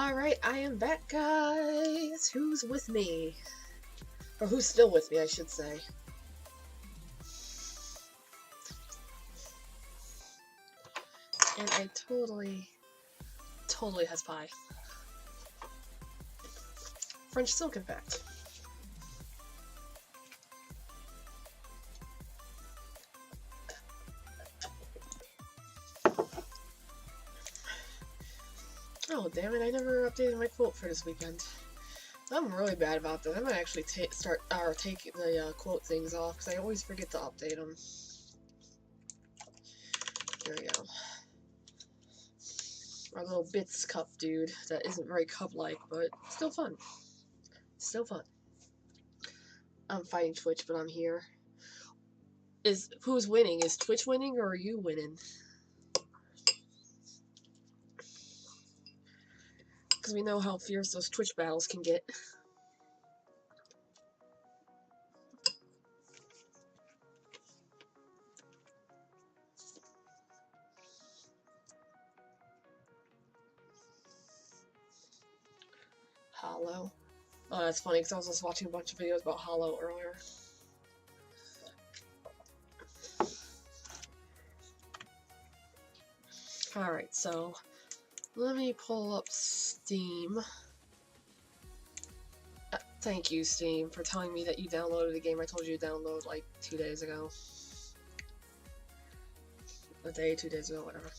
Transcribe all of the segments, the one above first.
Alright, I am back, guys. Who's with me? Or who's still with me, I should say. And I totally has pie. French silk, in fact. Oh, damn it, I never updated my quote for this weekend. I'm really bad about that. I might actually take the quote things off, because I always forget to update them. There we go. Our little bits cup dude that isn't very cup-like, but still fun. Still fun. I'm fighting Twitch, but I'm here. Who's winning? Is Twitch winning, or are you winning? Because we know how fierce those Twitch battles can get. Hollow. Oh, that's funny, because I was just watching a bunch of videos about Hollow earlier. Alright, so let me pull up Steam. Thank you, Steam, for telling me that you downloaded a game I told you to download like 2 days ago. A day, 2 days ago, whatever.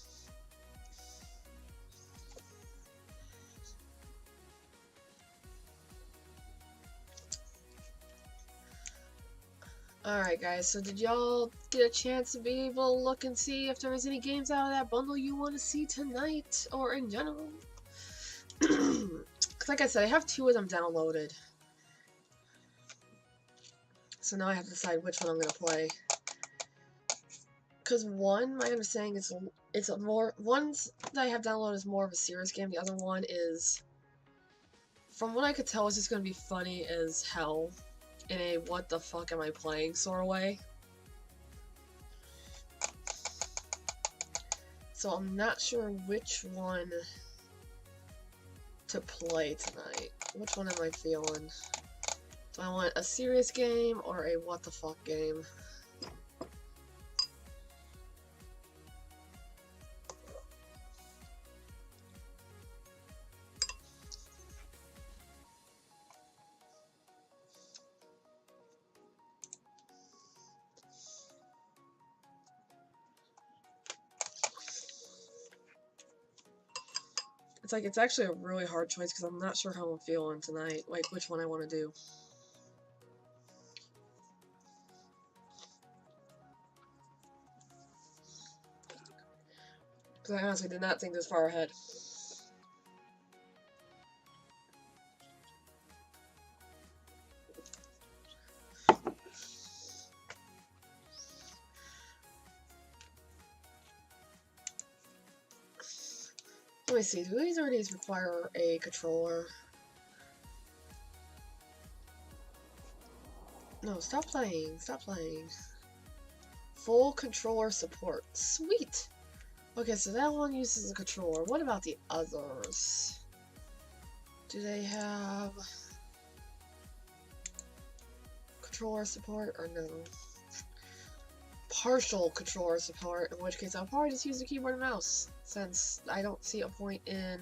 Alright guys, so did y'all get a chance to be able to look and see if there was any games out of that bundle you want to see tonight, or in general? Because like I said, I have 2 of them downloaded. So now I have to decide which one I'm going to play. Because one, my understanding is, one's that I have downloaded is more of a serious game, the other one is, from what I could tell, is just going to be funny as hell. In a what the fuck am I playing sort of way. So I'm not sure which one to play tonight. Which one am I feeling? Do I want a serious game or a what the fuck game? It's like, it's actually a really hard choice because I'm not sure how I'm feeling tonight, like which one I want to do. Because I honestly did not think this far ahead. Let me see, do these already require a controller? No, stop playing, stop playing. Full controller support. Sweet! Okay, so that one uses a controller. What about the others? Do they have controller support or no? Partial controller support, in which case I'll probably just use the keyboard and mouse, since I don't see a point in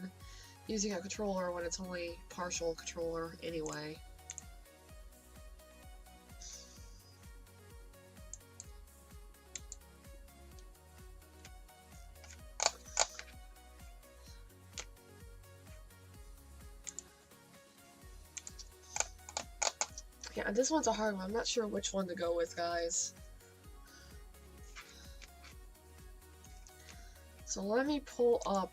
using a controller when it's only partial controller anyway. Yeah, this one's a hard one. I'm not sure which one to go with, guys. So let me pull up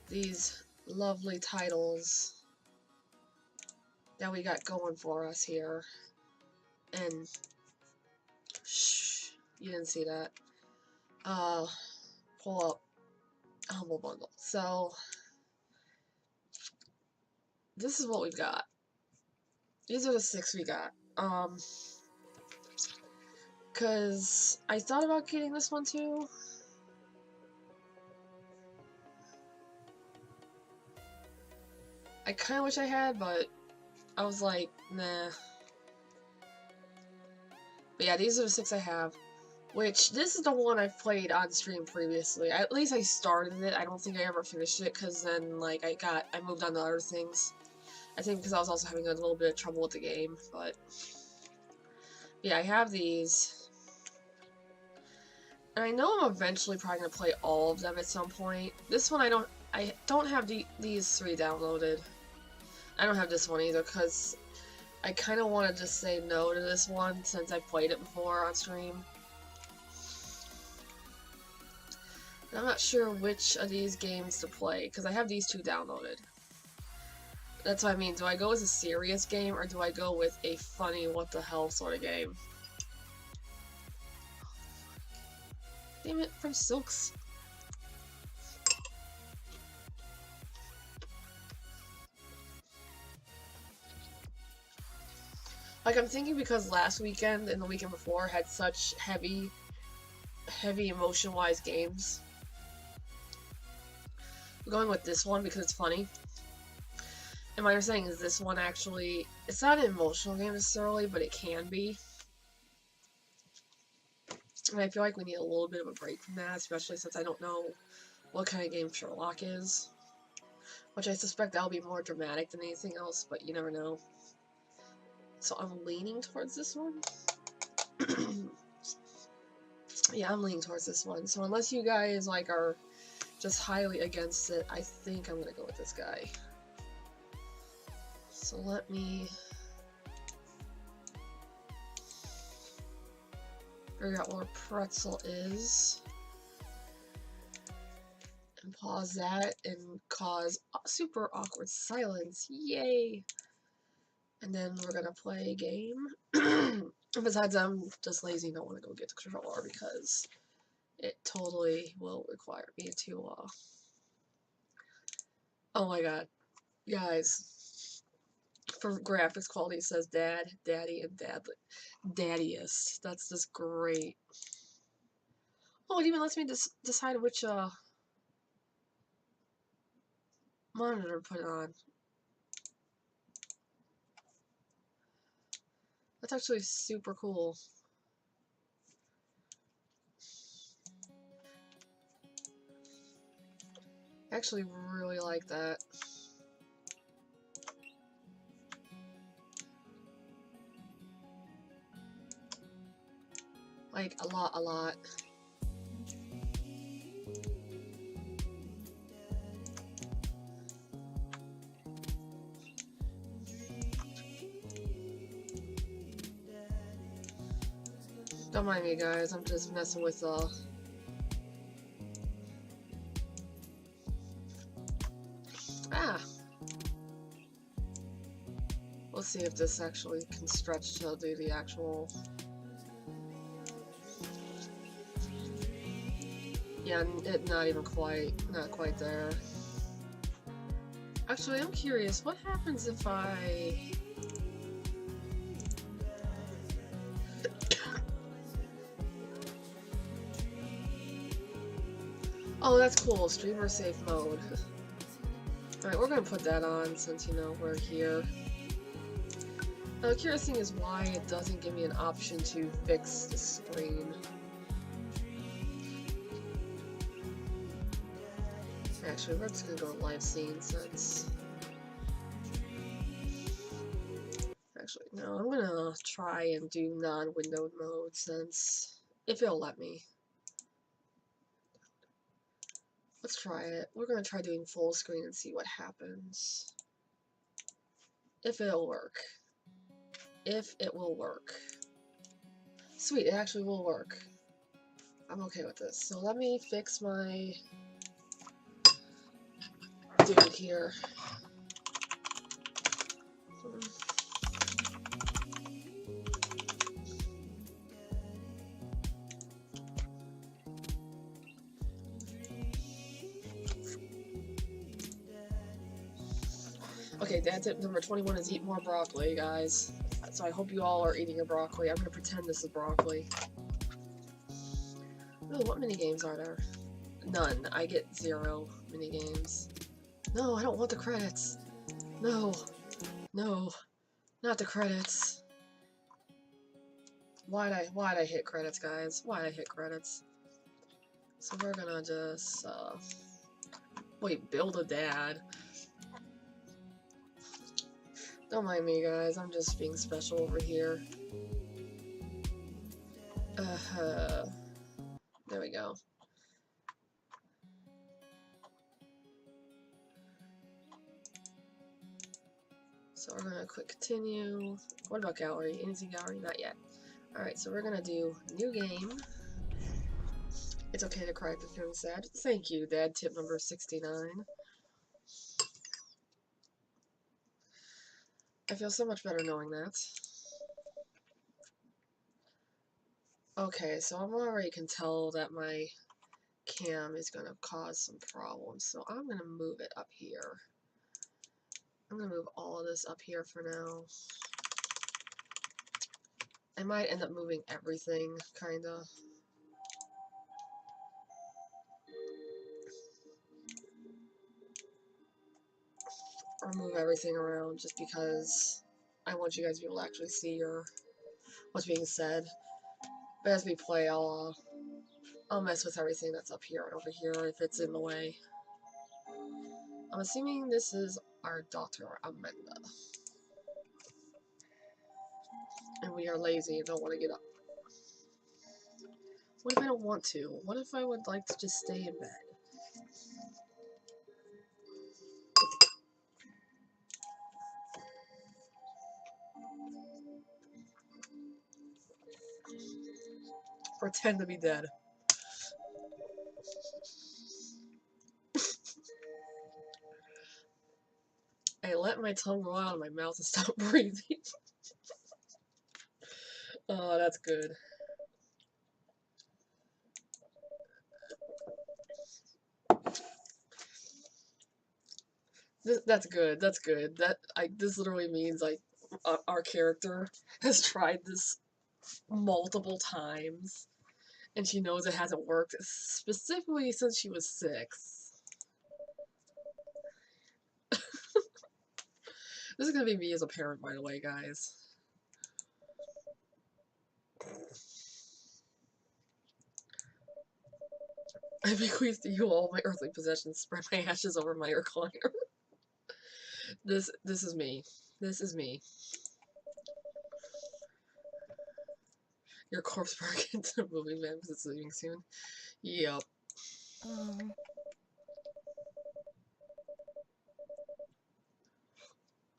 these lovely titles that we got going for us here. And shh, you didn't see that. Pull up Humble Bundle. So this is what we've got. These are the 6 we got. Because I thought about getting this one too. I kind of wish I had, but I was like, nah. But yeah, these are the 6 I have. Which, this is the one I've played on stream previously. At least I started it. I don't think I ever finished it, because then, like, I moved on to other things. I think because I was also having a little bit of trouble with the game, but... Yeah, I have these. And I know I'm eventually probably going to play all of them at some point. This one I don't have these 3 downloaded. I don't have this one either, because I kind of want to just say no to this one, since I played it before on stream. And I'm not sure which of these games to play, because I have these 2 downloaded. That's what I mean. Do I go with a serious game, or do I go with a funny, what the hell sort of game? Damn it, from Silks. Like, I'm thinking because last weekend and the weekend before had such heavy emotion-wise games. I'm going with this one because it's funny. And my understanding is this one actually, it's not an emotional game necessarily, but it can be. And I feel like we need a little bit of a break from that, especially since I don't know what kind of game Sherlock is. Which I suspect that'll be more dramatic than anything else, but you never know. So I'm leaning towards this one. Yeah, I'm leaning towards this one. So unless you guys like are just highly against it, I think I'm gonna go with this guy. So let me figure out where pretzel is. And pause that and cause super awkward silence. Yay! And then we're gonna play a game. Besides, I'm just lazy and don't want to go get the controller because it totally will require me to, oh my god. Guys, for graphics quality it says Dad, Daddy, and Daddiest. That's just great. Oh, it even lets me decide which, monitor to put it on. That's actually super cool. I actually really like that. Like, a lot. Don't mind me, guys. I'm just messing with, Let's see if this actually can stretch to do the actual... Yeah, not quite there. Actually, I'm curious, what happens if I... Oh, that's cool, streamer safe mode. Alright, we're gonna put that on since, you know, we're here. Now, the curious thing is why it doesn't give me an option to fix the screen. Actually, we're just gonna go to live scene since... Actually, no, I'm gonna try and do non-windowed mode since... if it'll let me. Let's try it. We're gonna try doing full screen and see what happens. If it'll work. If it will work. Sweet, it actually will work. I'm okay with this. So let me fix my dude here. Okay, dad tip number 21 is eat more broccoli, guys. So I hope you all are eating your broccoli. I'm gonna pretend this is broccoli. Oh, what minigames are there? None. I get 0 minigames. No, I don't want the credits. No. No. Not the credits. Why'd I hit credits, guys? Why'd I hit credits? So we're gonna just, wait, build a dad. Don't mind me, guys. I'm just being special over here. There we go. So we're gonna click continue. What about gallery? Anything gallery? Not yet. Alright, so we're gonna do new game. It's okay to cry if you're feeling sad. Thank you, Dad. Tip number 69. I feel so much better knowing that. Okay, so I'm already can tell that my cam is gonna cause some problems, so I'm gonna move it up here. I'm gonna move all of this up here for now. I might end up moving everything, kinda. Or move everything around just because I want you guys to be able to actually see what's being said. But as we play, I'll mess with everything that's up here and over here if it's in the way. I'm assuming this is our daughter, Amanda. And we are lazy and don't want to get up. What if I don't want to? What if I would like to just stay in bed? Pretend to be dead. I let my tongue roll out of my mouth and stop breathing. Oh, that's good. That's good. That's good. This literally means like our character has tried this multiple times, and she knows it hasn't worked, specifically since she was 6. This is gonna be me as a parent, by the way, guys. I bequeath to you all my earthly possessions, spread my ashes over my recliner. This is me. This is me. Your corpse broke into a moving van because it's leaving soon. Yep.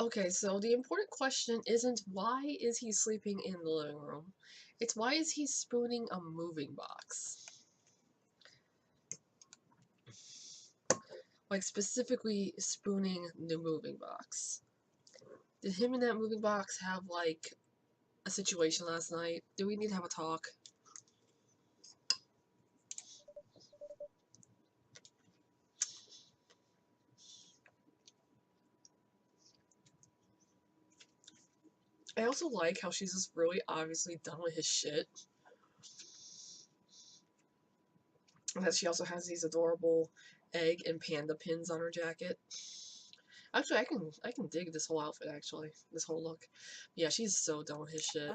Okay, so the important question isn't why is he sleeping in the living room? It's why is he spooning a moving box? Like, specifically spooning the moving box. Did him and that moving box have, like, a situation last night? Do we need to have a talk? I also like how she's just really obviously done with his shit. And that she also has these adorable egg and panda pins on her jacket. Actually, I can dig this whole outfit, actually. This whole look. Yeah, she's so done with his shit.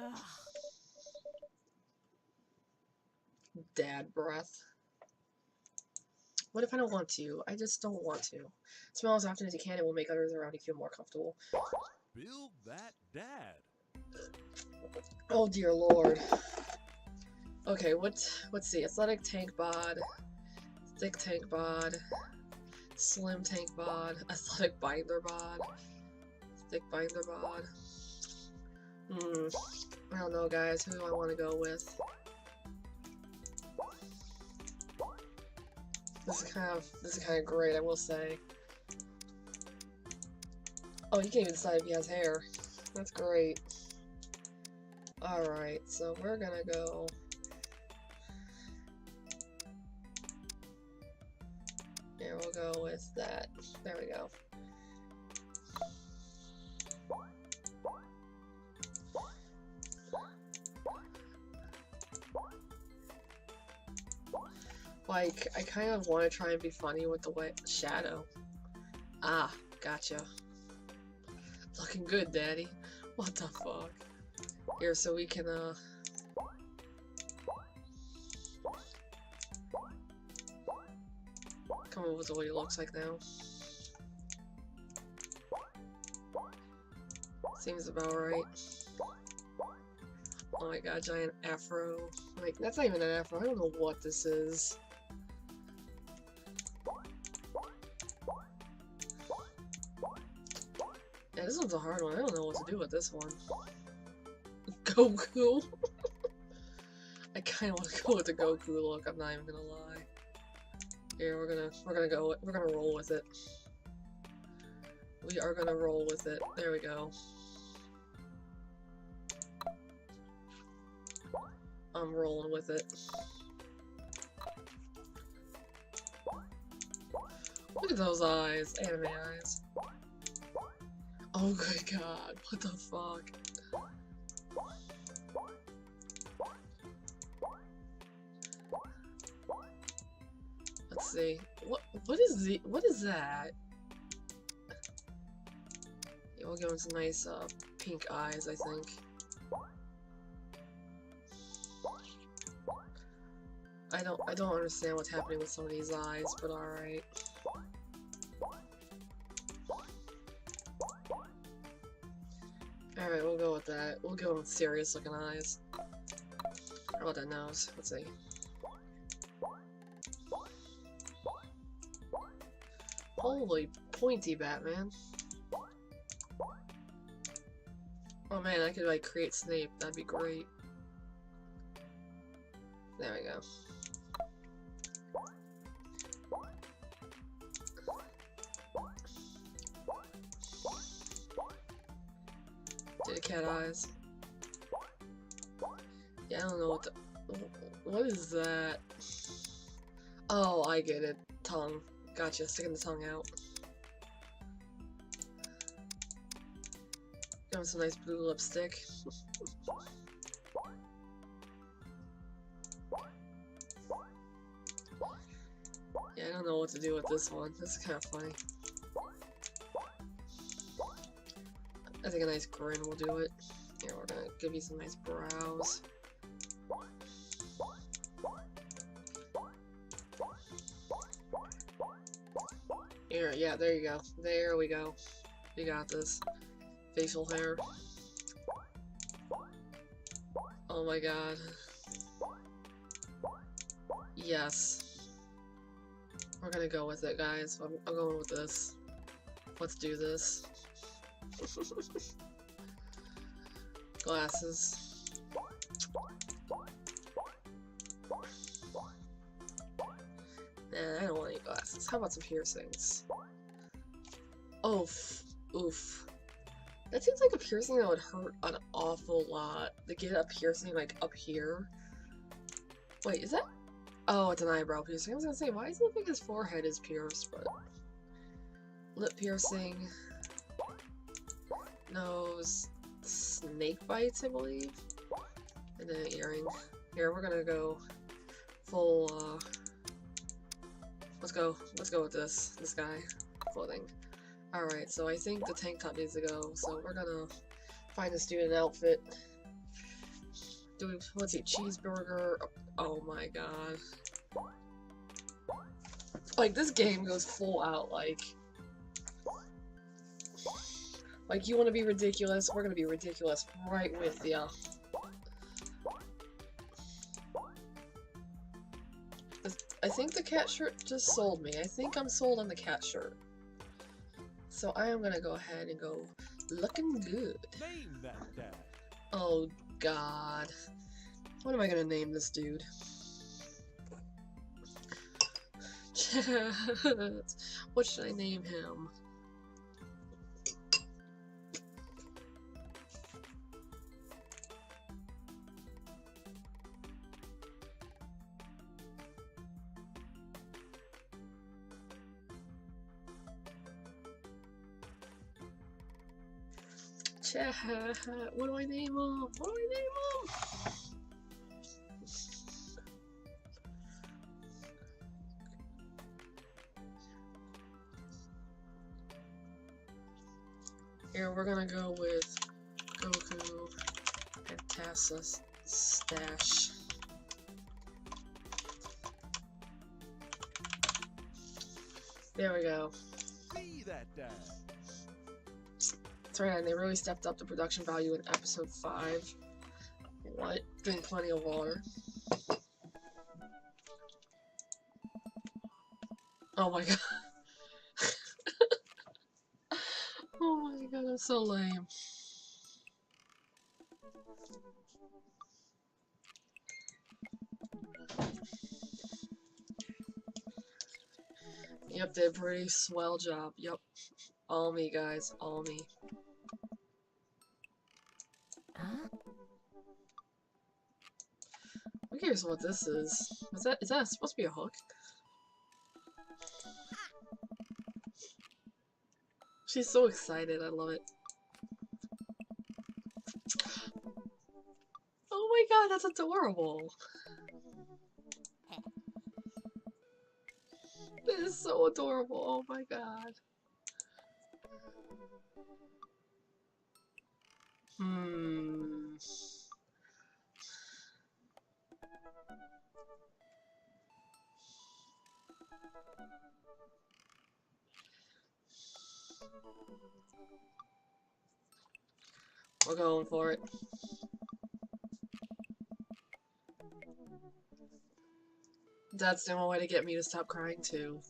Dad breath. What if I don't want to? I just don't want to. Smell as often as you can, it will make others around you feel more comfortable. Build that dad. Oh dear lord. Okay, let's see. Athletic tank bod, thick tank bod, slim tank bod, athletic binder bod, thick binder bod. I don't know, guys. Who do I want to go with? This is kind of great, I will say. Oh, you can't even decide if he has hair. That's great. Alright, so we're gonna go... Yeah, we'll go with that. There we go. Like, I kind of want to try and be funny with the white shadow. Ah, gotcha. Looking good, Daddy. What the fuck? Here, so we can, come up with what he looks like now. Seems about right. Oh my god, giant afro. Like, that's not even an afro. I don't know what this is. Yeah, this one's a hard one. I don't know what to do with this one. Goku. I kind of want to go with the Goku look. I'm not even gonna lie. Here, we're gonna roll with it. We are gonna roll with it. There we go. I'm rolling with it. Look at those eyes, anime eyes. Oh good god, what the fuck? Let's see. What is that? Yeah, we'll give him some nice pink eyes, I think. I don't understand what's happening with some of these eyes, but alright. Alright, we'll go with that. We'll go with serious looking eyes. How about that nose? Let's see. Holy pointy Batman. Oh man, I could like create Snape. That'd be great. There we go. Did cat eyes. Yeah, I don't know what the... What is that? Oh, I get it. Tongue. Gotcha, sticking the tongue out. Give him some nice blue lipstick. Yeah, I don't know what to do with this one. This is kind of funny. I think a nice grin will do it. Here, we're gonna give you some nice brows. Here, yeah, there you go. There we go. We got this. Facial hair. Oh my god. Yes. We're gonna go with it, guys. I'm going with this. Let's do this. Glasses. Nah, I don't want any glasses. How about some piercings? Oof. Oof. That seems like a piercing that would hurt an awful lot. To get a piercing, like, up here. Wait, is that? Oh, it's an eyebrow piercing. I was gonna say, why does it look like his forehead is pierced, but... Lip piercing. Nose. Snake bites, I believe. And then an earring. Here, we're gonna go full, let's go with this guy. Clothing. Alright, so I think the tank top needs to go, so we're gonna find this dude an outfit. Let's see, cheeseburger. Oh my god. Like, this game goes full out, like, you want to be ridiculous, we're gonna be ridiculous right with ya. I think the cat shirt just sold me. I think I'm sold on the cat shirt. So I am gonna go ahead and go looking good. Name that dad. Oh god. What am I gonna name this dude? What should I name him? What do I name him? What do I name him? Here, we're gonna go with Goku and Tassa's stash. There we go. Be that dad. That's right, and they really stepped up the production value in episode 5. What? Drink plenty of water. Oh my god. Oh my god, that's so lame. Yep, did a pretty swell job. Yep. All me, guys. All me. I'm curious what this is. Is that supposed to be a hook? She's so excited. I love it. Oh my god, that's adorable. That is so adorable. Oh my god. We're going for it. That's the only way to get me to stop crying too.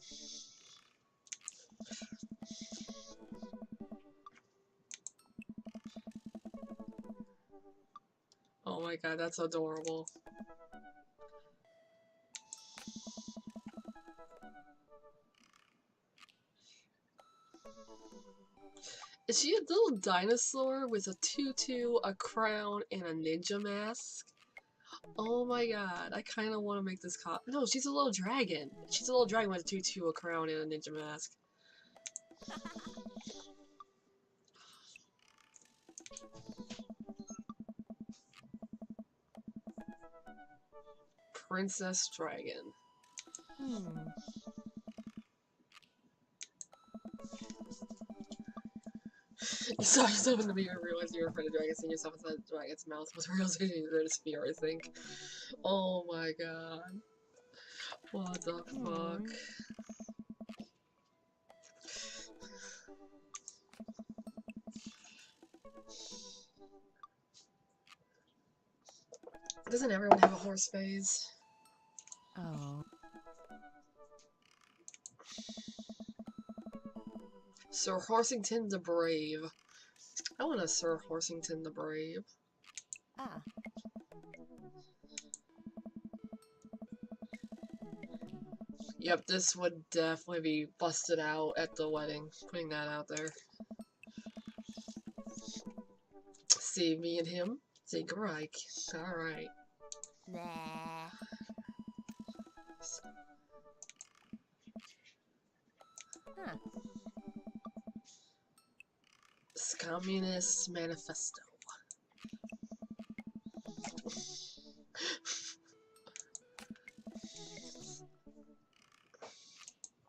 Oh my god, that's adorable. Is she a little dinosaur with a tutu, a crown, and a ninja mask? Oh my god, I kind of want to make this cop. No, she's a little dragon. She's a little dragon with a tutu, a crown, and a ninja mask. Princess Dragon. You saw yourself in the mirror and realized you were afraid of dragons, and yourself inside the dragon's mouth was realizing you were in a sphere, I think. Oh my god. What the fuck? Doesn't everyone have a horse phase? Oh. Sir Horsington the Brave. I want a Sir Horsington the Brave. Ah. Yep, this would definitely be busted out at the wedding. Putting that out there. See, me and him think alike. Alright. Nah. Huh. Communist Manifesto.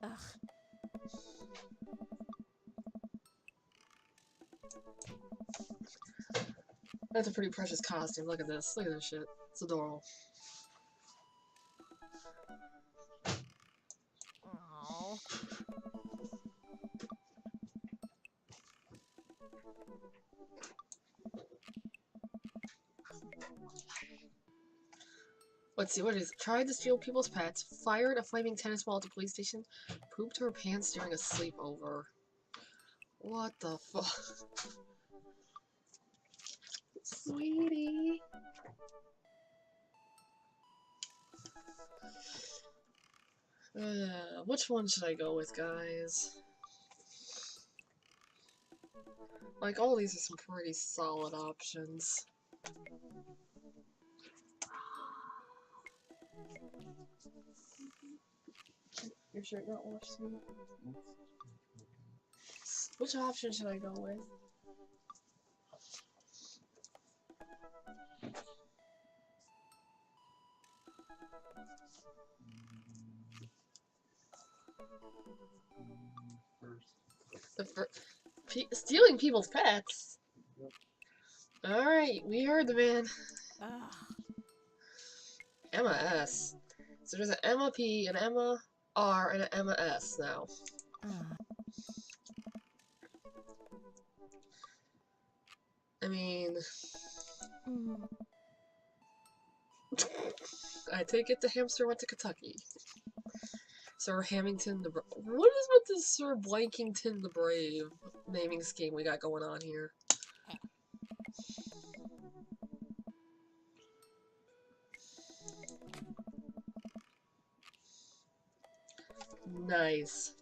Ugh. That's a pretty precious costume. Look at this. Look at this shit. It's adorable. Oh. Let's see, what is it? Tried to steal people's pets, fired a flaming tennis ball at the police station, pooped her pants during a sleepover. What the fuck? Sweetie. Which one should I go with, guys? Like, all these are some pretty solid options. Your shirt not washed, sweet? Which option should I go with? Stealing people's pets? Alright, we heard the man. Ah. Emma S. So there's an Emma P, an Emma R, and an Emma S now. Ah. I mean... Mm. I take it the hamster went to Kentucky. Sir Hamilton the What is with this Sir Blankington the Brave naming scheme we got going on here? Nice.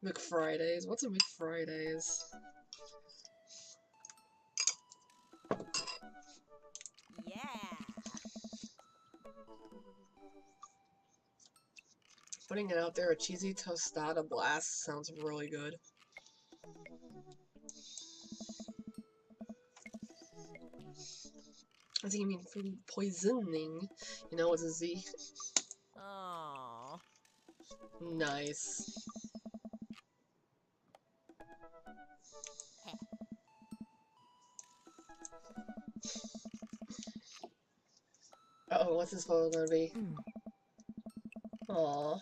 McFridays. What's a McFridays? Yeah. Putting it out there, a cheesy tostada blast sounds really good. I think you mean food poisoning. You know, it's a Z. Oh. Nice. Uh-oh, what's this photo gonna be? Mm. Aww.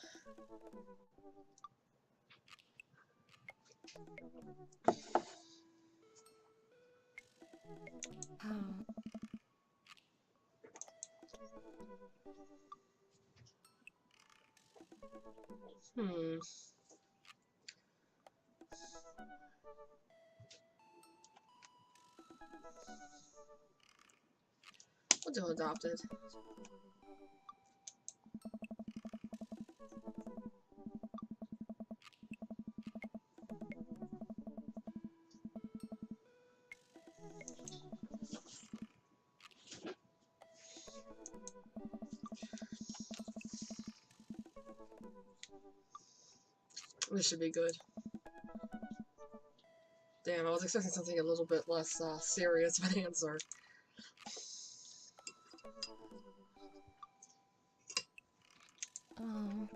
Hmm. We'll do adopted. This should be good. Damn, I was expecting something a little bit less serious of an answer. Oh.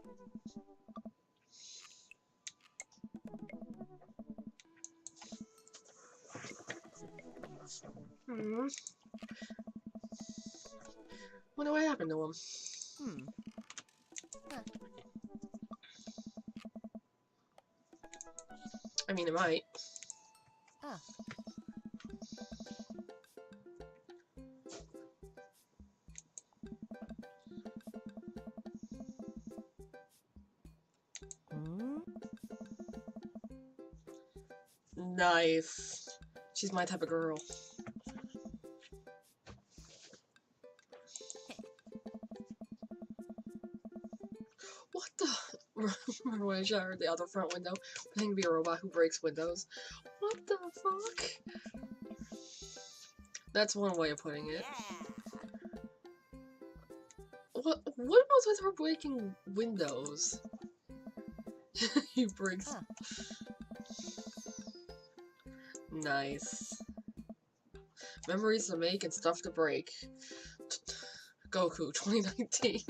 Hmm. Wonder what happened to him. Hmm. Huh. I mean, it might. Ah. Hmm? Nice. She's my type of girl. What the? Remember when I showered the other front window? Pretending to be a robot who breaks windows. What the fuck? That's one way of putting it. Yeah. What was with her breaking windows? He breaks. Huh. Nice. Memories to make and stuff to break. Goku 2019.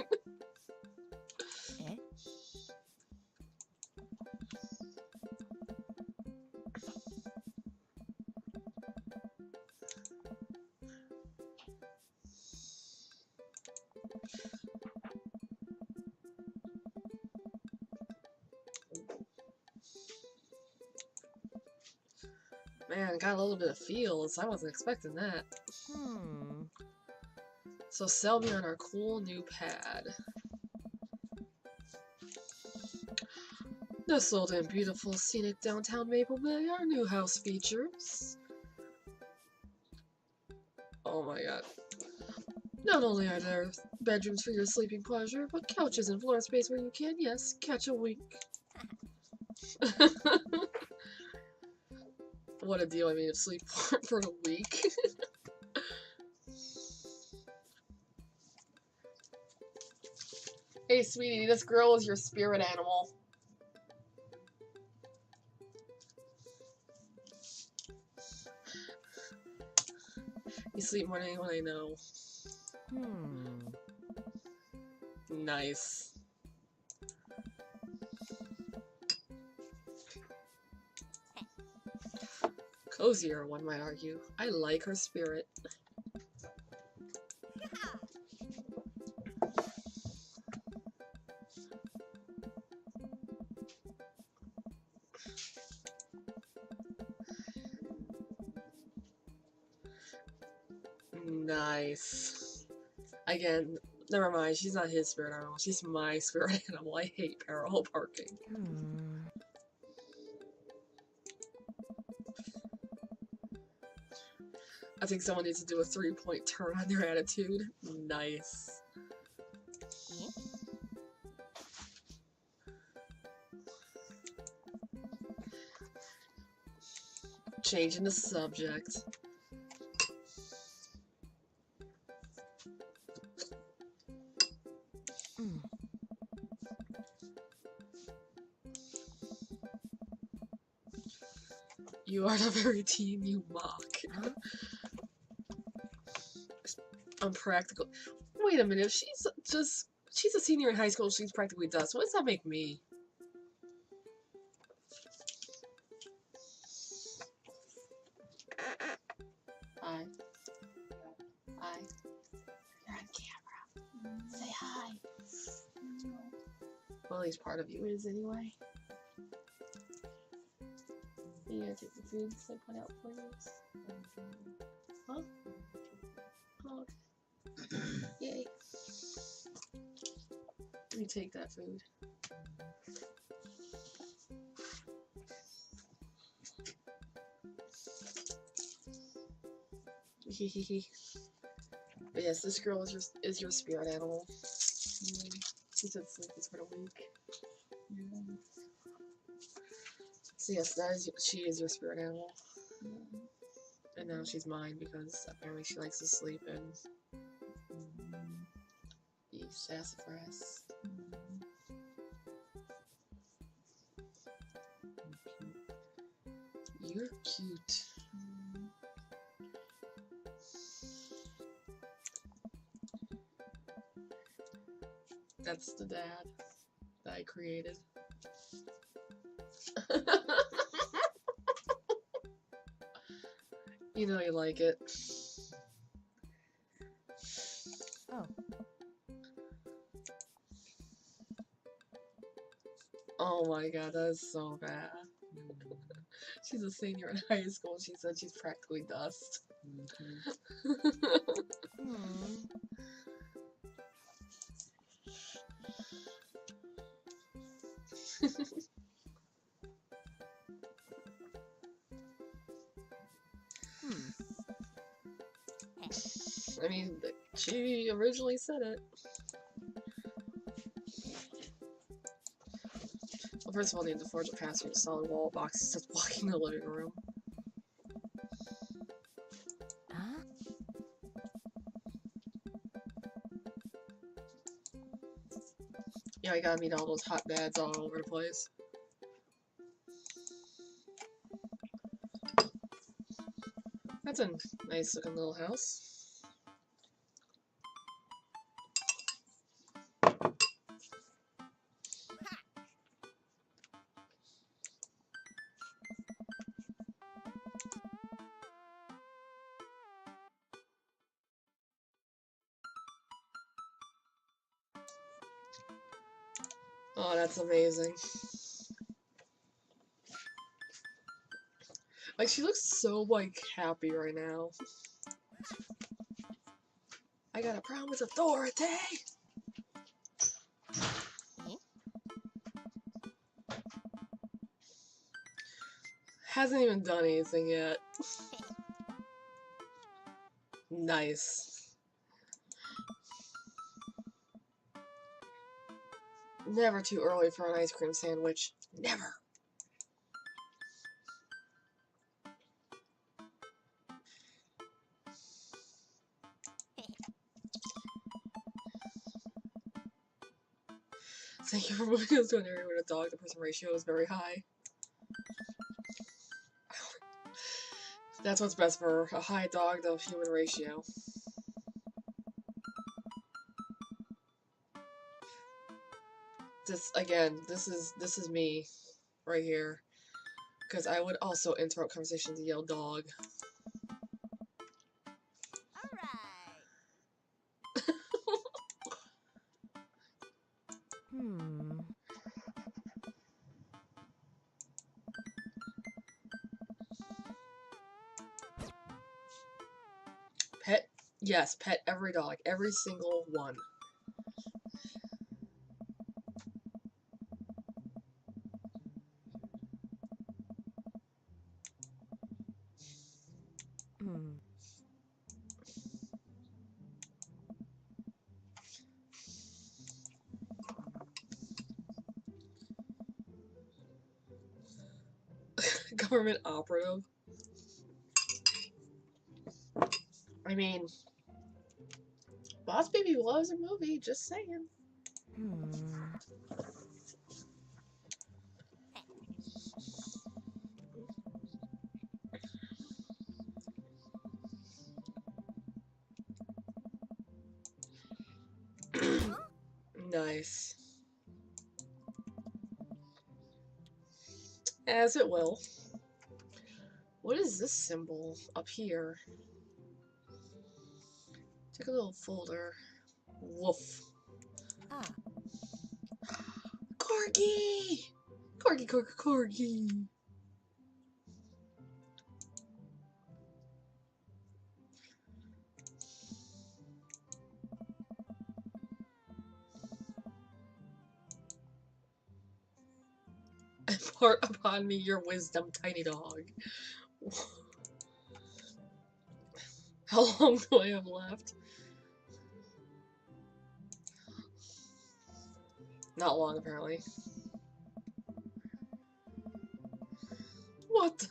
Eh? Man, got a little bit of feels. I wasn't expecting that. Hmm. So sell me on our cool new pad. Nestled in beautiful scenic downtown Maple Bay, our new house features. Oh my god. Not only are there bedrooms for your sleeping pleasure, but couches and floor space where you can, yes, catch a wink. What a deal I made of sleep for a week. Hey sweetie, this girl is your spirit animal. You sleep more than anyone I know. Hmm. Nice. Cozier, one might argue. I like her spirit. Nice. Again, never mind, she's not his spirit animal, she's my spirit animal. I hate parallel parking. I think someone needs to do a 3-point turn on their attitude. Nice. Changing the subject. You are the very team you mock. Unpractical. Wait a minute, if she's a senior in high school, she's practically dust. What does that make me? Hi. Hi. You're on camera. Say hi. Well, at least part of you is anyway. You gonna take the food I put out for you? Huh? Oh, okay. Yay. Let me take that food. But yes, this girl is your spirit animal. She said sleep is for the week. So yes, she is your spirit animal. And now she's mine because apparently she likes to sleep and be sassafras. You're cute. That's the dad that I created. You know you like it. Oh. Oh my god, that is so bad. She's a senior in high school. She said she's practically dust. I mean, she originally said it. Well, first of all, I need to forge a password to solid wall boxes that's blocking the living room. Yeah, I gotta meet all those hot dads all over the place. That's a nice looking little house. Oh, that's amazing. Like, she looks so, like, happy right now. I got a problem with authority! Hasn't even done anything yet. Nice. Never too early for an ice cream sandwich. Never! Thank you for moving us to an area where the dog-to-person ratio is very high. That's what's best for a high dog-to-human ratio. This, again, this is me, right here. Because I would also interrupt conversations and yell dog. Pet, yes, pet every dog, every single one. Government operative. I mean, Boss Baby loves a movie, just saying. Nice. As it will. What is this symbol up here? Take a little folder. Woof. Corgi! Corgi, corgi, corgi. Impart upon me your wisdom, tiny dog. How long do I have left? Not long, apparently. What?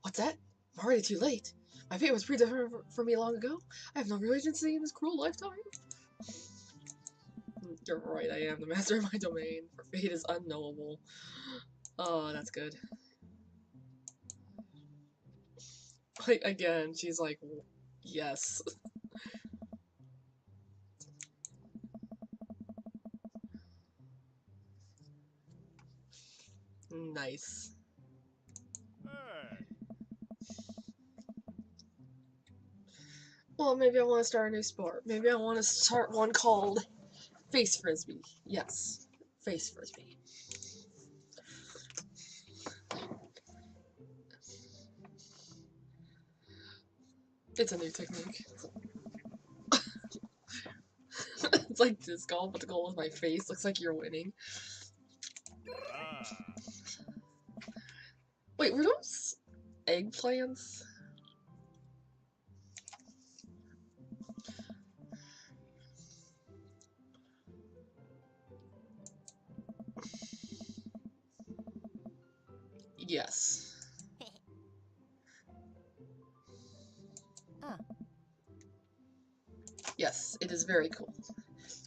What's that? I'm already too late. My fate was predetermined for me long ago. I have no real agency in this cruel lifetime. You're right, I am the master of my domain. For fate is unknowable. Oh, that's good. Like, again, she's like, yes. Nice. Hey. Well, maybe I want to start a new sport. Maybe I want to start one called Face Frisbee. Yes, Face Frisbee. It's a new technique. It's like disc golf, but the goal is my face. Looks like you're winning. Ah. Wait, were those eggplants? Yes. Yes, it is very cool.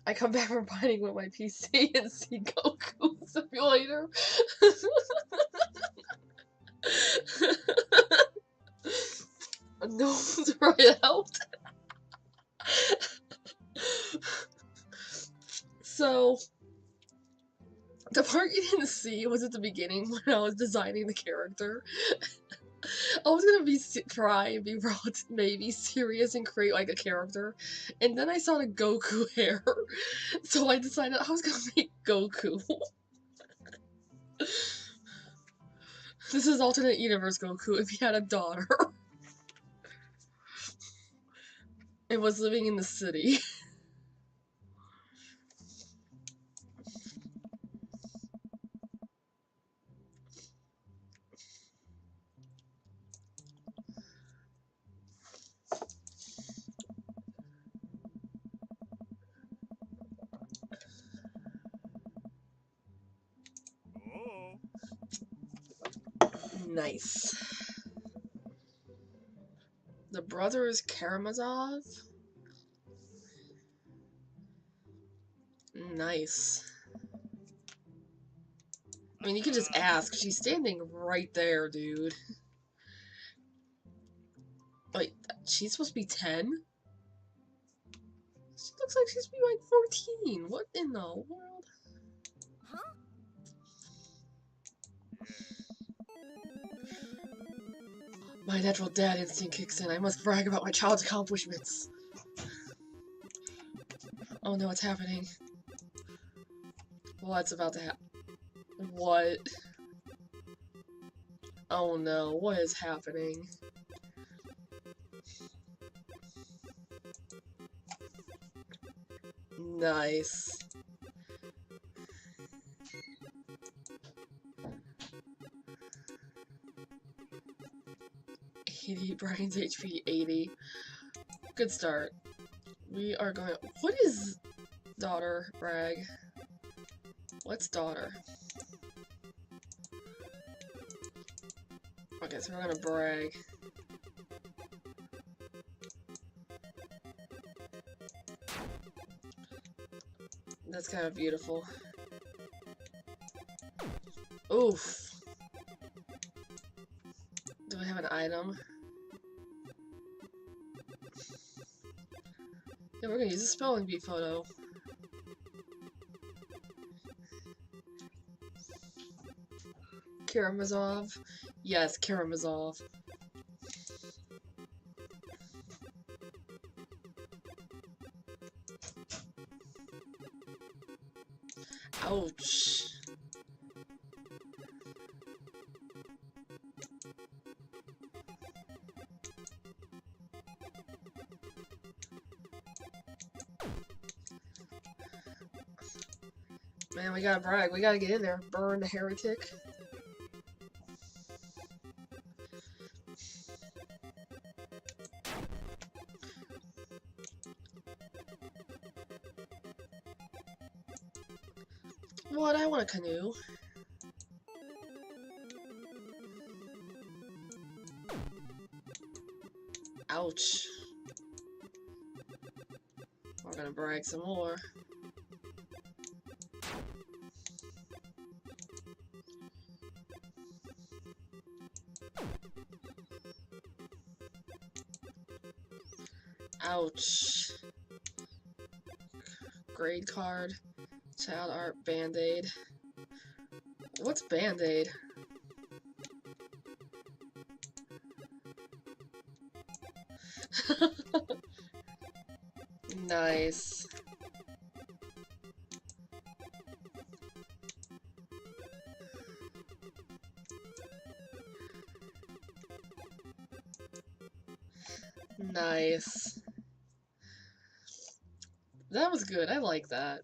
I come back from fighting with my PC and see Goku Simulator. Gnomes right out. So, the part you didn't see was at the beginning when I was designing the character. I was gonna try and be maybe serious and create like a character, and then I saw the Goku hair, so I decided I was gonna make Goku. This is alternate universe Goku if he had a daughter. It was living in the city. Oh. Nice. The brothers Karamazov? Nice. I mean, you could just ask. She's standing right there, dude. Wait, she's supposed to be 10? She looks like she's supposed to be like 14. What in the world? My natural dad instinct kicks in. I must brag about my child's accomplishments. Oh no, what's happening? What's about to happen? What? Oh no, what is happening? Nice. Brian's HP 80. Good start. We are going. What is daughter brag? What's daughter? Okay, so we're gonna brag. That's kind of beautiful. Oof. Do we have an item? Yeah, we're gonna use a spelling bee photo. Karamazov. Yes, Karamazov. Ouch. Man, we gotta brag. We gotta get in there. Burn the heretic. What? I want a canoe. Ouch. We're gonna brag some more. Ouch. Grade card. Child art band-aid. What's band-aid? Nice. Nice. That was good. I like that.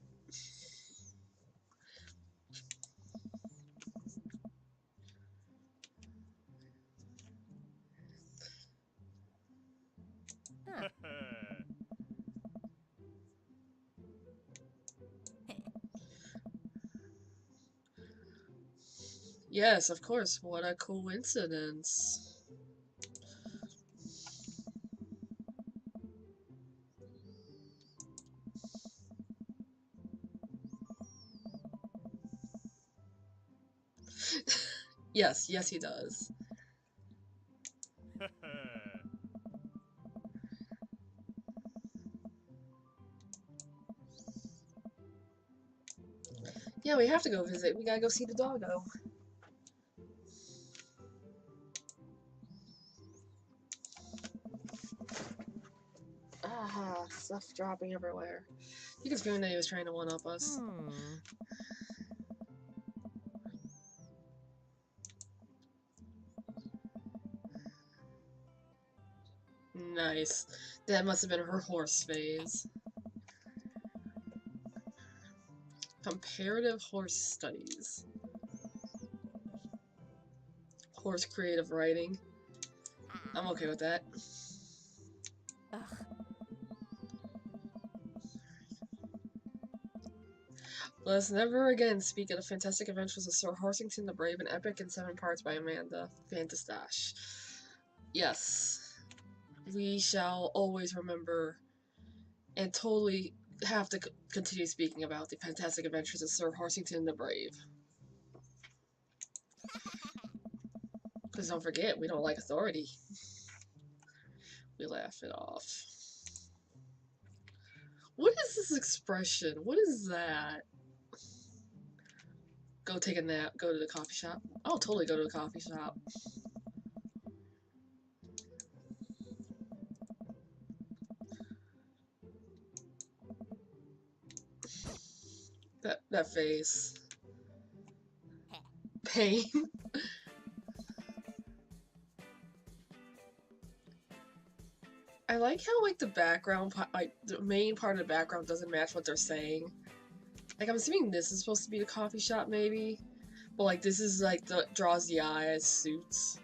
Yes, of course. What a coincidence. Yes, yes he does. Yeah, we have to go visit. We gotta go see the doggo. Ah, stuff dropping everywhere. You can feel that he was trying to one-up us. Nice. That must have been her horse phase. Comparative horse studies. Horse creative writing. I'm okay with that. Let us never again speak of the fantastic adventures of Sir Horsington the Brave, an epic in 7 parts by Amanda Fantastash. Yes. We shall always remember and totally have to continue speaking about the fantastic adventures of Sir Horsington the Brave. Because don't forget, we don't like authority. We laugh it off. What is this expression? What is that? Go take a nap, go to the coffee shop. I'll totally go to the coffee shop. That face. Pain. I like how like the background, like the main part of the background doesn't match what they're saying. Like I'm assuming this is supposed to be the coffee shop, maybe, but like this is like the draws the eye as suits.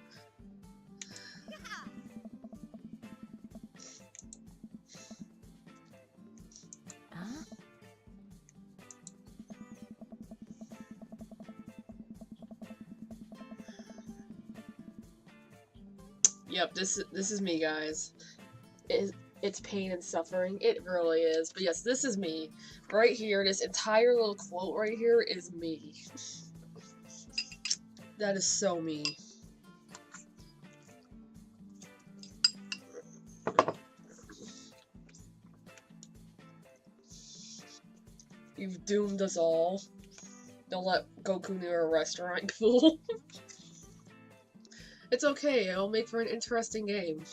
Yep, this is me, guys. It's pain and suffering. It really is. But yes, this is me. Right here, this entire little quote right here is me. That is so me. You've doomed us all. Don't let Goku near a restaurant, fool. It's okay, it'll make for an interesting game.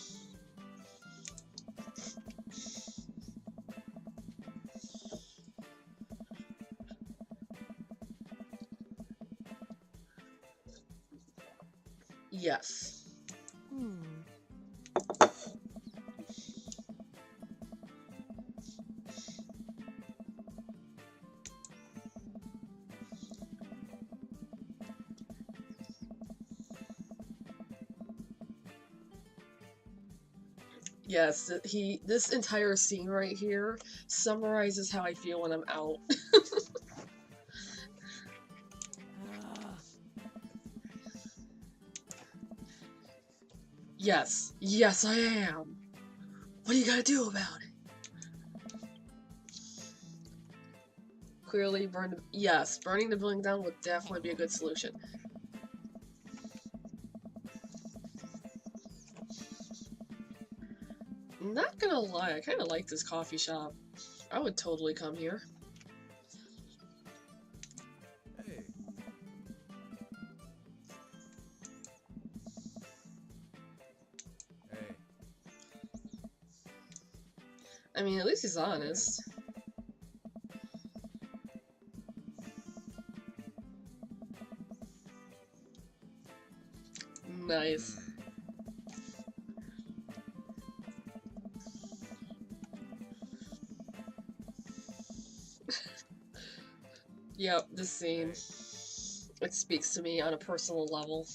Yes. Yes, this entire scene right here summarizes how I feel when I'm out. Yes. Yes, I am. What are you gonna do about it? Clearly yes, burning the building down would definitely be a good solution. Not gonna lie, I kinda like this coffee shop. I would totally come here. Hey. Hey. I mean, at least he's honest. Nice. Yep, this scene. It speaks to me on a personal level.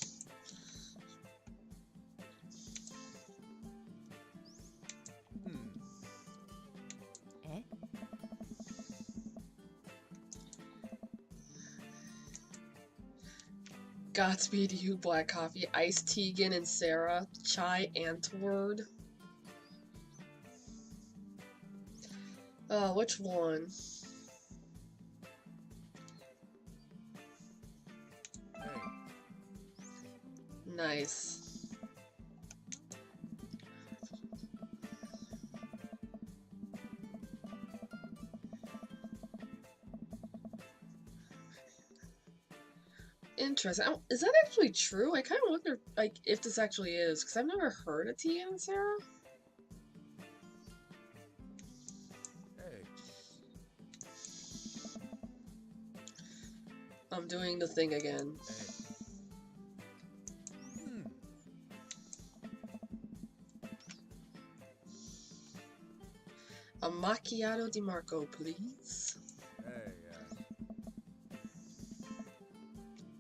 Godspeed to you, Black Coffee, Ice Tegan and Sarah, Chai Antword. Which one? Hey. Nice. Interesting. Is that actually true? I kind of wonder, like, if this actually is, because I've never heard of Tegan and Sarah. Hey. I'm doing the thing again. Hey. A macchiato di Marco, please. Hey,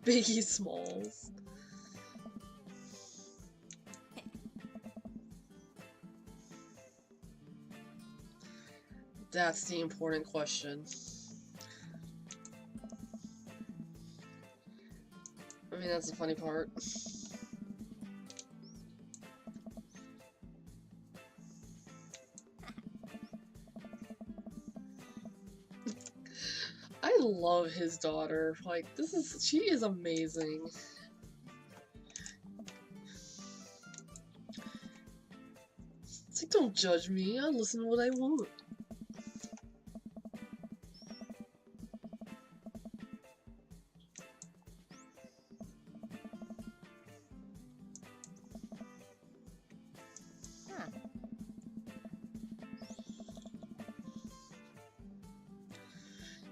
Biggie Smalls. That's the important question. I mean, that's the funny part. I love his daughter. Like, she is amazing. It's like, don't judge me. I listen to what I want.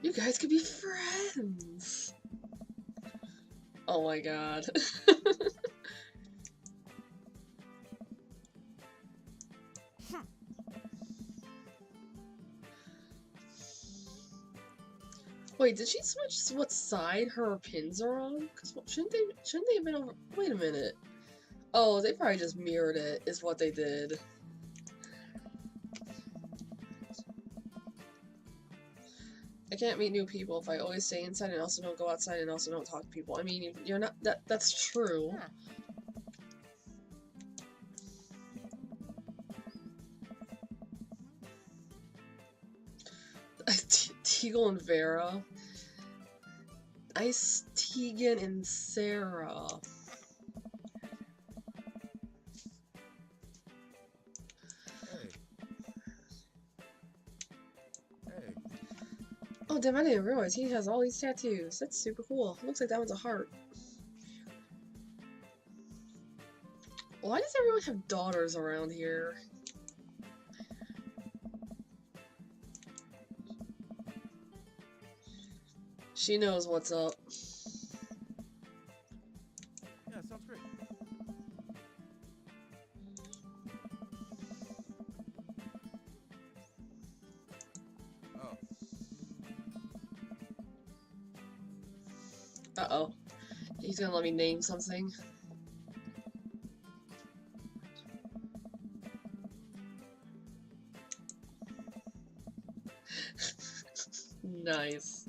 You guys could be friends. Oh my god. Wait, did she switch what side her pins are on? Cause shouldn't they have been over? Wait a minute. Oh, they probably just mirrored it. Is what they did. I can't meet new people if I always stay inside and also don't go outside and also don't talk to people. I mean, you're not that's true. Huh. Teagle and Vera. Ice, Tegan, and Sarah. Hey. Hey. Oh, damn, I didn't realize he has all these tattoos. That's super cool. Looks like that one's a heart. Why does everyone have daughters around here? She knows what's up. Yeah, sounds great. Oh. Uh-oh. He's gonna let me name something. Nice.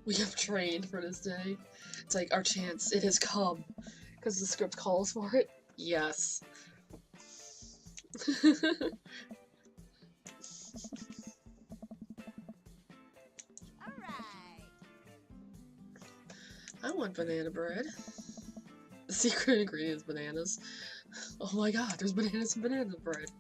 We have trained for this day. It's like our chance. It has come. Because the script calls for it. Yes. I want banana bread. The secret ingredient is bananas. Oh my god, there's bananas and banana bread.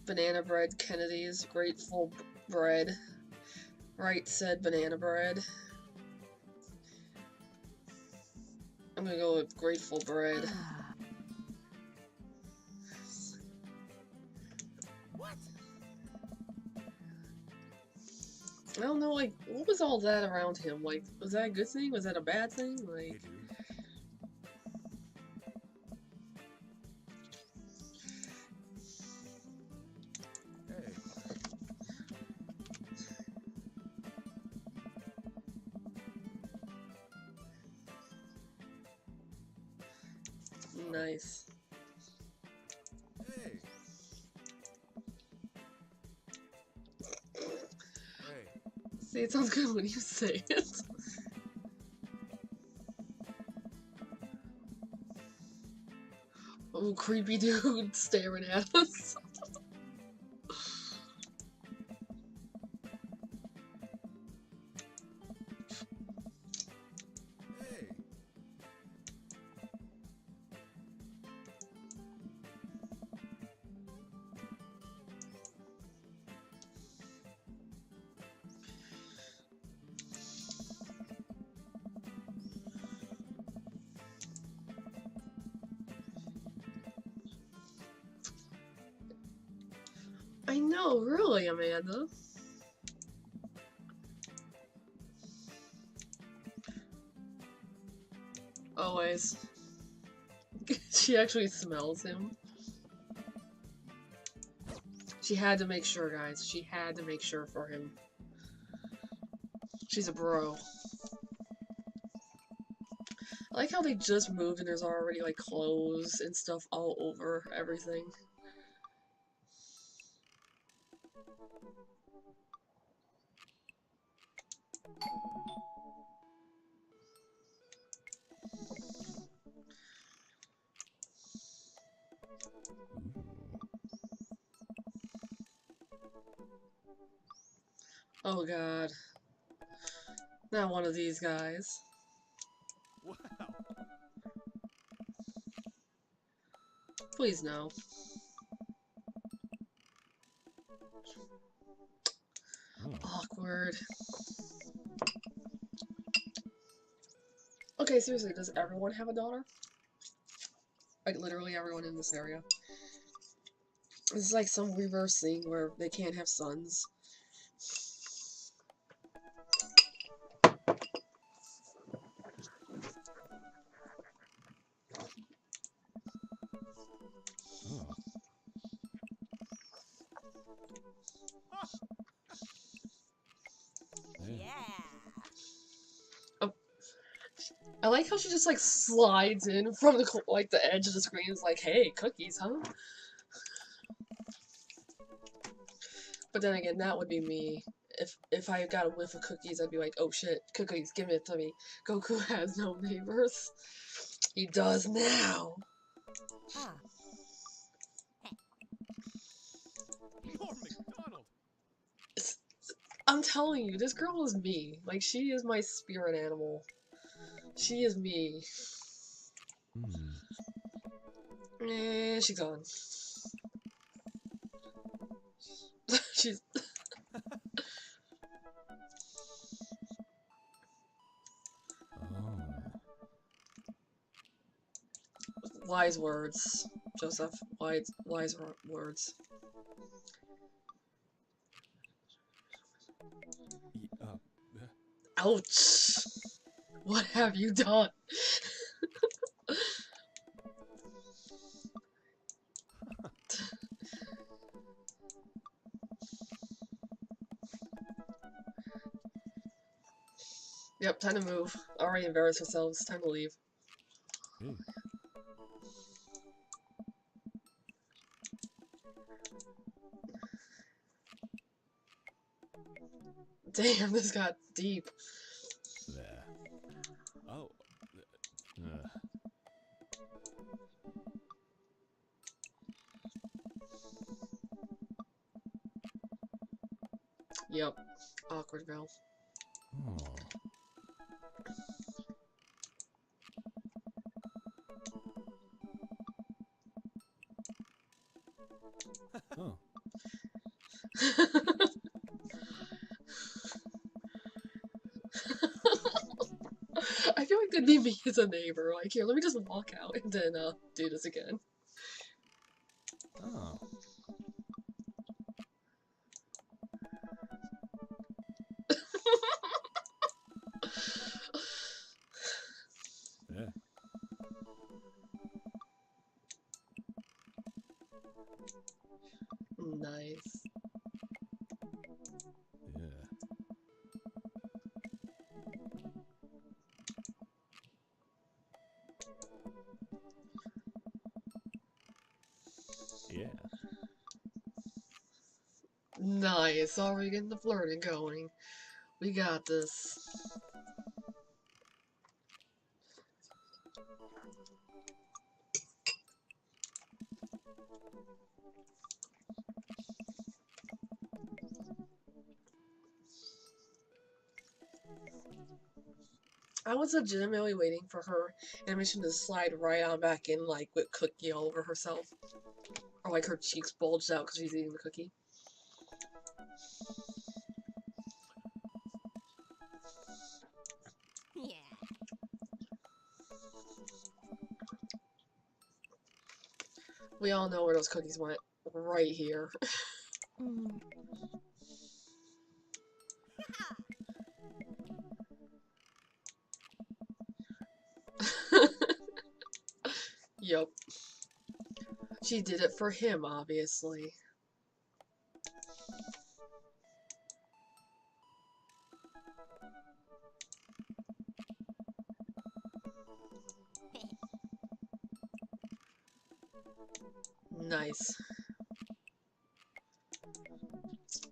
Banana bread, Kennedy's, grateful bread. Right said banana bread. I'm gonna go with grateful bread. What? I don't know, like, what was all that around him? Like, was that a good thing? Was that a bad thing? Hey, Like, dude. Hey. nice. Hey. Hey. See, it sounds good when you say it. Oh, creepy dude staring at us. Hey. I know, really, Amanda. Always. She actually smells him. She had to make sure, guys. She had to make sure for him. She's a bro. I like how they just moved and there's already, like, clothes and stuff all over everything. Oh god. Not one of these guys. Wow. Please no. Awkward. Okay, seriously, does everyone have a daughter? Like, literally everyone in this area. It's like some reverse thing where they can't have sons. Oh. Oh, I like how she just like slides in from the like the edge of the screen. Is like, hey, cookies, huh? But then again, that would be me. If I got a whiff of cookies, I'd be like, oh shit, cookies, give it to me. Goku has no neighbors. He does now. Norm McDonald. I'm telling you, this girl is me. Like, she is my spirit animal. She is me. And she's gone. She's wise words, Joseph. Wise words. Ouch! What have you done? Yep, time to move. Already embarrassed ourselves. Time to leave. Damn, this got deep. There. Oh. Yep. Awkwardville. Oh. I feel like that'd be me as a neighbor. Like, here, let me just walk out and then do this again. Oh. Yeah. Nice. Yeah. Yeah. Nice. Already getting the flirting going. We got this. I was legitimately waiting for her animation to slide right on back in, like, with cookie all over herself. Or, like, her cheeks bulged out because she's eating the cookie. We all know where those cookies went. Right here. Yup. She did it for him, obviously. Nice.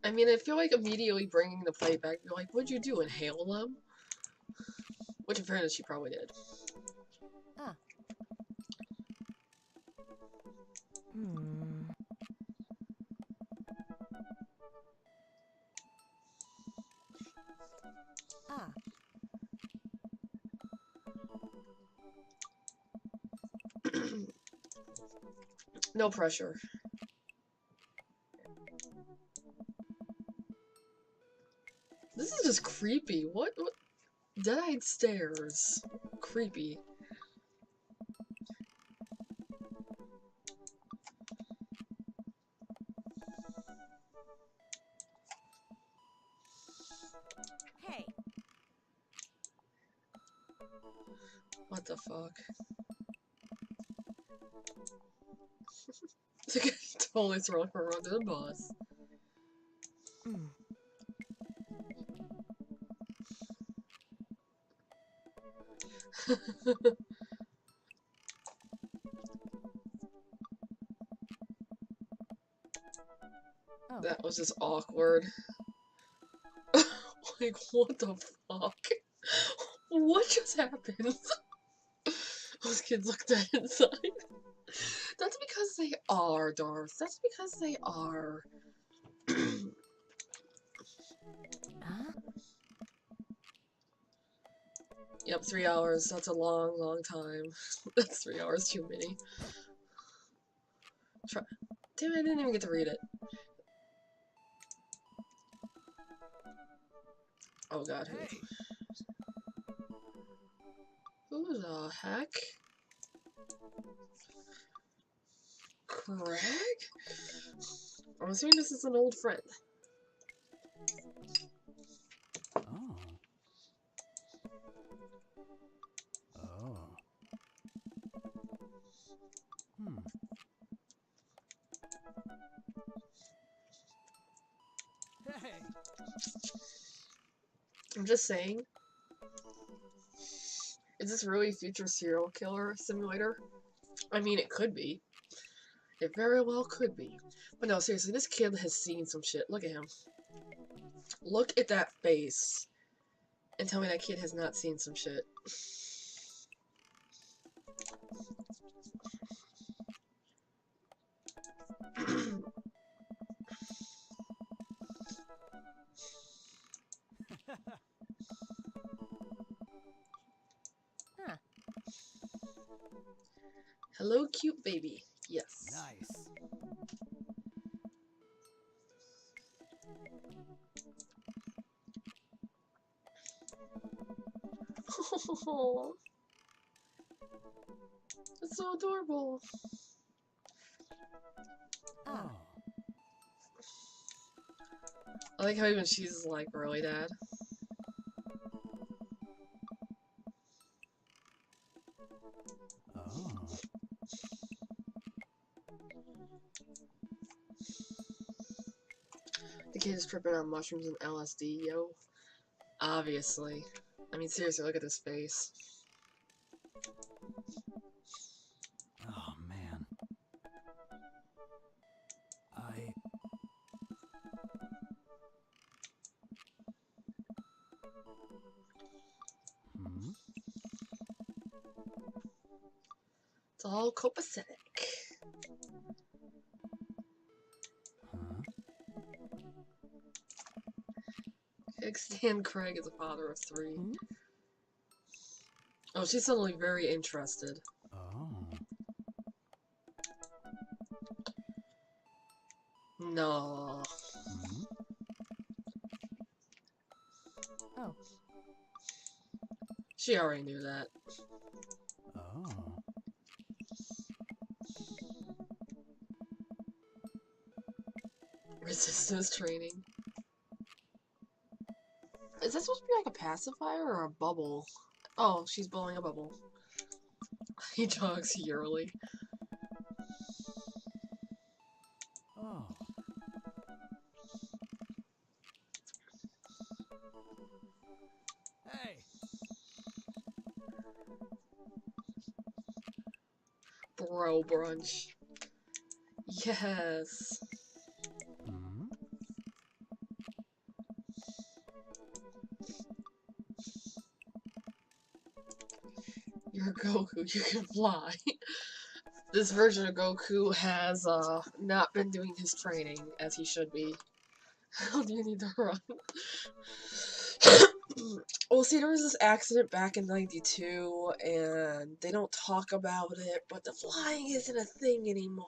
I mean, I feel like immediately bringing the plate back, you're like, what'd you do, inhale them? Which in fairness, she probably did. No pressure. This is just creepy. What? Dead-eyed stairs. Creepy. Hey. What the fuck? Totally throwing her under the bus. Oh. That was just awkward. Like, what the fuck? What just happened? Those kids look dead inside. That's because they are, Darth. That's because they are. Huh? Yep, 3 hours. That's a long, long time. That's 3 hours too many. Damn, I didn't even get to read it. Oh god, who the heck? Craig? I'm assuming this is an old friend. Oh. Oh. Hmm. Hey. I'm just saying. Is this really future serial killer simulator? I mean, it could be. It very well could be. But no, seriously, this kid has seen some shit. Look at him. Look at that face. And tell me that kid has not seen some shit. Huh. Hello, cute baby. Yes. Nice. Oh, that's so adorable. Ah. Oh. I like how even she's like, really, Dad? Oh. The kid is tripping on mushrooms and LSD, yo. Obviously. I mean, seriously, look at this face. Oh man. Hmm? It's all copacetic. Huh? Stan Craig is a father of 3. Hmm? Oh, she's suddenly very interested. Oh. No. Hmm? Oh. She already knew that. Oh. Resistance training. Is that supposed to be like a pacifier or a bubble? Oh, she's blowing a bubble. He jogs yearly. Oh. Hey. Bro brunch. Yes. Hmm? You're Goku, you can fly. This version of Goku has not been doing his training as he should be. How do you need to run? Well, see, there was this accident back in '92, and they don't talk about it, but the flying isn't a thing anymore.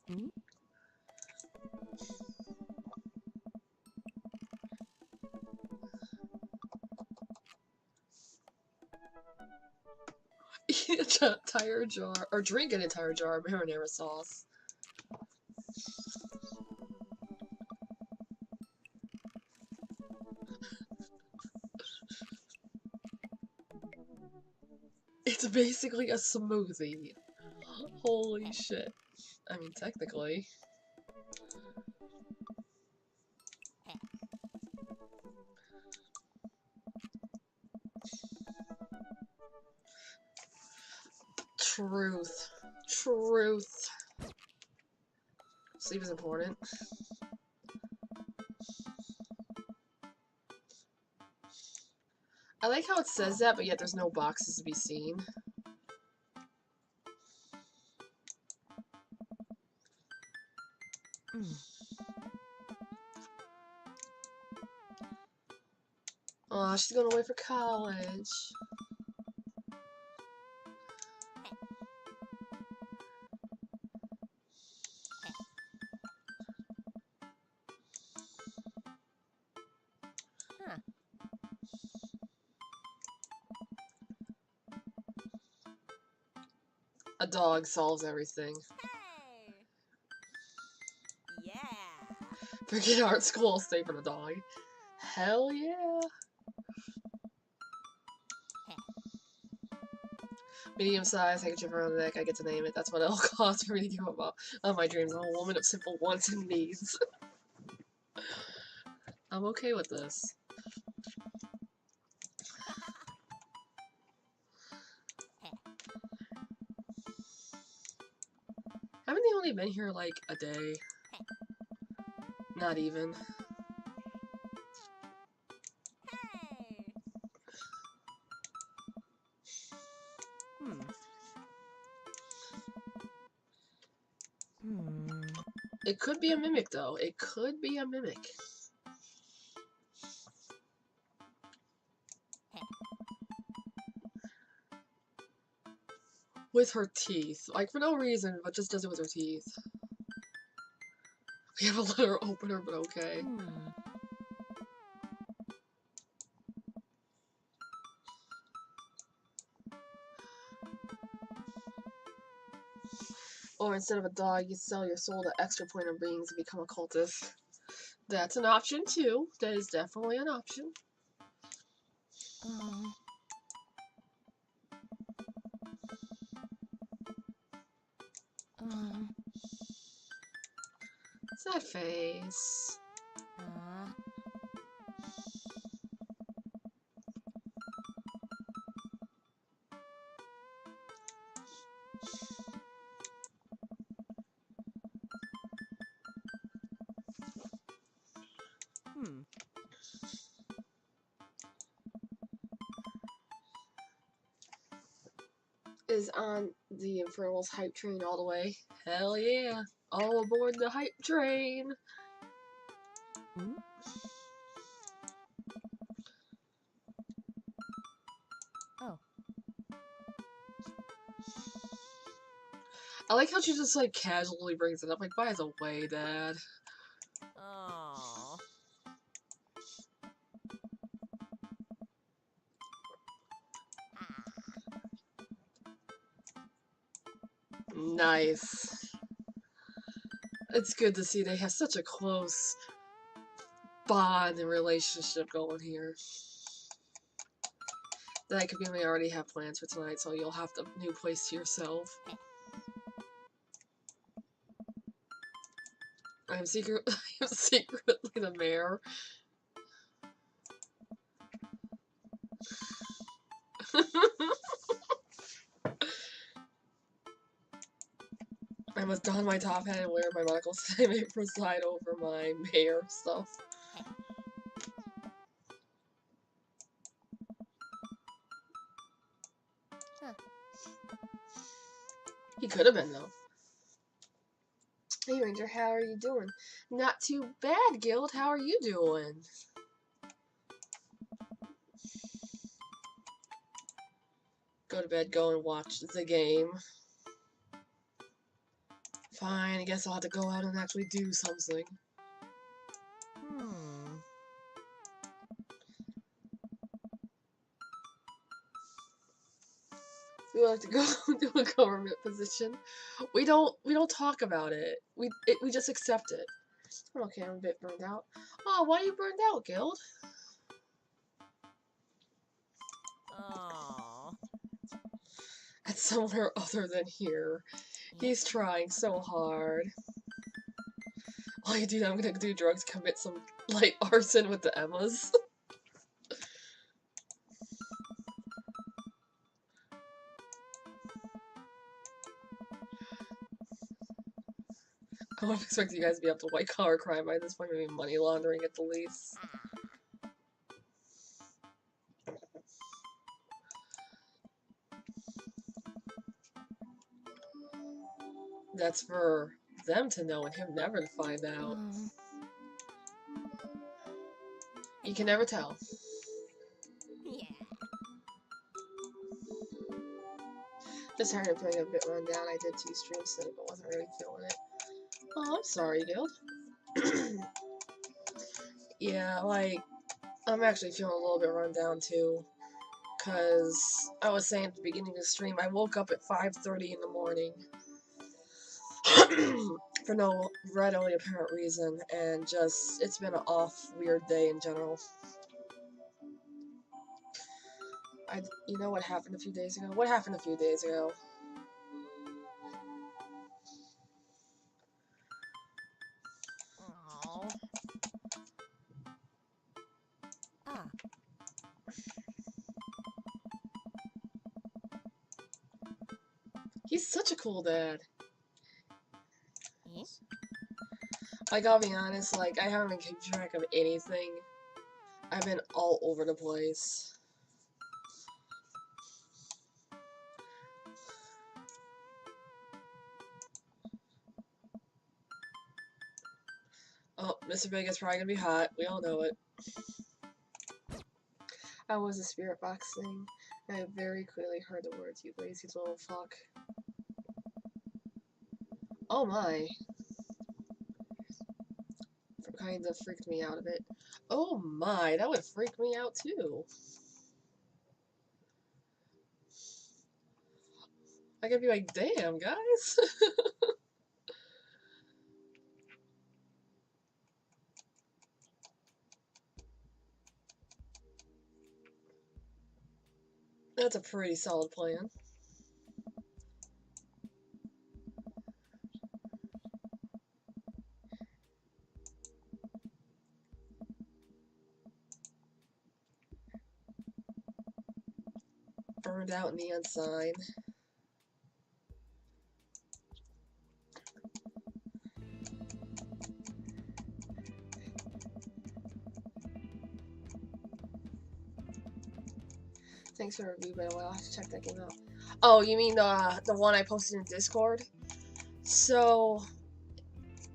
Hmm? entire jar, or drink an entire jar of marinara sauce. It's basically a smoothie. Holy shit. I mean, technically. Truth. Truth. Sleep is important. I like how it says that, but yet there's no boxes to be seen. Aw, she's going away for college. Huh. A dog solves everything. Hey! Yeah! Forget art school, stay for the dog. Hell yeah. Medium size, handkerchief around the neck, I get to name it. That's what it'll cost for me to give up on my dreams. I'm a woman of simple wants and needs. I'm okay with this. Haven't they only been here like a day? Not even. Hey! It could be a mimic though. It could be a mimic. With her teeth. Like for no reason, but just does it with her teeth. We have a letter opener, but okay. Or instead of a dog, you sell your soul to extra pointer beings and become a cultist. That's an option too. That is definitely an option. Sad face. Is on the Infernal's hype train all the way. Hell yeah. All aboard the hype train. Oh. I like how she just like casually brings it up. Like, by the way, Dad. Oh. Nice. It's good to see they have such a close bond and relationship going here. That could be we already have plans for tonight, so you'll have the new place to yourself. I'm secretly the mayor. I must don my top hat and wear my monocle so I may preside over my mayor stuff. He could have been, though. Hey, Ranger, how are you doing? Not too bad, Guild. How are you doing? Go to bed, go and watch the game. Fine, I guess I'll have to go out and actually do something. We would like to go to a government position. We don't talk about it. We just accept it. Okay, I'm a bit burned out. Oh, why are you burned out, Guild? Oh. At somewhere other than here. He's trying so hard. While you do that, I'm gonna do drugs, commit some light arson with the Emmas. I would have expected you guys to be up to white collar crime by this point, maybe money laundering at the least. That's for them to know and him never to find out. You can never tell. Yeah. Just tired of feeling a bit run down. I did 2 streams today, but wasn't really feeling it. Oh, I'm sorry, Guild. Yeah, like, I'm actually feeling a little bit run down too. Because I was saying at the beginning of the stream, I woke up at 5:30 in the morning. For no readily apparent reason, and just, it's been an off, weird day in general. You know what happened a few days ago? What happened a few days ago? Oh. Ah. He's such a cool dad. Eh? Like, I'll be honest, like, I haven't kept track of anything. I've been all over the place. Oh, Mr. Big is probably gonna be hot. We all know it. I was a spirit box thing. I very clearly heard the words, "You lazy little fuck." Oh my. That kind of freaked me out a bit. Oh my, that would freak me out too. I could be like, damn, guys. That's a pretty solid plan. Burned out neon sign. Thanks for the review, by the way. I'll have to check that game out. Oh, you mean the one I posted in Discord? So,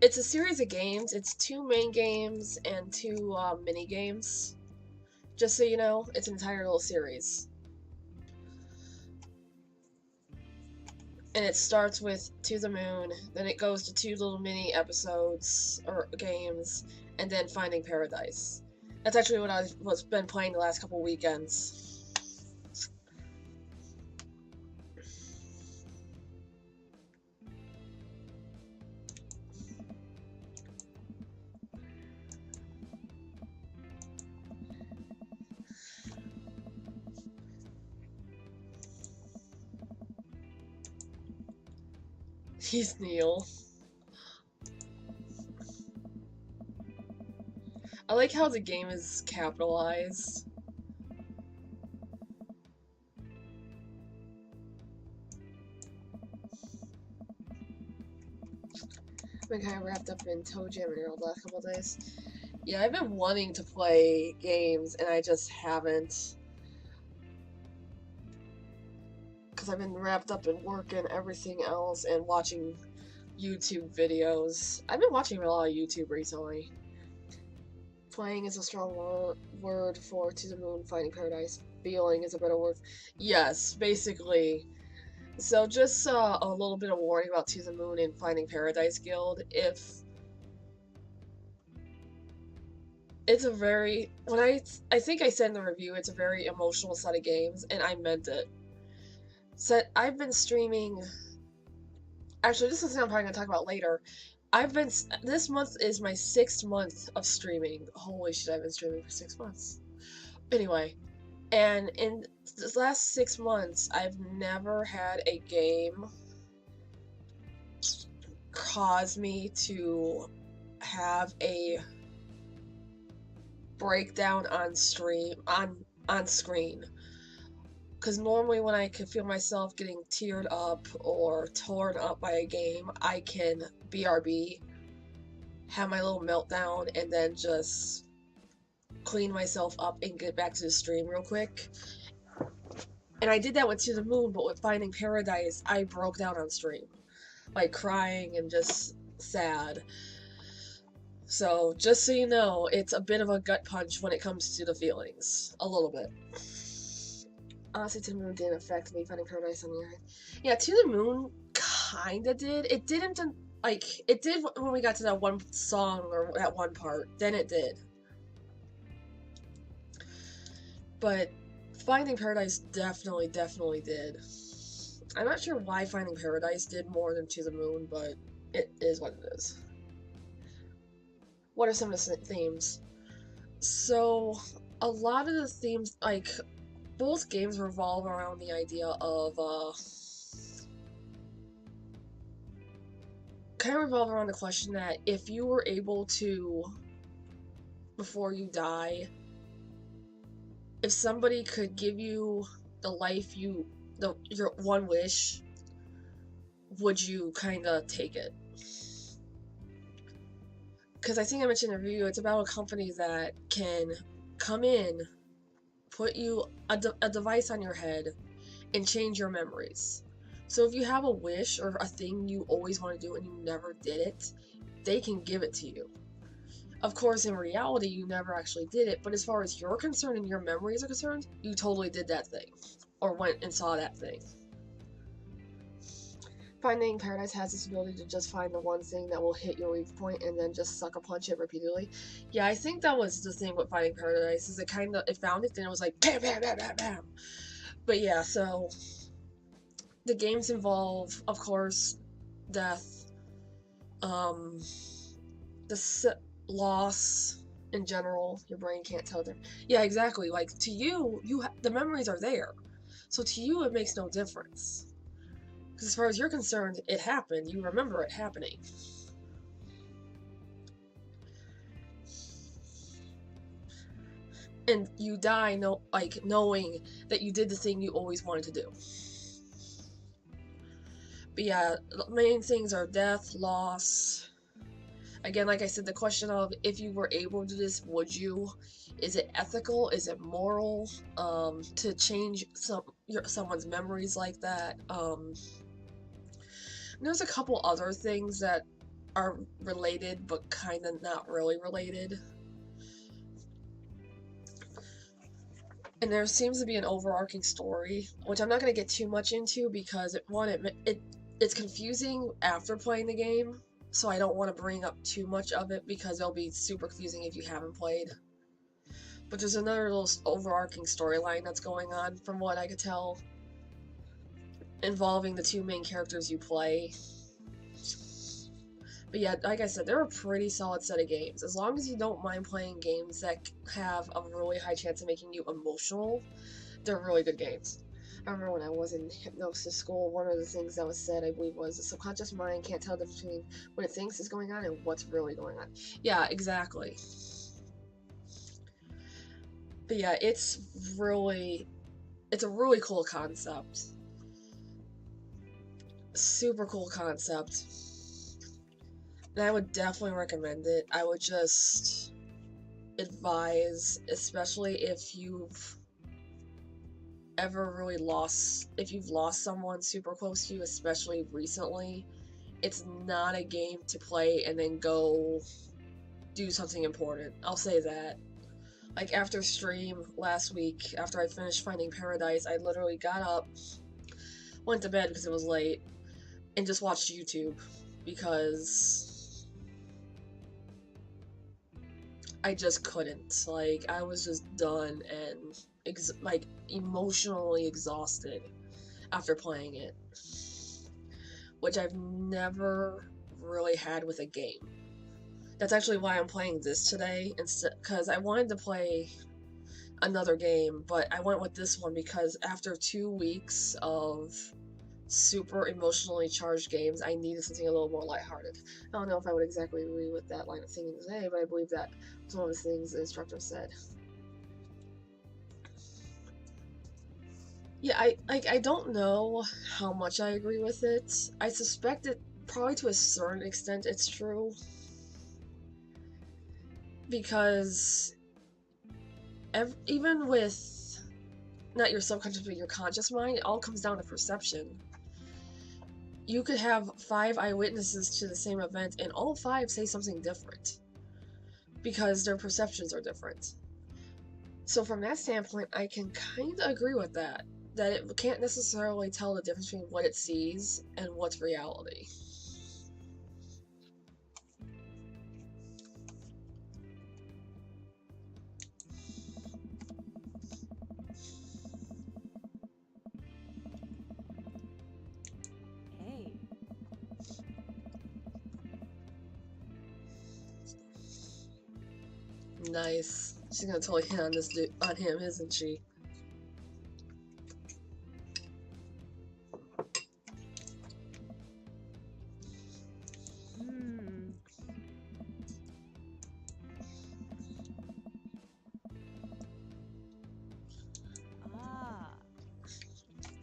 it's a series of games. It's 2 main games and 2 mini games. Just so you know, it's an entire little series. And it starts with To the Moon, then it goes to 2 little mini episodes, or games, and then Finding Paradise. That's actually what I've been playing the last couple weekends. He's Neil. I like how the game is capitalized. I've been kind of wrapped up in Toe Jam and the last couple of days. Yeah, I've been wanting to play games, and I just haven't. Because I've been wrapped up in work and everything else, and watching YouTube videos. I've been watching a lot of YouTube recently. Playing is a strong word for To the Moon, Finding Paradise. Feeling is a better word. Yes, basically. So just a little bit of warning about To the Moon and Finding Paradise Guild. If it's a very, I think I said in the review, it's a very emotional set of games, and I meant it. So I've been streaming. Actually, this is something I'm probably gonna talk about later. This month is my 6th month of streaming. Holy shit, I've been streaming for 6 months. Anyway, and in the last 6 months, I've never had a game cause me to have a breakdown on screen. Because normally when I can feel myself getting teared up or torn up by a game, I can BRB, have my little meltdown, and then just clean myself up and get back to the stream real quick. And I did that with To the Moon, but with Finding Paradise, I broke down on stream. Like crying and just sad. So, just so you know, it's a bit of a gut punch when it comes to the feelings. A little bit. Honestly, To the Moon didn't affect me. Finding Paradise on the other hand. Yeah, To the Moon kinda did. It didn't, like, it did when we got to that one song or that one part. Then it did. But Finding Paradise definitely did. I'm not sure why Finding Paradise did more than To the Moon, but it is what it is. What are some of the themes? So, a lot of the themes, like, both games revolve around the idea of, kind of revolve around the question that if you were able to, before you die, if somebody could give you the life your one wish, would you kind of take it? Because I think I mentioned in the review, it's about a company that can come in, put you a device on your head, and change your memories. So if you have a wish or a thing you always want to do and you never did it, they can give it to you. Of course, in reality, you never actually did it, but as far as you're concerned and your memories are concerned, you totally did that thing. Or went and saw that thing. Finding Paradise has this ability to just find the one thing that will hit your weak point and then just sucker punch it repeatedly. Yeah, I think that was the thing with Finding Paradise, is it found it, then it was like bam, bam, bam, bam, bam. But yeah, so the games involve, of course, death, loss in general. Your brain can't tell them. Yeah, exactly. Like, to you, the memories are there. So to you, it makes no difference. Because as far as you're concerned, it happened. You remember it happening. And you die knowing that you did the thing you always wanted to do. But yeah, the main things are death, loss. Again, like I said, the question of if you were able to do this, would you? Is it ethical? Is it moral? To change someone's memories like that? There's a couple other things that are related, but kind of not really related. And there seems to be an overarching story, which I'm not going to get too much into because it's confusing after playing the game, so I don't want to bring up too much of it because it'll be super confusing if you haven't played. But there's another little overarching storyline that's going on, from what I could tell, involving the two main characters you play. But yeah, like I said, they're a pretty solid set of games. As long as you don't mind playing games that have a really high chance of making you emotional, they're really good games. I remember when I was in hypnosis school, one of the things that was said, I believe, was the subconscious mind can't tell the difference between what it thinks is going on and what's really going on. Yeah, exactly. But yeah, it's a really cool concept. Super cool concept. And I would definitely recommend it. I would just advise, especially if you've lost someone super close to you, especially recently, it's not a game to play and then go do something important. I'll say that. Like, after stream last week, after I finished Finding Paradise, I literally got up, went to bed because it was late, and just watched YouTube because I just couldn't. Like, I was just done and emotionally exhausted after playing it, which I've never really had with a game. That's actually why I'm playing this today, instead, because I wanted to play another game, but I went with this one because after 2 weeks of super emotionally charged games, I needed something a little more lighthearted. I don't know if I would exactly agree with that line of thinking today, but I believe that was one of the things the instructor said. Yeah, I don't know how much I agree with it. I suspect it probably to a certain extent it's true. Because even with not your subconscious but your conscious mind, it all comes down to perception. You could have 5 eyewitnesses to the same event and all 5 say something different because their perceptions are different. So from that standpoint, I can kind of agree with that it can't necessarily tell the difference between what it sees and what's reality. Hey. Nice. She's gonna totally hit on this dude, on him, isn't she? Hmm. Ah.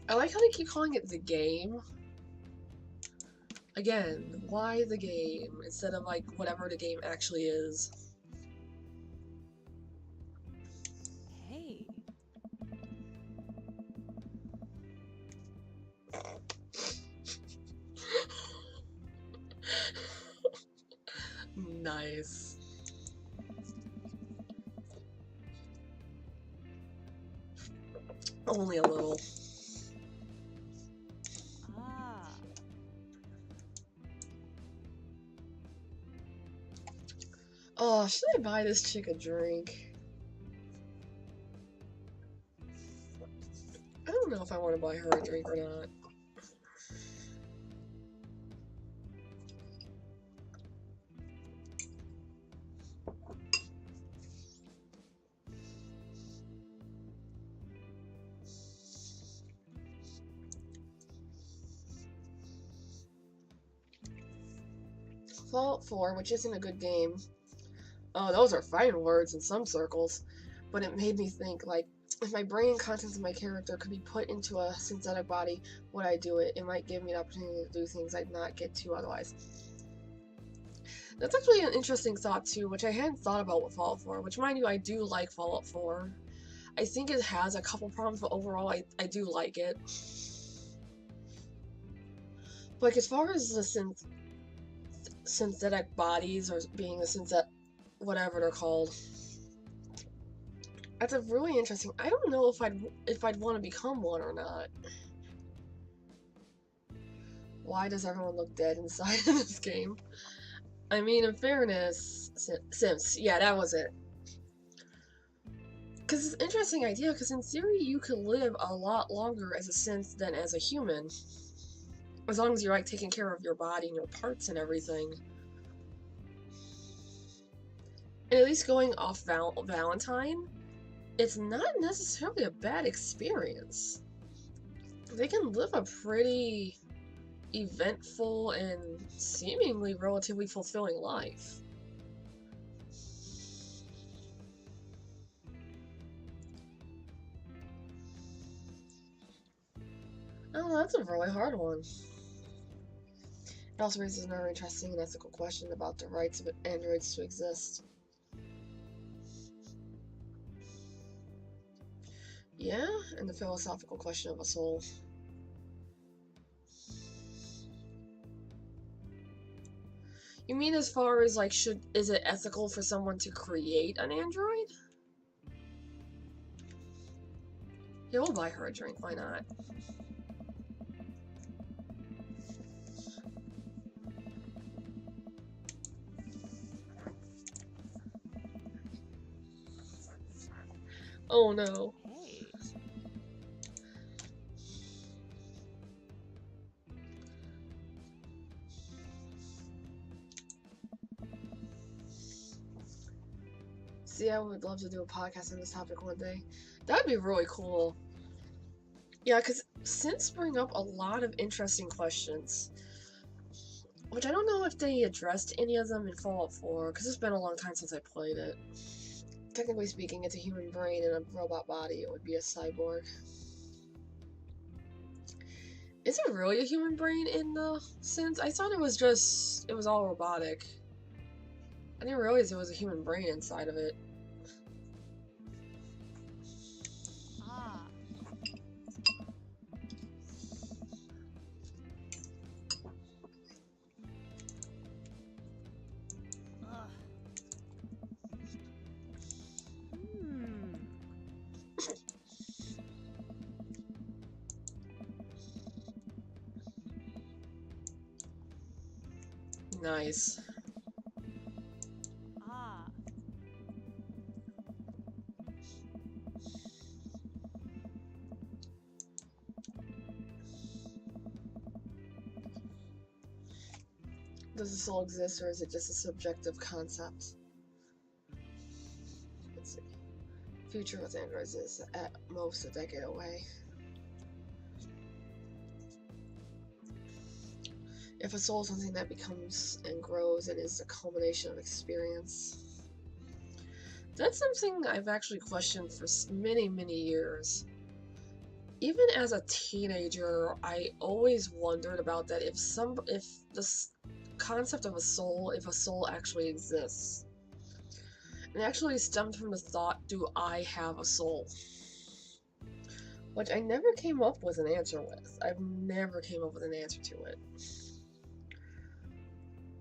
I like how they keep calling it the game. Again, why the game instead of like whatever the game actually is? Hey. Nice. Only a little. Ah. Oh, should I buy this chick a drink? I don't know if I want to buy her a drink or not. Fallout 4, which isn't a good game. Oh, those are fighting words in some circles. But it made me think, like, if my brain and contents of my character could be put into a synthetic body, would I do it? It might give me the opportunity to do things I'd not get to otherwise. That's actually an interesting thought, too, which I hadn't thought about with Fallout 4, which, mind you, I do like Fallout 4. I think it has a couple problems, but overall, I do like it. But, like, as far as the synthetic bodies, or being a synthetic, whatever they're called, that's a really interesting. I don't know if I'd want to become one or not. Why does everyone look dead inside of this game? I mean, in fairness, Sims, yeah, that was it. Because it's an interesting idea, because in theory, you could live a lot longer as a synth than as a human. As long as you're, like, taking care of your body and your parts and everything. And at least going off Valentine, it's not necessarily a bad experience. They can live a pretty eventful and seemingly relatively fulfilling life. Oh, that's a really hard one. It also raises another interesting and ethical question about the rights of androids to exist. Yeah, and the philosophical question of a soul. You mean as far as, like, is it ethical for someone to create an android? Yeah, we'll buy her a drink, why not? Oh no. Hey. See, I would love to do a podcast on this topic one day. That would be really cool. Yeah, because Sims bring up a lot of interesting questions. Which I don't know if they addressed any of them in Fallout 4, because it's been a long time since I played it. Technically speaking, it's a human brain in a robot body. It would be a cyborg. Is it really a human brain in the Sims? I thought it was all robotic. I didn't realize there was a human brain inside of it. Ah. Ugh. Hmm. Nice. Ah. Does the soul exist, or is it just a subjective concept? Let's see. Future with androids is at most a decade away. If a soul is something that becomes and grows and is the culmination of experience. That's something I've actually questioned for many, many years. Even as a teenager, I always wondered about that. If this concept of a soul, if a soul actually exists. It actually stemmed from the thought, do I have a soul? Which I never came up with an answer with. I've never came up with an answer to it.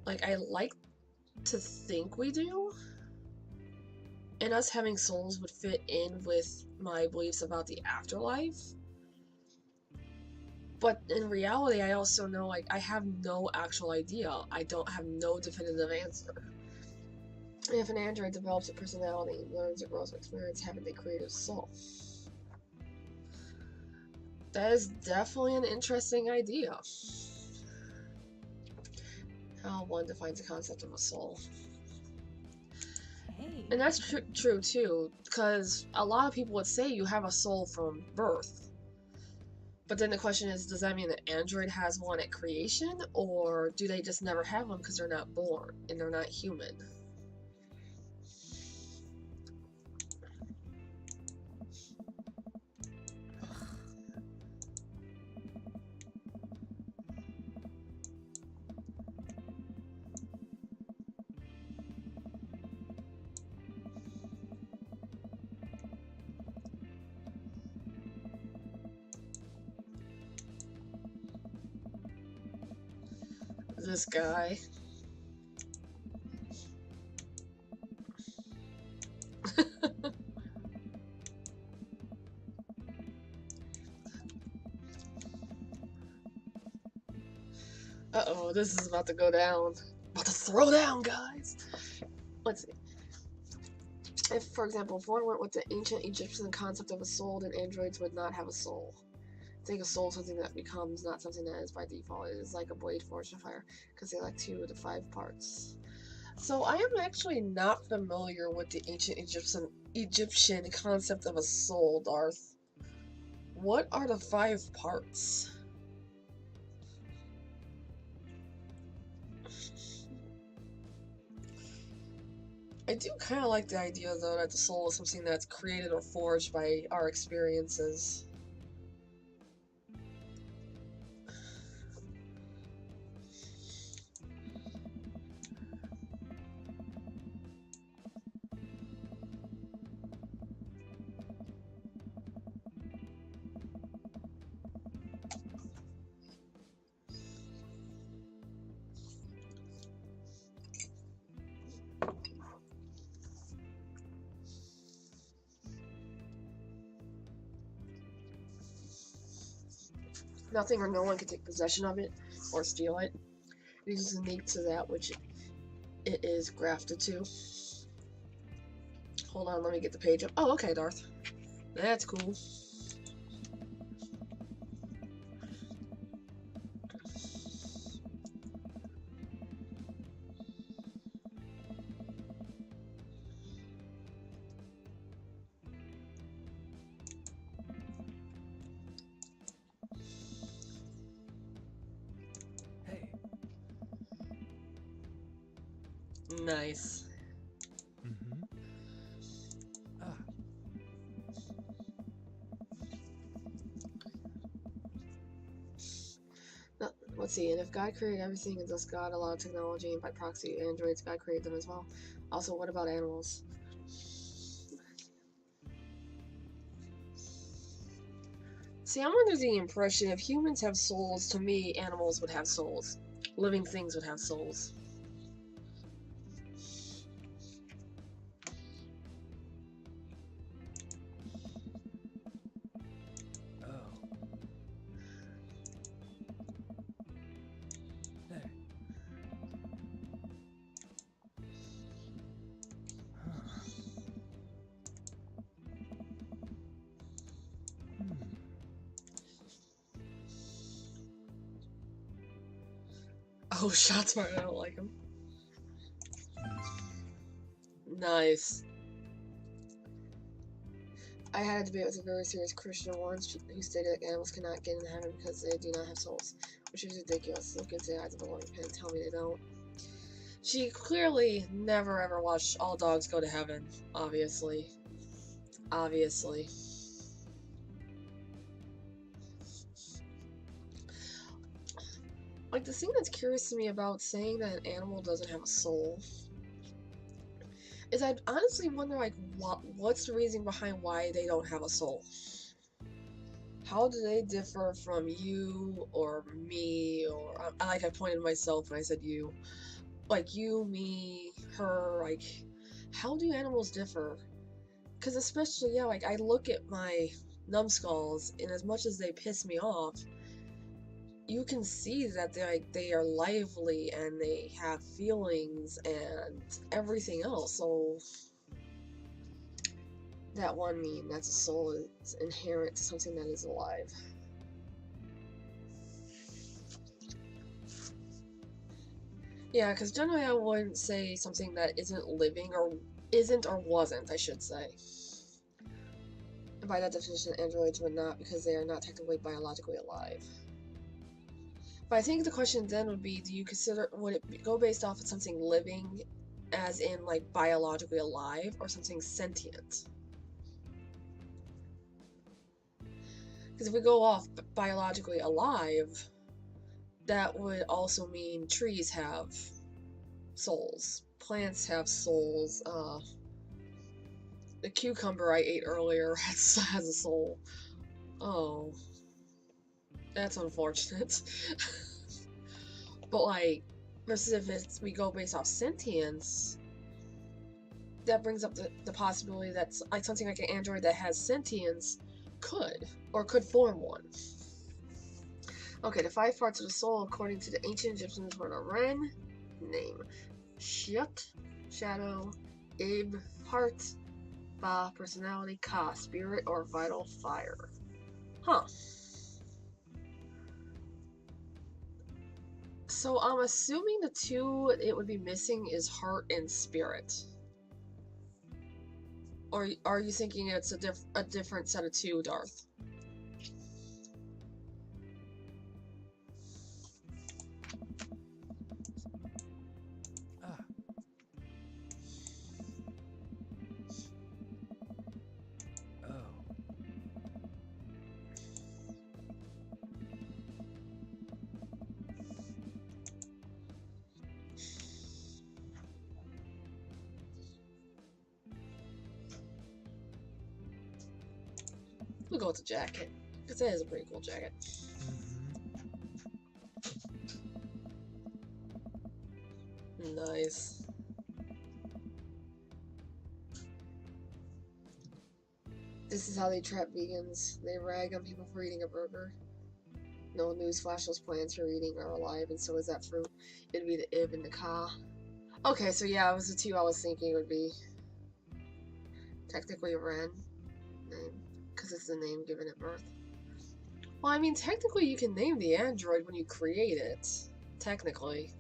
Like, I like to think we do. And us having souls would fit in with my beliefs about the afterlife. But in reality, I also know, like, I have no actual idea. I don't have no definitive answer. And if an android develops a personality, learns or grows from experience, having a creative soul. That is definitely an interesting idea. How one defines the concept of a soul. Hey. And that's true too, because a lot of people would say you have a soul from birth. But then the question is, does that mean that android has one at creation, or do they just never have one because they're not born and they're not human? This guy. Uh-oh, this is about to go down. About to throw down, guys! Let's see. If, for example, if one went with the ancient Egyptian concept of a soul, then androids would not have a soul. Think a soul is something that becomes, not something that is by default. It is like a blade forged in fire, because they lack 2 to 5 parts. So I am actually not familiar with the ancient Egyptian concept of a soul, Darth. What are the 5 parts? I do kind of like the idea, though, that the soul is something that's created or forged by our experiences. Nothing or no one can take possession of it or steal it. It is unique to that which it is grafted to. Hold on, let me get the page up. Oh, okay, Darth. That's cool. Nice. Mm-hmm. Ah. Let's see, and if God created everything, and thus God allowed technology, and by proxy, androids, God created them as well. Also, what about animals? See, I'm under the impression if humans have souls, to me, animals would have souls. Living things would have souls. Oh. There. Huh. Hmm. Oh, shots fired, I don't like them. Hmm. Nice. I had a debate with a very serious Christian once who stated that animals cannot get into heaven because they do not have souls, which is ridiculous. Look into the eyes of the Lord and tell me they don't. She clearly never ever watched All Dogs Go to Heaven, obviously. Obviously. Like, the thing that's curious to me about saying that an animal doesn't have a soul is I honestly wonder, like, what's the reason behind why they don't have a soul? How do they differ from you or me, or like I pointed myself when I said you, like you, me, her, like how do animals differ? Because especially, yeah, like I look at my numbskulls, and as much as they piss me off, you can see that they are lively and they have feelings and everything else. So that one mean that's a soul is inherent to something that is alive. Yeah, because generally I wouldn't say something that isn't living or isn't or wasn't, I should say. And by that definition, androids would not because they are not technically biologically alive. But I think the question then would be, do you consider, would it go based off of something living, as in like biologically alive, or something sentient? Because if we go off biologically alive, that would also mean trees have souls, plants have souls, the cucumber I ate earlier has a soul. Oh, that's unfortunate. But like, versus if we go based off sentience, that brings up the possibility that like something like an android that has sentience could form one. Okay, the 5 parts of the soul, according to the ancient Egyptians, were the Ren, name, Shyut, shadow, Ib, heart, Ba, personality, Ka, spirit or vital fire. Huh. So I'm assuming the two it would be missing is heart and spirit. Or are you thinking it's a different set of two, Darth? Ah. Oh. We'll go with the jacket, because that is a pretty cool jacket. Mm-hmm. Nice. This is how they trap vegans. They rag on people for eating a burger. No newsflash, those plants you're eating are alive, and so is that fruit. It'd be the Ib and the Ka. Okay, so yeah, it was the two I was thinking would be technically Ren name, because it's the name given at birth. Well, I mean, technically you can name the android when you create it. Technically.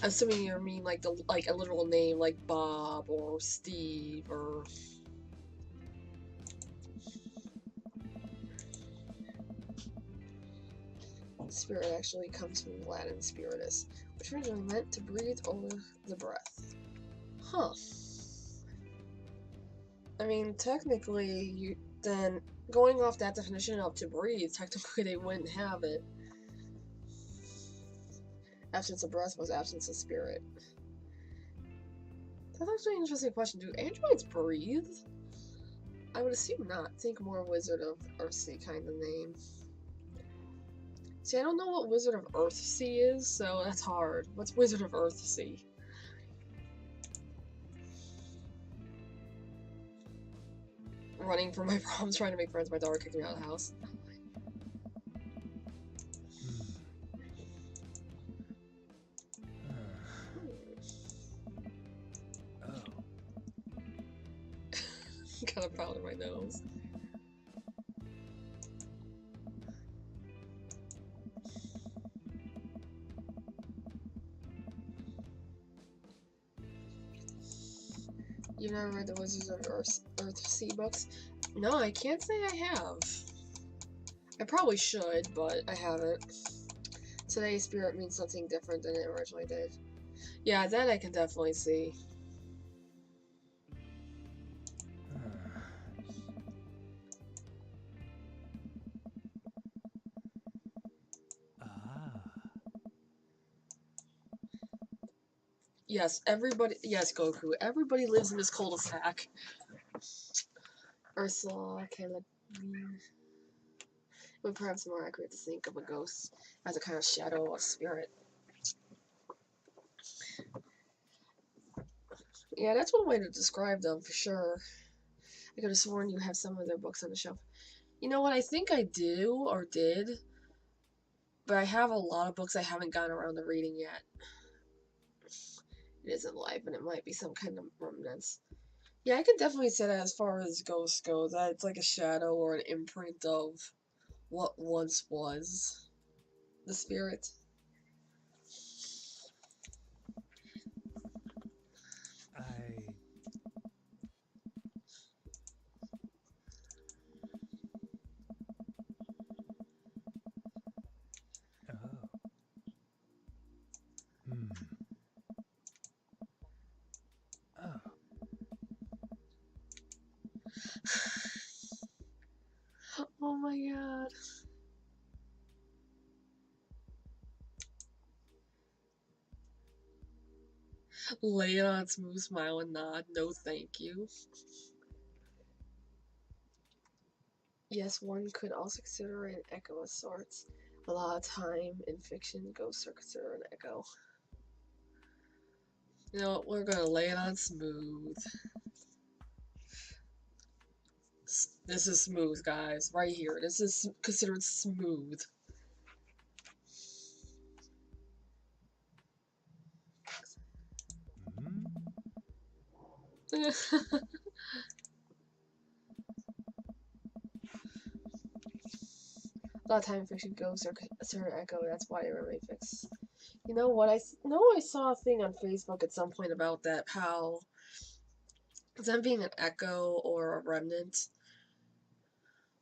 Assuming you mean like a literal name like Bob or Steve or spirit actually comes from Latin spiritus, which originally meant to breathe over the breath. Huh. I mean, technically, then going off that definition of to breathe, technically they wouldn't have it. Absence of breath was absence of spirit. That's actually an interesting question. Do androids breathe? I would assume not. Think more Wizard of Earthsea kind of name. See, I don't know what Wizard of Earthsea is, so that's hard. What's Wizard of Earthsea? Running from my problems, trying to make friends. My daughter kicked me out of the house. Got a pound in my nose. You never read the Wizards of Earthsea books? No, I can't say I have. I probably should, but I haven't. Today's spirit means something different than it originally did. Yeah, that I can definitely see. Yes, everybody. Yes, Goku. Everybody lives in this cul-de-sac. Ursula, Caleb. It would perhaps more accurate to think of a ghost as a kind of shadow or spirit. Yeah, that's one way to describe them for sure. I could have sworn you have some of their books on the shelf. You know what? I think I do or did, but I have a lot of books I haven't gotten around to reading yet. It isn't life, and it might be some kind of remnants. Yeah, I can definitely say that as far as ghosts go, that it's like a shadow or an imprint of what once was the spirit. Oh my god. Lay it on smooth smile and nod. No thank you. Yes, one could also consider an echo of sorts. A lot of time in fiction, ghosts are considered an echo. You know what? We're gonna lay it on smooth. This is smooth, guys. Right here. This is considered smooth. A lot of time fiction ghosts are considered an echo. That's why they remain fixed. You know what? I saw a thing on Facebook at some point about that. How them being an echo or a remnant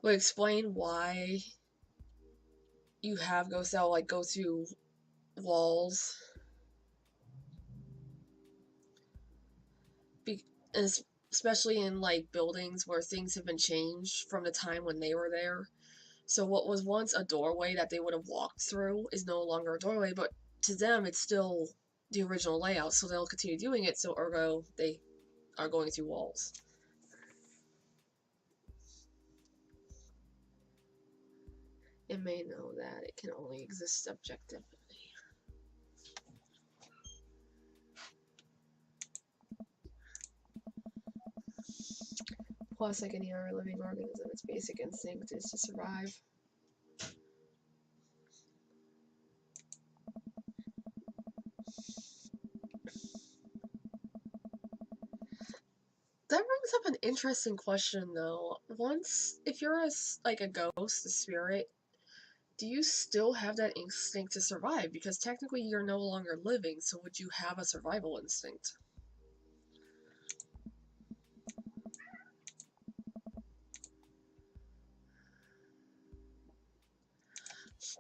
would explain why you have ghosts that will, like, go through walls. Especially in, like, buildings where things have been changed from the time when they were there. So what was once a doorway that they would have walked through is no longer a doorway, but to them it's still the original layout, so they'll continue doing it, so ergo they are going through walls. It may know that it can only exist subjectively. Plus, like any other living organism, its basic instinct is to survive. That brings up an interesting question, though. Once, if you're like a ghost, a spirit, do you still have that instinct to survive? Because technically you're no longer living, so would you have a survival instinct?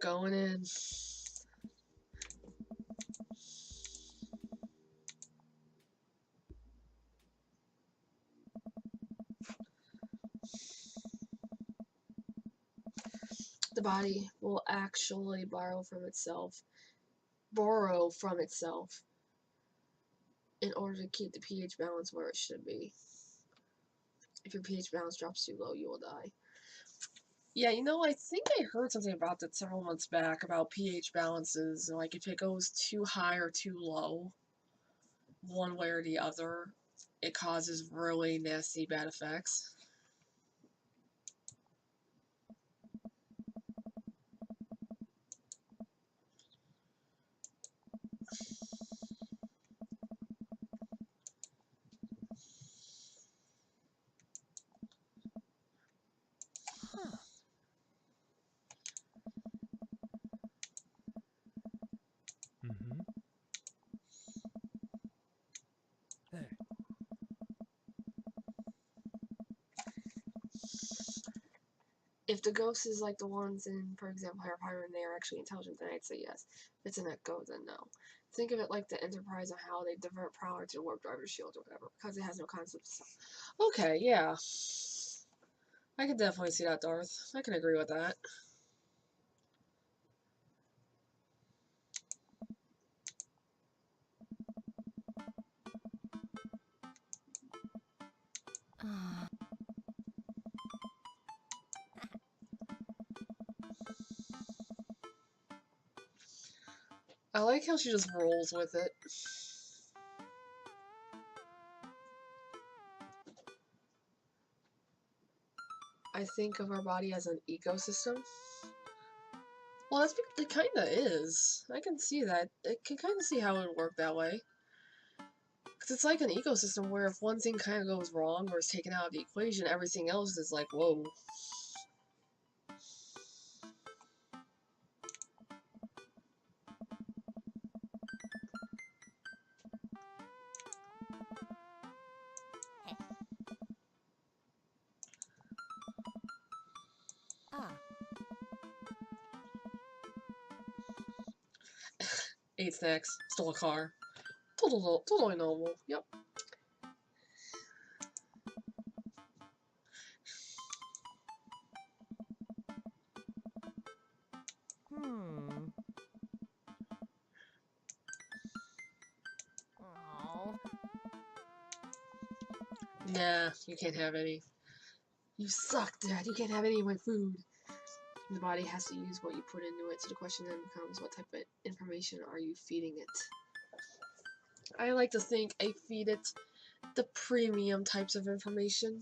Going in. the body will actually borrow from itself in order to keep the pH balance where it should be. If your pH balance drops too low, you will die. Yeah, you know, I think I heard something about that several months back about pH balances, like if it goes too high or too low, one way or the other, it causes really nasty bad effects. Huh. Mm-hmm. There. If the ghost is like the ones in, for example, Harry Potter, and they are actually intelligent, then I'd say yes. If it's an Echo, then no. Think of it like the Enterprise and how they divert power to warp driver shield or whatever, because it has no concept of self. Okay, yeah. I can definitely see that, Darth. I can agree with that. I like how she just rolls with it. I think of our body as an ecosystem. Well, that's because it kind of is. I can see that. I can kind of see how it would work that way. Because it's like an ecosystem where if one thing kind of goes wrong or is taken out of the equation, everything else is like, whoa. Ah. 8 snacks. Stole a car. Totally normal. Yep. Hmm. Oh. Nah, you can't have any. You suck, Dad. You can't have any of my food. The body has to use what you put into it, so the question then becomes, what type of information are you feeding it? I like to think I feed it the premium types of information.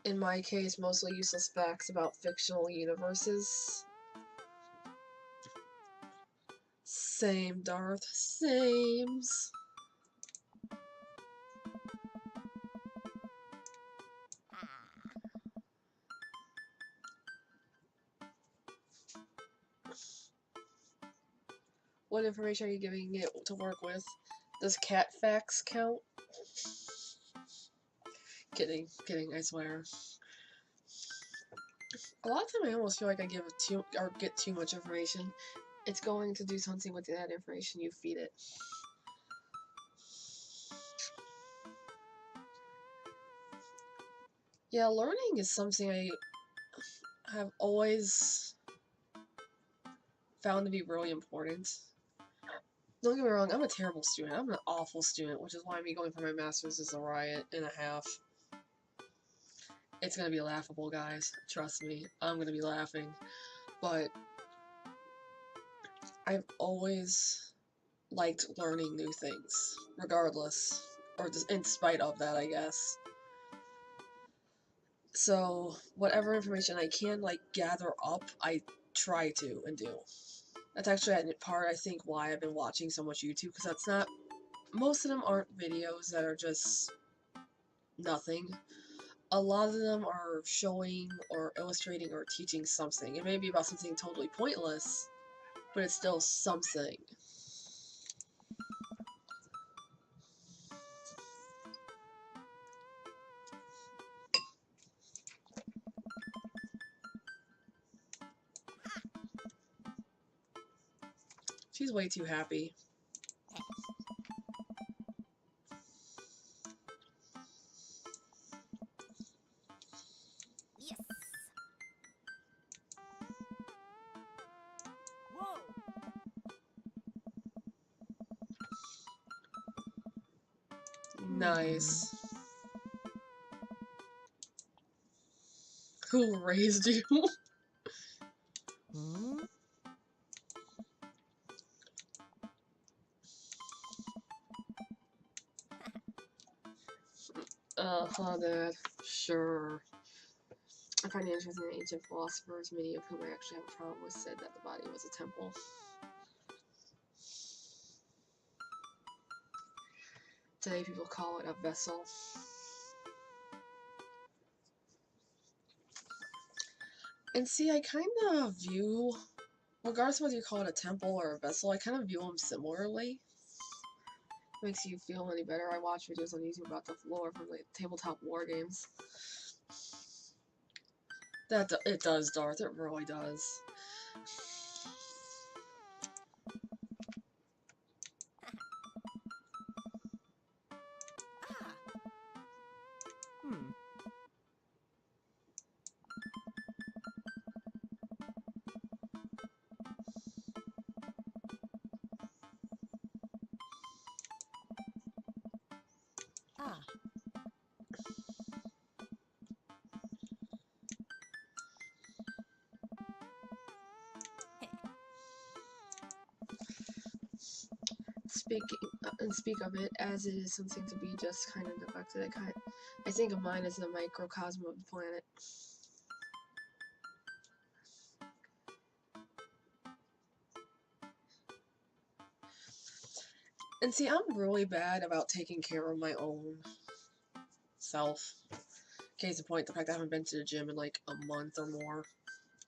In my case, mostly useless facts about fictional universes. Same, Darth. Sames. What information are you giving it to work with? Does cat facts count? Kidding, I swear. A lot of time I almost feel like I give too or get too much information. It's going to do something with that information you feed it. Yeah, learning is something I have always found to be really important. Don't get me wrong, I'm a terrible student. I'm an awful student, which is why me going for my master's is a riot and a half. It's gonna be laughable, guys. Trust me, I'm gonna be laughing. But I've always liked learning new things, regardless, or just in spite of that, I guess. So whatever information I can like gather up, I try to and do. That's actually in part, I think, why I've been watching so much YouTube, because that's not, most of them aren't videos that are just nothing. A lot of them are showing or illustrating or teaching something. It may be about something totally pointless, but it's still something. She's way too happy. Nice. Who raised you? Hmm? Huh, Dad. Sure. I find it interesting that ancient philosophers, many of whom I actually have a problem with, said that the body was a temple. Today people call it a vessel. And see, I kind of view, regardless of whether you call it a temple or a vessel, I kind of view them similarly. Makes you feel any better. I watch videos on YouTube about the lore from like tabletop war games. It does, Darth. It really does. Hmm. Ah. Speak of it, as it is something to be just kind of neglected. I think of mine as the microcosm of the planet. And see, I'm really bad about taking care of my own self. Case in point, the fact I haven't been to the gym in like a month or more,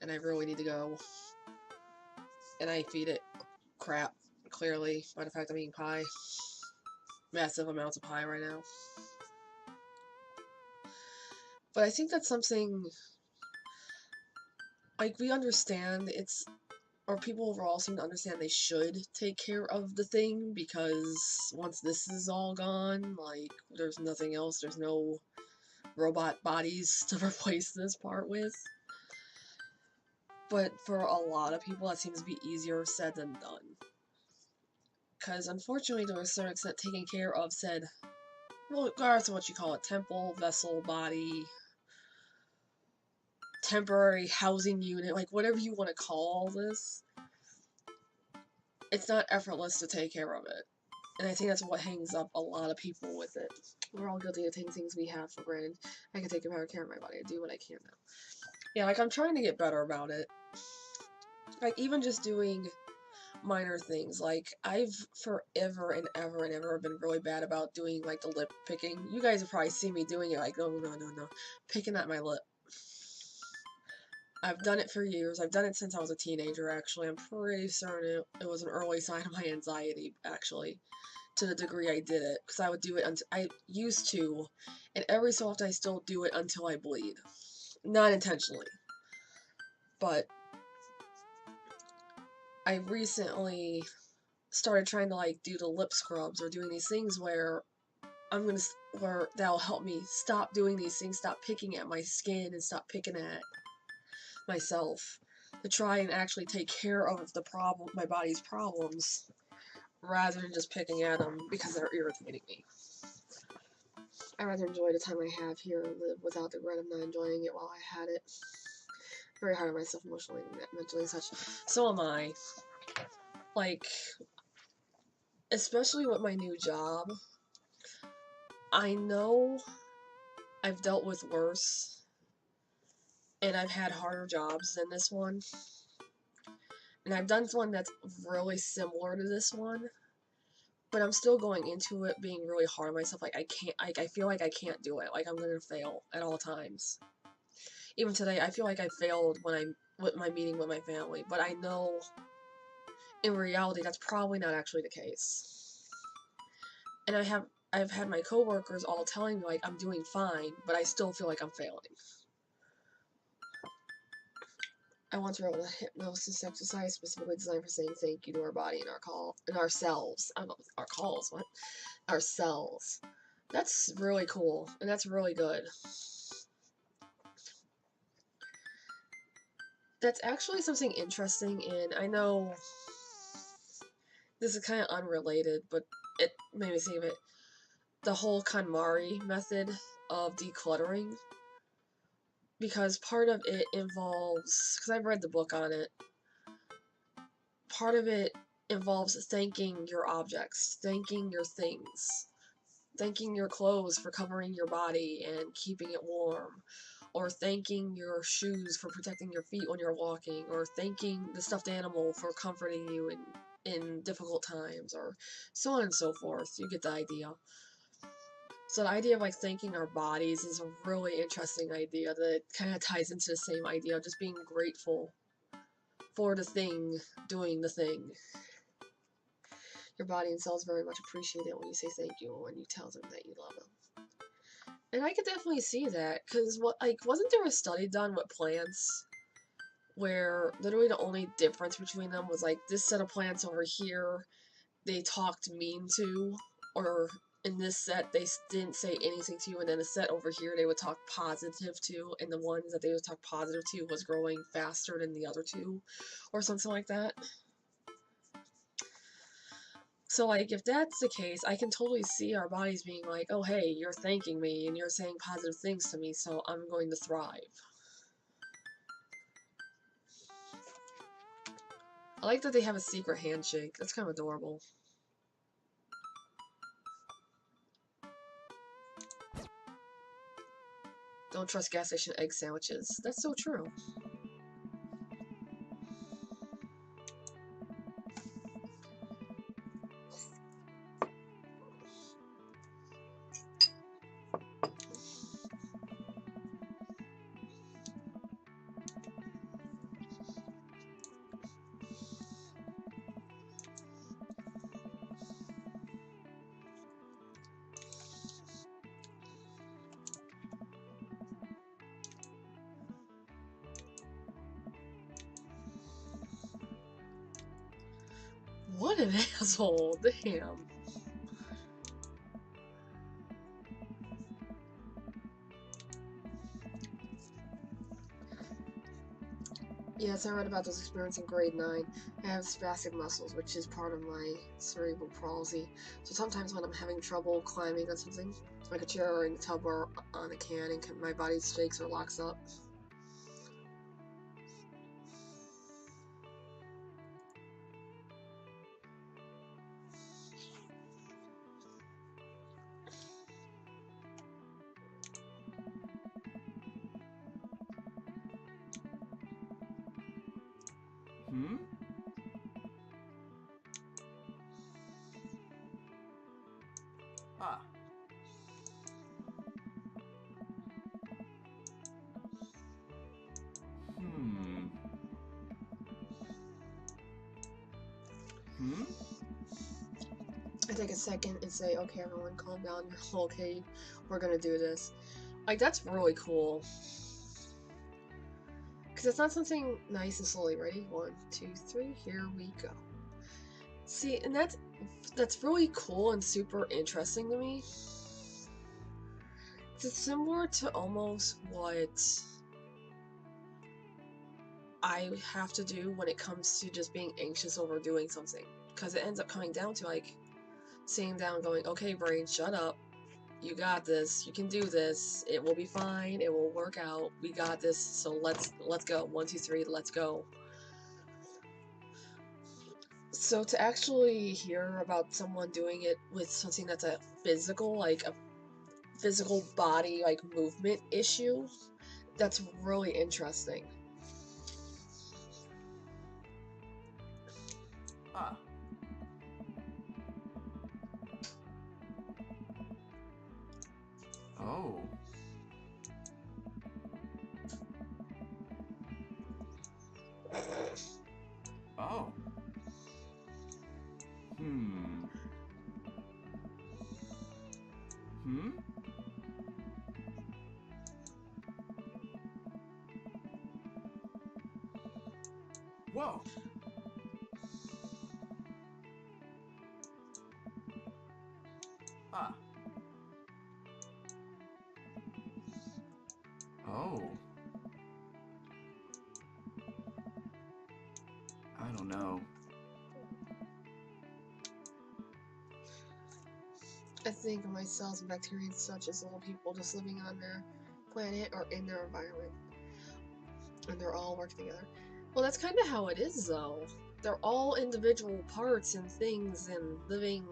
and I really need to go. And I feed it crap, clearly, by the fact I'm eating pie. Massive amounts of pie right now. But I think that's something, like, we understand it's, or people overall seem to understand they should take care of the thing, because once this is all gone, like, there's nothing else, there's no robot bodies to replace this part with. But for a lot of people, that seems to be easier said than done. Because unfortunately, to a certain extent, taking care of said, well, regardless of what you call it, temple, vessel, body, temporary housing unit, like whatever you want to call this, it's not effortless to take care of it. And I think that's what hangs up a lot of people with it. We're all guilty of taking things we have for granted. I can take better care of my body. I do what I can now. Yeah, like, I'm trying to get better about it. Like, even just doing minor things. Like, I've forever and ever and ever been really bad about doing, like, the lip picking. You guys have probably seen me doing it, like, no, picking at my lip. I've done it for years. I've done it since I was a teenager, actually. I'm pretty certain it was an early sign of my anxiety, actually, to the degree I did it. Because I would do it until I used to, and every so often I still do it until I bleed. Not intentionally. But I recently started trying to, like, do the lip scrubs or doing these things where where that'll help me stop doing these things, stop picking at my skin and stop picking at myself, to try and actually take care of my body's problems, rather than just picking at them because they're irritating me. I'd rather enjoy the time I have here and live without the regret of not enjoying it while I had it. Very hard on myself emotionally, mentally, and such. So am I. Like, especially with my new job, I know I've dealt with worse, and I've had harder jobs than this one. And I've done one that's really similar to this one, but I'm still going into it being really hard on myself. Like, I feel like I can't do it. Like, I'm gonna fail at all times. Even today, I feel like I failed with my meeting with my family, but I know in reality that's probably not actually the case. And I've had my coworkers all telling me, like, I'm doing fine, but I still feel like I'm failing. I once wrote a hypnosis exercise specifically designed for saying thank you to our body and ourselves. I don't know, our calls, what? Ourselves. That's really cool, and that's really good. That's actually something interesting, and I know this is kind of unrelated, but it made me think of it. the whole KonMari method of decluttering, because part of it involves, because I've read the book on it, part of it involves thanking your objects, thanking your things, thanking your clothes for covering your body and keeping it warm, or thanking your shoes for protecting your feet when you're walking, or thanking the stuffed animal for comforting you in difficult times, or so on and so forth. You get the idea. So the idea of like thanking our bodies is a really interesting idea that kind of ties into the same idea of just being grateful for the thing doing the thing. Your body and cells very much appreciate it when you say thank you or when you tell them that you love them. And I could definitely see that, because wasn't there a study done with plants where literally the only difference between them was like this set of plants over here they talked mean to, or in this set they didn't say anything to you, and then the set over here they would talk positive to, and the ones that they would talk positive to was growing faster than the other two, or something like that. So, like, if that's the case, I can totally see our bodies being like, oh, hey, you're thanking me and you're saying positive things to me, so I'm going to thrive. I like that they have a secret handshake. That's kind of adorable. Don't trust gas station egg sandwiches. That's so true. What an asshole. Damn. Yes, I read about those experiments in grade 9. I have spastic muscles, which is part of my cerebral palsy. So sometimes when I'm having trouble climbing on something, like a chair or in a tub or on a can, and my body shakes or locks up. Hmm? Ah. Hmm. Hmm? I take a second and say, okay, everyone, calm down. You're okay. We're gonna do this. Like, that's really cool. Because it's not something nice and slowly. Ready? 1, 2, 3. Here we go. See, and that's really cool and super interesting to me. It's similar to almost what I have to do when it comes to just being anxious over doing something. Because it ends up coming down to, like, sitting down and going, okay, brain, shut up. You got this. You can do this. It will be fine. It will work out. We got this. So let's go. 1, 2, 3. Let's go. So to actually hear about someone doing it with something that's a physical, like a physical body, like movement issue, that's really interesting. Ah. Oh. Oh. Hmm. Hmm? Whoa. Ah. Oh. I don't know. I think of my cells and bacteria and such as little people just living on their planet or in their environment. And they're all working together. Well, that's kind of how it is, though. They're all individual parts and things and living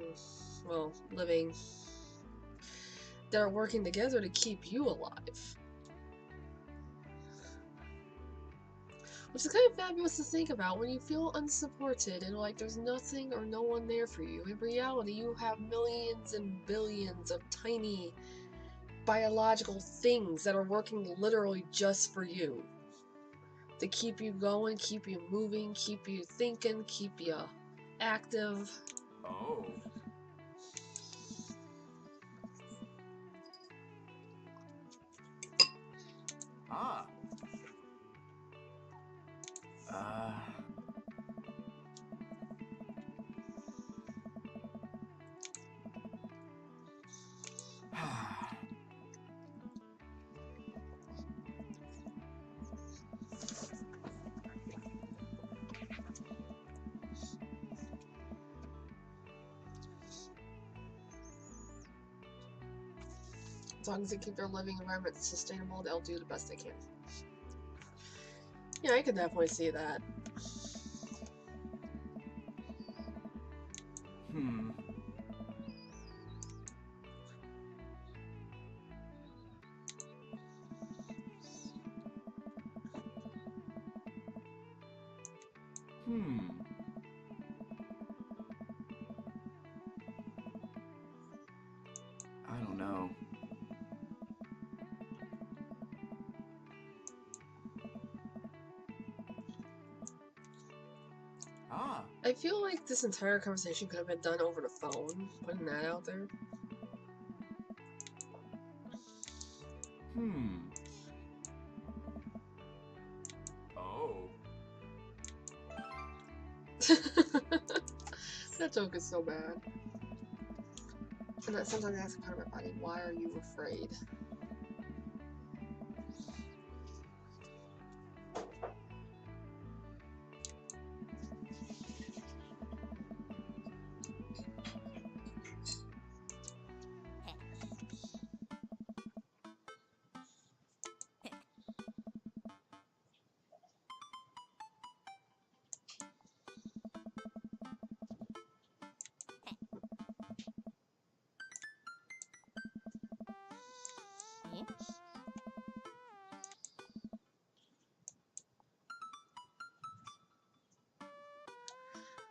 that are working together to keep you alive. Which is kind of fabulous to think about when you feel unsupported and like there's nothing or no one there for you. In reality, you have millions and billions of tiny biological things that are working literally just for you. To keep you going, keep you moving, keep you thinking, keep you active. Oh. Ah. As long as they keep their living environment sustainable, they'll do the best they can. Yeah, I can definitely see that. Hmm. Hmm. I don't know. Ah. I feel like this entire conversation could have been done over the phone, putting that out there. Hmm. Oh. That joke is so bad. And that sometimes I ask a part of my body, why are you afraid?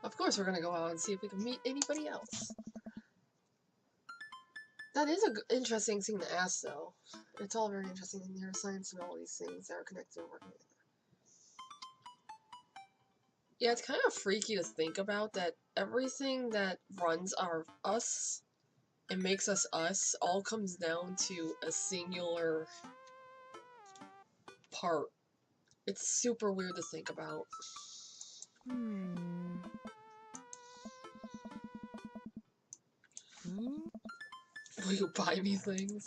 Of course we're gonna go out and see if we can meet anybody else. That is an interesting thing to ask, though. It's all very interesting in neuroscience and all these things that are connected and working together. Yeah, it's kind of freaky to think about that everything that runs us and makes us us all comes down to a singular part. It's super weird to think about. Hmm. Hmm? Will you buy me things?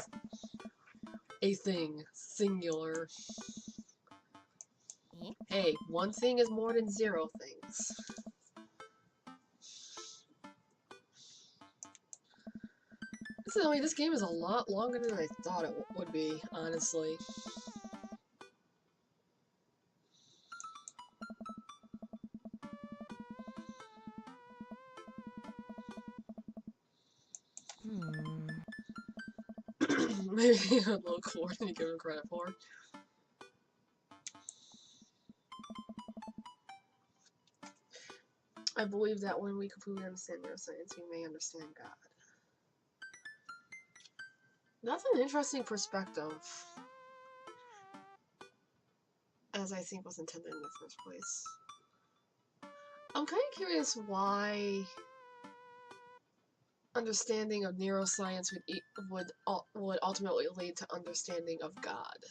A thing. Singular. Hey, one thing is more than zero things. So, this game is a lot longer than I thought it would be, honestly. Hmm. Maybe a little cooler than you give him credit for. I believe that when we completely understand neuroscience, we may understand God. That's an interesting perspective, as I think was intended in the first place. I'm kind of curious why understanding of neuroscience would ultimately lead to understanding of God.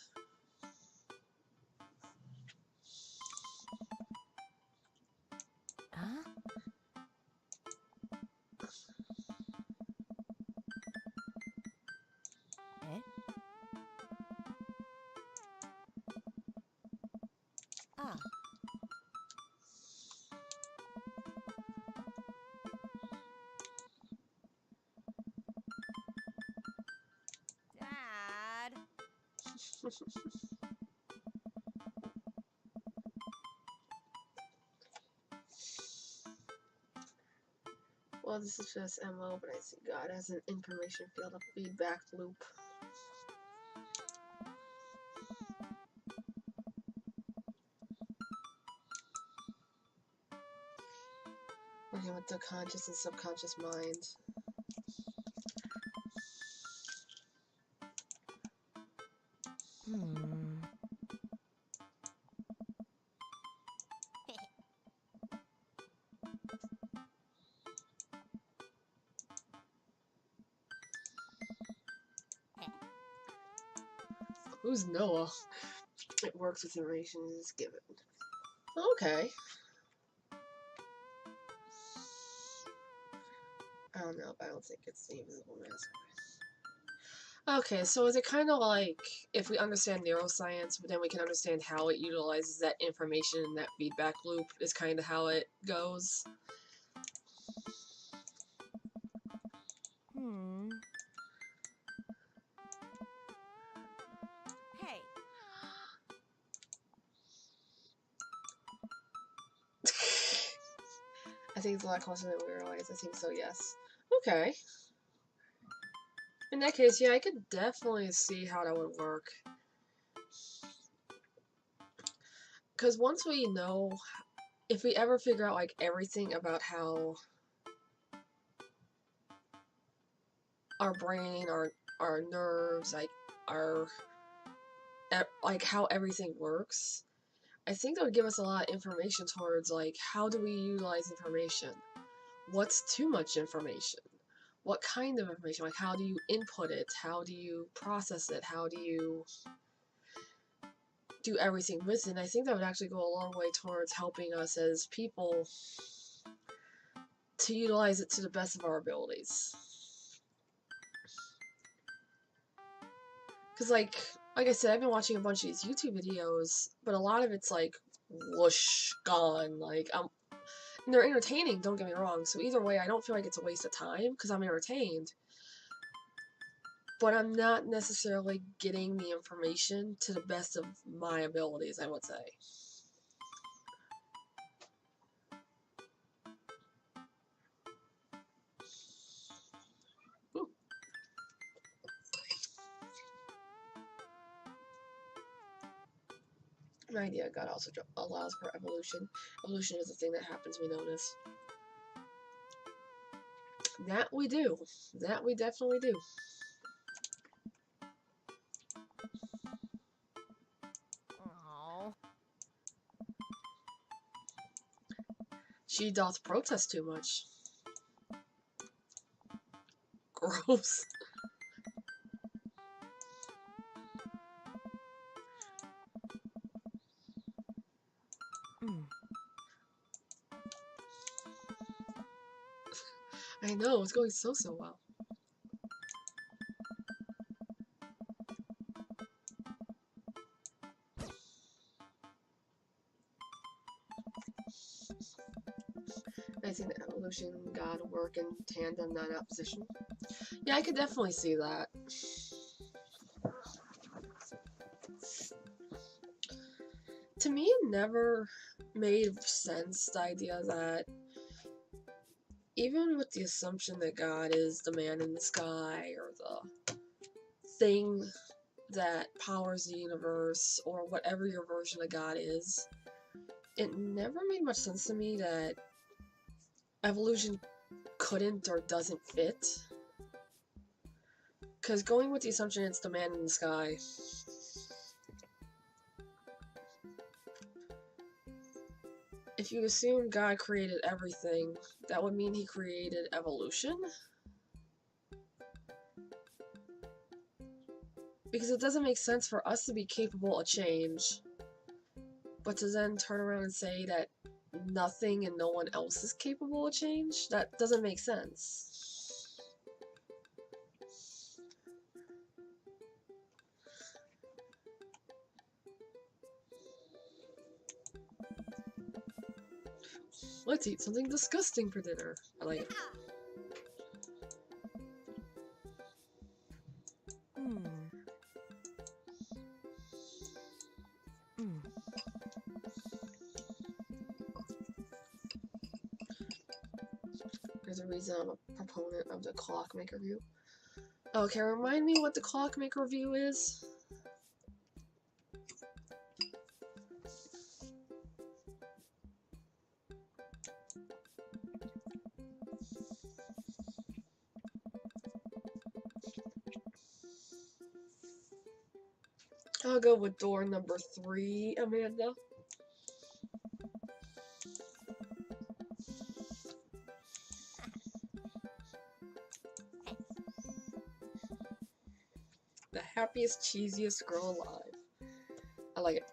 Huh? Eh? Ah. Well, this is just MO, but I see God as an information field, a feedback loop. Working with the conscious and subconscious mind. Who's Noah? It works with information is given. Okay. I don't know, but I don't think it's the invisible mask. Okay, so is it kind of like if we understand neuroscience, but then we can understand how it utilizes that information in that feedback loop is kind of how it goes? Hey. I think it's a lot closer than we realize. I think so, yes. Okay. In that case, yeah, I could definitely see how that would work. Because once we know, if we ever figure out, like, everything about how our brain, our nerves, like, like, how everything works, I think that would give us a lot of information towards, like, how do we utilize information? What's too much information? What kind of information? Like, how do you input it? How do you process it? How do you do everything with it? And I think that would actually go a long way towards helping us as people to utilize it to the best of our abilities. Because, like I said, I've been watching a bunch of these YouTube videos, but a lot of it's like, whoosh, gone. Like, and they're entertaining, don't get me wrong. So either way, I don't feel like it's a waste of time, because I'm entertained. But I'm not necessarily getting the information to the best of my abilities, I would say. Ooh. An idea God also allows for evolution. Evolution is a thing that happens, we notice. That we do. That we definitely do. Oh. She doth protest too much. Gross. I know, it's going so well. I think that evolution and God work in tandem, not opposition. Yeah, I could definitely see that. To me, it never made sense, the idea that even with the assumption that God is the man in the sky, or the thing that powers the universe, or whatever your version of God is, it never made much sense to me that evolution couldn't or doesn't fit. Because going with the assumption it's the man in the sky, if you assume God created everything, that would mean he created evolution? Because it doesn't make sense for us to be capable of change, but to then turn around and say that nothing and no one else is capable of change? That doesn't make sense. Let's eat something disgusting for dinner. I like it. There's a reason I'm a proponent of the Clockmaker view. Okay, remind me what the Clockmaker view is? I'll go with door number 3, Amanda. The happiest, cheesiest girl alive. I like it.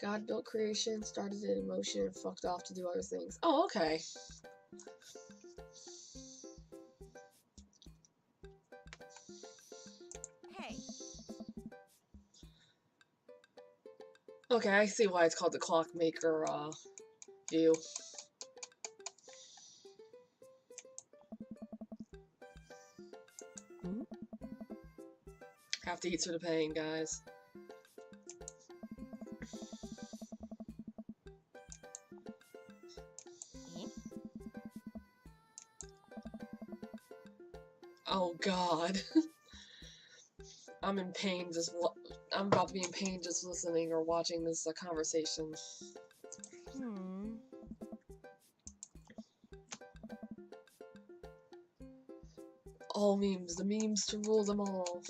God built creation, started it in motion, and fucked off to do other things. Oh, okay. Hey. Okay, I see why it's called the Clockmaker view. Have to eat through the pain, guys. Oh God. I'm in pain just I'm about to be in pain just listening or watching this conversation. All memes, the memes to rule them all.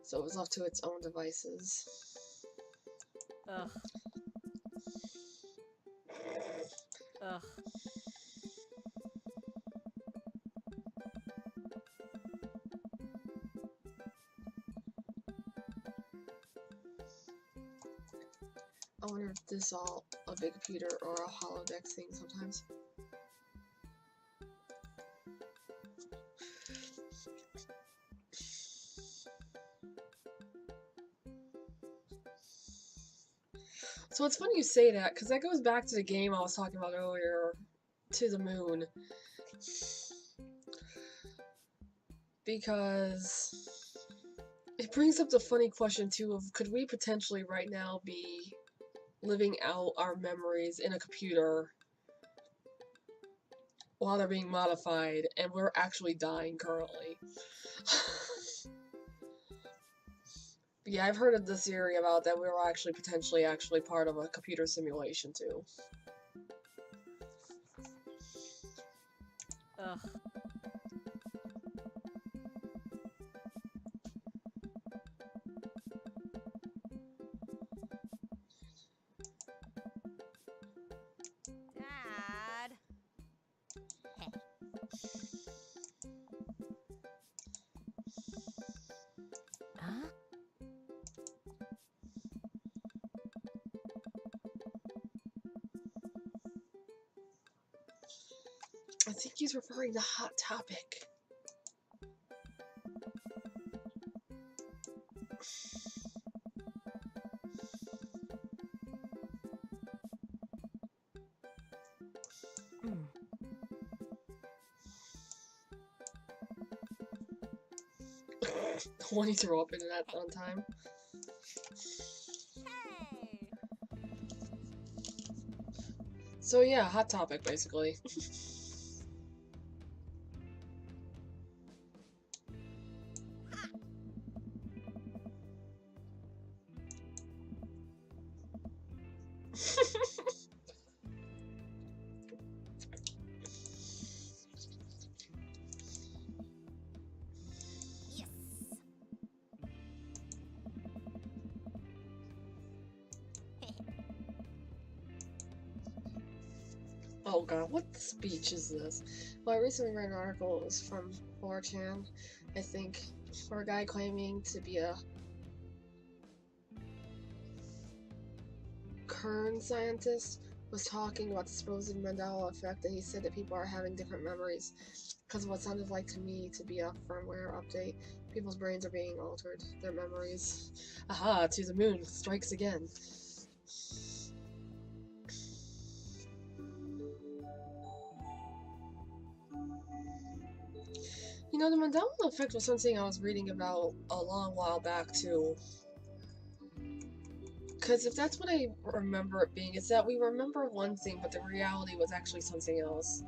So it was left to its own devices. Ugh. Ugh. I wonder if this is all a big computer or a holodeck thing sometimes. So it's funny you say that, because that goes back to the game I was talking about earlier, To the Moon. Because it brings up the funny question too of, could we potentially right now be living out our memories in a computer while they're being modified and we're actually dying currently? Yeah, I've heard of this theory about that we were actually potentially part of a computer simulation too. Ugh. Dad. Hey. Huh? I think he's referring to Hot Topic. The one he threw up into that one time. Hey. So yeah, Hot Topic basically. Yes. Oh god, what speech is this? Well, I recently read an article, it was from 4chan, I think, for a guy claiming to be a Kern scientist, was talking about the supposed Mandela effect, and he said that people are having different memories because of what sounded like to me to be a firmware update. People's brains are being altered, their memories. Aha, To the Moon strikes again. You know, the Mandela effect was something I was reading about a long while back too. Because if that's what I remember it being, it's that we remember one thing, but the reality was actually something else.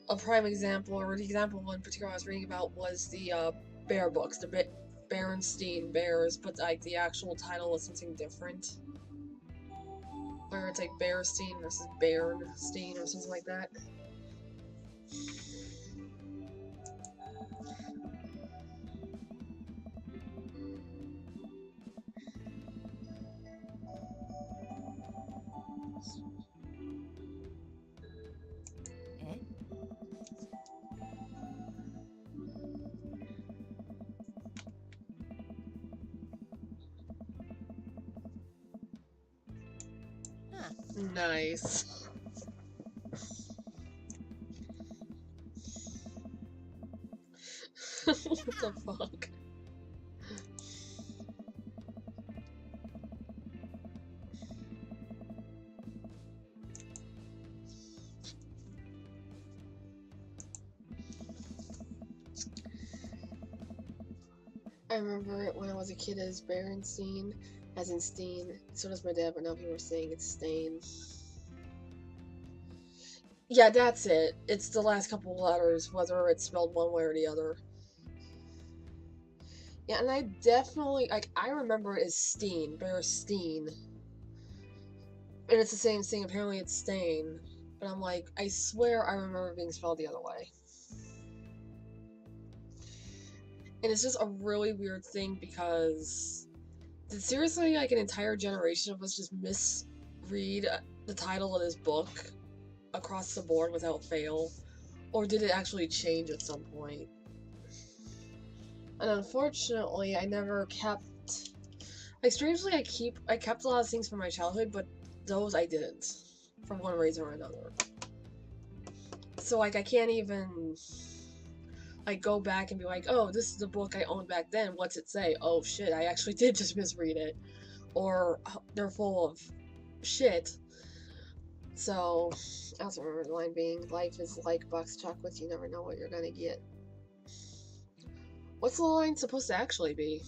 A prime example, or the example one particular I was reading about, was the bear books, the Berenstein Bears, but like the actual title was something different. Where it's like Bearstein versus Bernstein or something like that. Eh? Huh. Nice. What the fuck? I remember it when I was a kid as Berenstein, as in Steen. So does my dad, but now people are saying it's Stain. Yeah, that's it. It's the last couple of letters, whether it's spelled one way or the other. Yeah, and I definitely, like, I remember it as Steen, Berenstein. And it's the same thing, apparently it's Stain. But I'm like, I swear I remember it being spelled the other way. And it's just a really weird thing because did seriously like an entire generation of us just misread the title of this book across the board without fail? Or did it actually change at some point? And unfortunately, I never kept... Like, strangely, I kept a lot of things from my childhood, but those I didn't. For one reason or another. So, like, I can't even... like, go back and be like, oh, this is the book I owned back then, what's it say? Oh, shit, I actually did just misread it. Or, they're full of shit. So, I also remember the line being, life is like box chocolates, you never know what you're gonna get. What's the line supposed to actually be?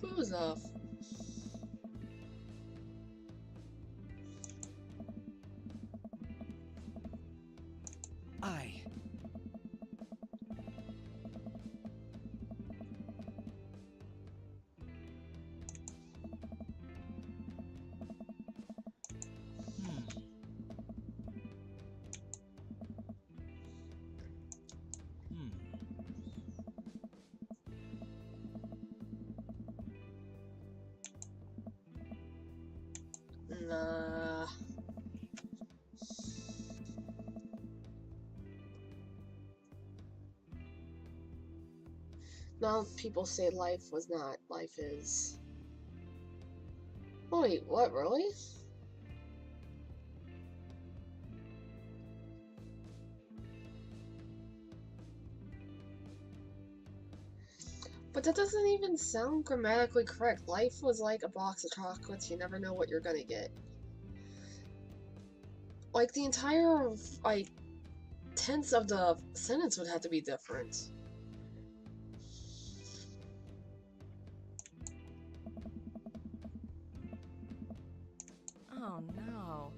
Who's off? I. Hmm. Nah. Now people say life was not, life is. Wait, what, really? But that doesn't even sound grammatically correct. Life was like a box of chocolates, you never know what you're gonna get. Like, the entire, like, tense of the sentence would have to be different. Oh no.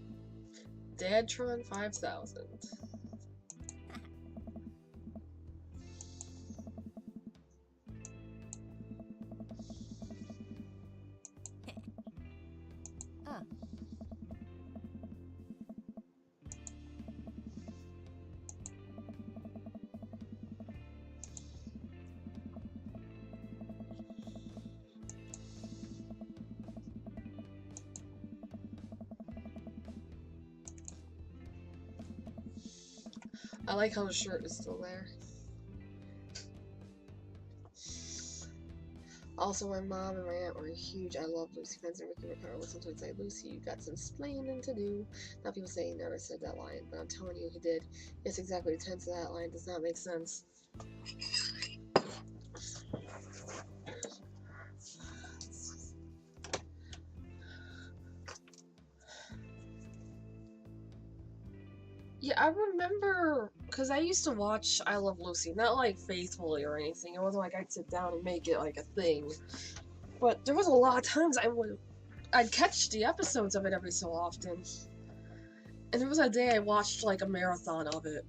Dadtron 5000. Uh. I like how the shirt is still there. Also, my mom and my aunt were huge I Love Lucy fans, and Ricky Ricardo would sometimes say, Lucy, you got some splaining to do. Now people say he never said that line, but I'm telling you he did. Yes, exactly. The tense of that line does not make sense. Yeah, I remember, because I used to watch I Love Lucy, not like faithfully or anything. It wasn't like I'd sit down and make it like a thing. But there was a lot of times I'd catch the episodes of it every so often. And there was a day I watched like a marathon of it.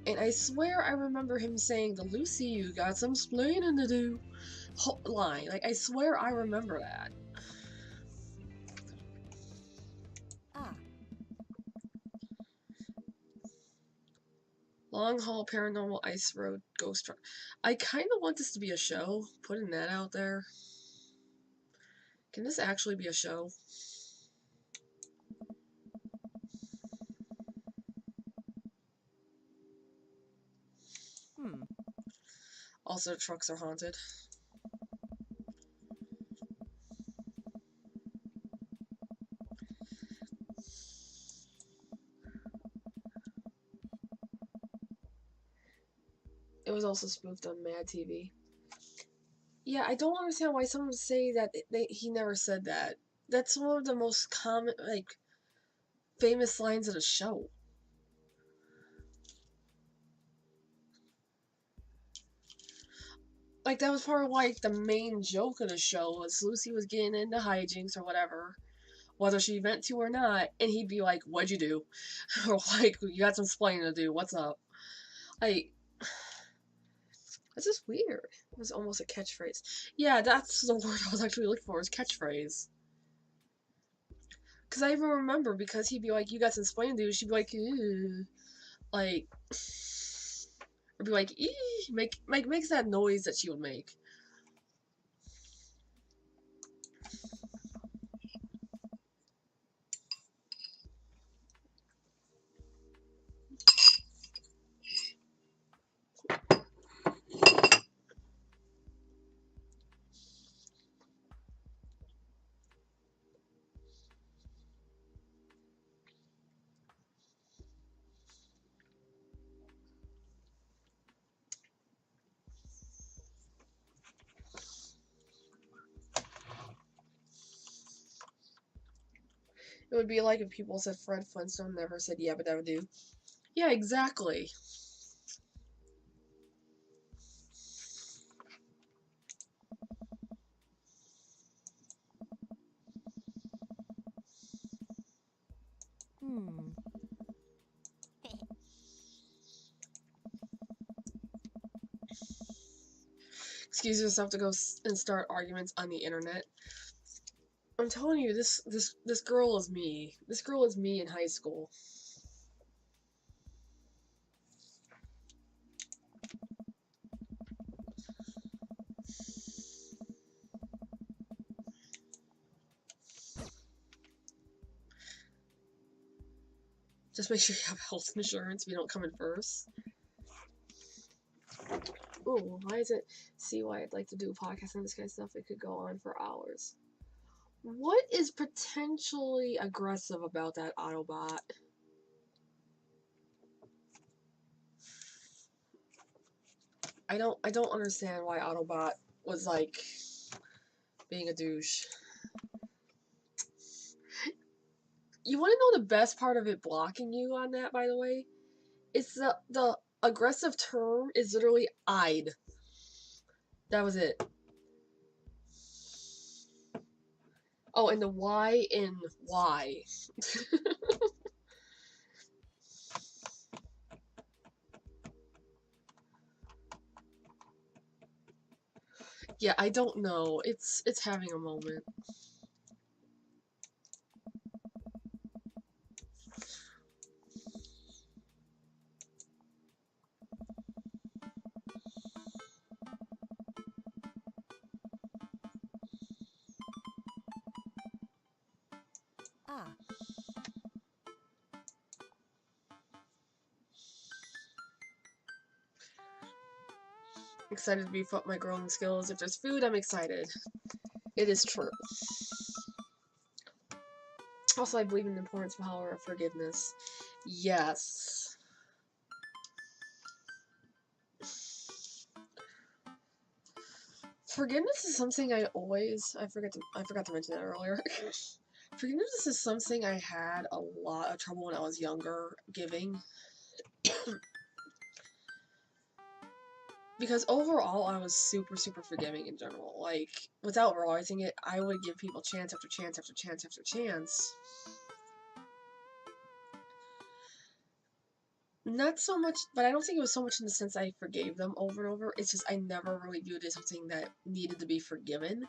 And I swear I remember him saying the Lucy, you got some splaining to do line. Like, I swear I remember that. Ah. Long Haul Paranormal Ice Road Ghost Truck. I kind of want this to be a show. Putting that out there. Can this actually be a show? Hmm. Also, trucks are haunted. It was also spoofed on Mad TV. Yeah, I don't understand why someone would say that he never said that. That's one of the most common, like, famous lines of the show. Like, that was part of, like, the main joke of the show was Lucy was getting into hijinks or whatever, whether she meant to or not, and he'd be like, what'd you do? Or, like, you got some splaining to do, what's up? Like, it's just weird. It was almost a catchphrase. Yeah, that's the word I was actually looking for, is catchphrase. Because I even remember, because he'd be like, you got some splaining to do, she'd be like, ew. Like, or be like, ee, makes that noise that she would make. It would be like if people said Fred Flintstone never said yabba dabba do. Yeah, exactly. Hmm. Excuse yourself to go and start arguments on the internet. I'm telling you, this girl is me. This girl is me in high school. Just make sure you have health insurance if you don't come in first. Ooh, why is it? See why I'd like to do a podcast on this kind of stuff? It could go on for hours. What is potentially aggressive about that Autobot? I don't understand why Autobot was like being a douche. You want to know the best part of it blocking you on that, by the way? It's the aggressive term is literally "I'd." That was it. Oh, and the Y in Y. Yeah, I don't know. It's having a moment. Ah. Excited to beef up my growing skills. If there's food, I'm excited. It is true. Also, I believe in the importance of power of forgiveness. Yes. Forgiveness is something I forgot to mention that earlier. Forgiveness is something I had a lot of trouble when I was younger giving. Because overall, I was super, super forgiving in general. Like, without realizing it, I would give people chance after chance after chance after chance. Not so much, but I don't think it was so much in the sense I forgave them over and over. It's just I never really viewed it as something that needed to be forgiven.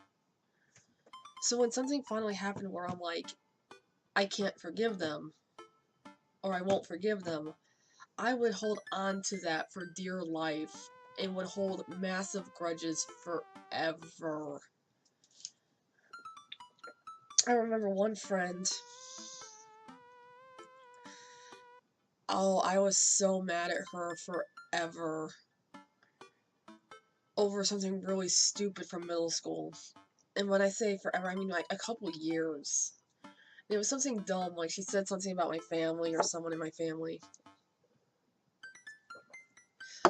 So when something finally happened where I'm like, I can't forgive them, or I won't forgive them, I would hold on to that for dear life and would hold massive grudges forever. I remember one friend. Oh, I was so mad at her forever over something really stupid from middle school. And when I say forever, I mean like a couple years. And it was something dumb, like she said something about my family or someone in my family.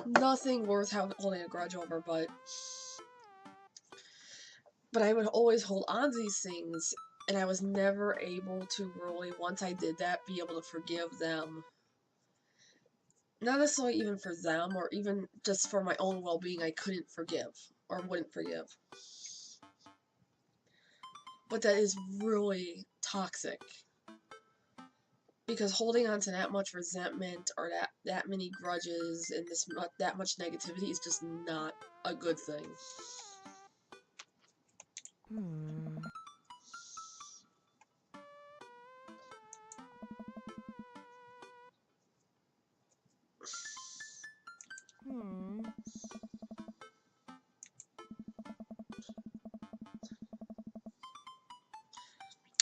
Nothing worth holding a grudge over, but I would always hold on to these things, and I was never able to really, once I did that, be able to forgive them. Not necessarily even for them, or even just for my own well-being, I couldn't forgive, or wouldn't forgive. But that is really toxic. Because holding on to that much resentment, or that many grudges, and that much negativity is just not a good thing.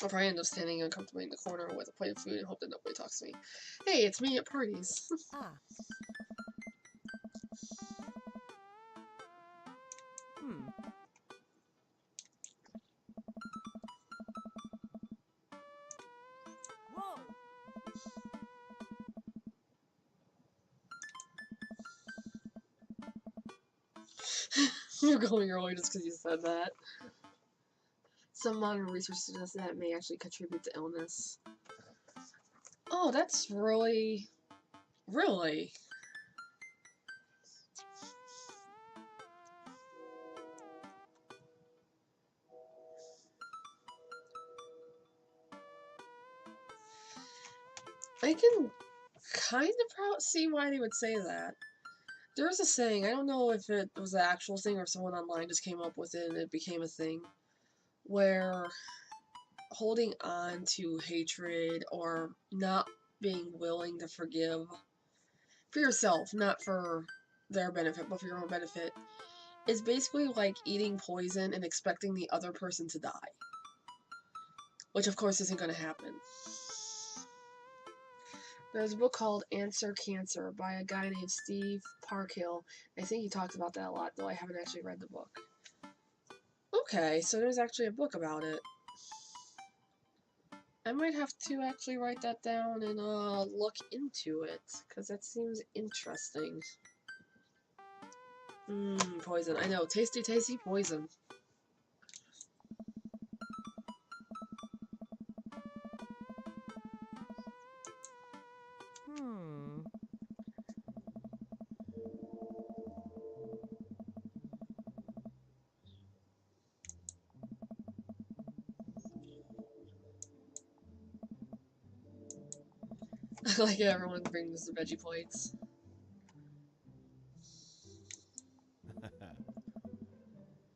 I'll probably end up standing uncomfortably in the corner with a plate of food and hope that nobody talks to me. Hey, it's me at parties. Ah. Whoa. You're going early just because you said that. Some modern research suggests that it may actually contribute to illness. Oh, that's really... Really? I can kind of see why they would say that. There's a saying, I don't know if it was an actual thing or if someone online just came up with it and it became a thing, where holding on to hatred or not being willing to forgive for yourself, not for their benefit, but for your own benefit, is basically like eating poison and expecting the other person to die. Which, of course, isn't going to happen. There's a book called Answer Cancer by a guy named Steve Parkhill. I think he talks about that a lot, though I haven't actually read the book. Okay, so there's actually a book about it. I might have to actually write that down and look into it, because that seems interesting. Poison. I know, tasty, tasty poison. Like everyone brings the veggie plates.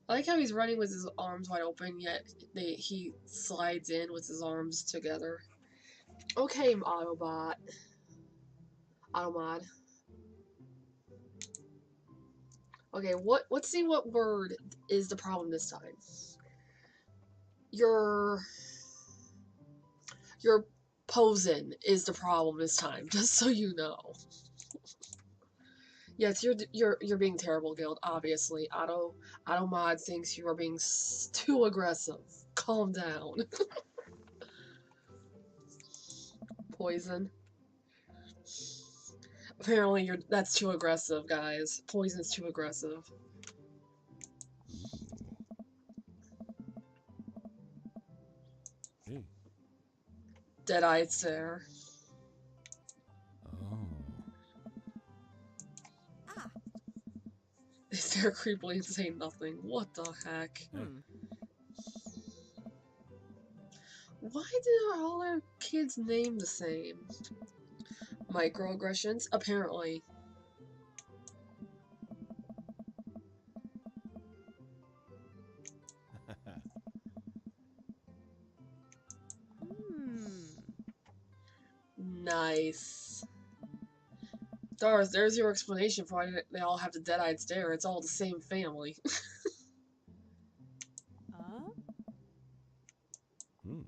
I like how he's running with his arms wide open, yet he slides in with his arms together. Okay, Autobot. Automod. Okay, let's see what word is the problem this time. Your posin is the problem this time, just so you know. Yes, you're being terrible, Guild. Obviously, Automod thinks you are being too aggressive. Calm down. Poison. Apparently, that's too aggressive, guys. Poison's too aggressive. Hey. Dead-eyed stare. Oh. They stare creepily and say nothing. What the heck? Why do all our kids name the same? Microaggressions? Apparently. Nice. Darth, there's your explanation for why they all have the dead-eyed stare. It's all the same family. Hmm.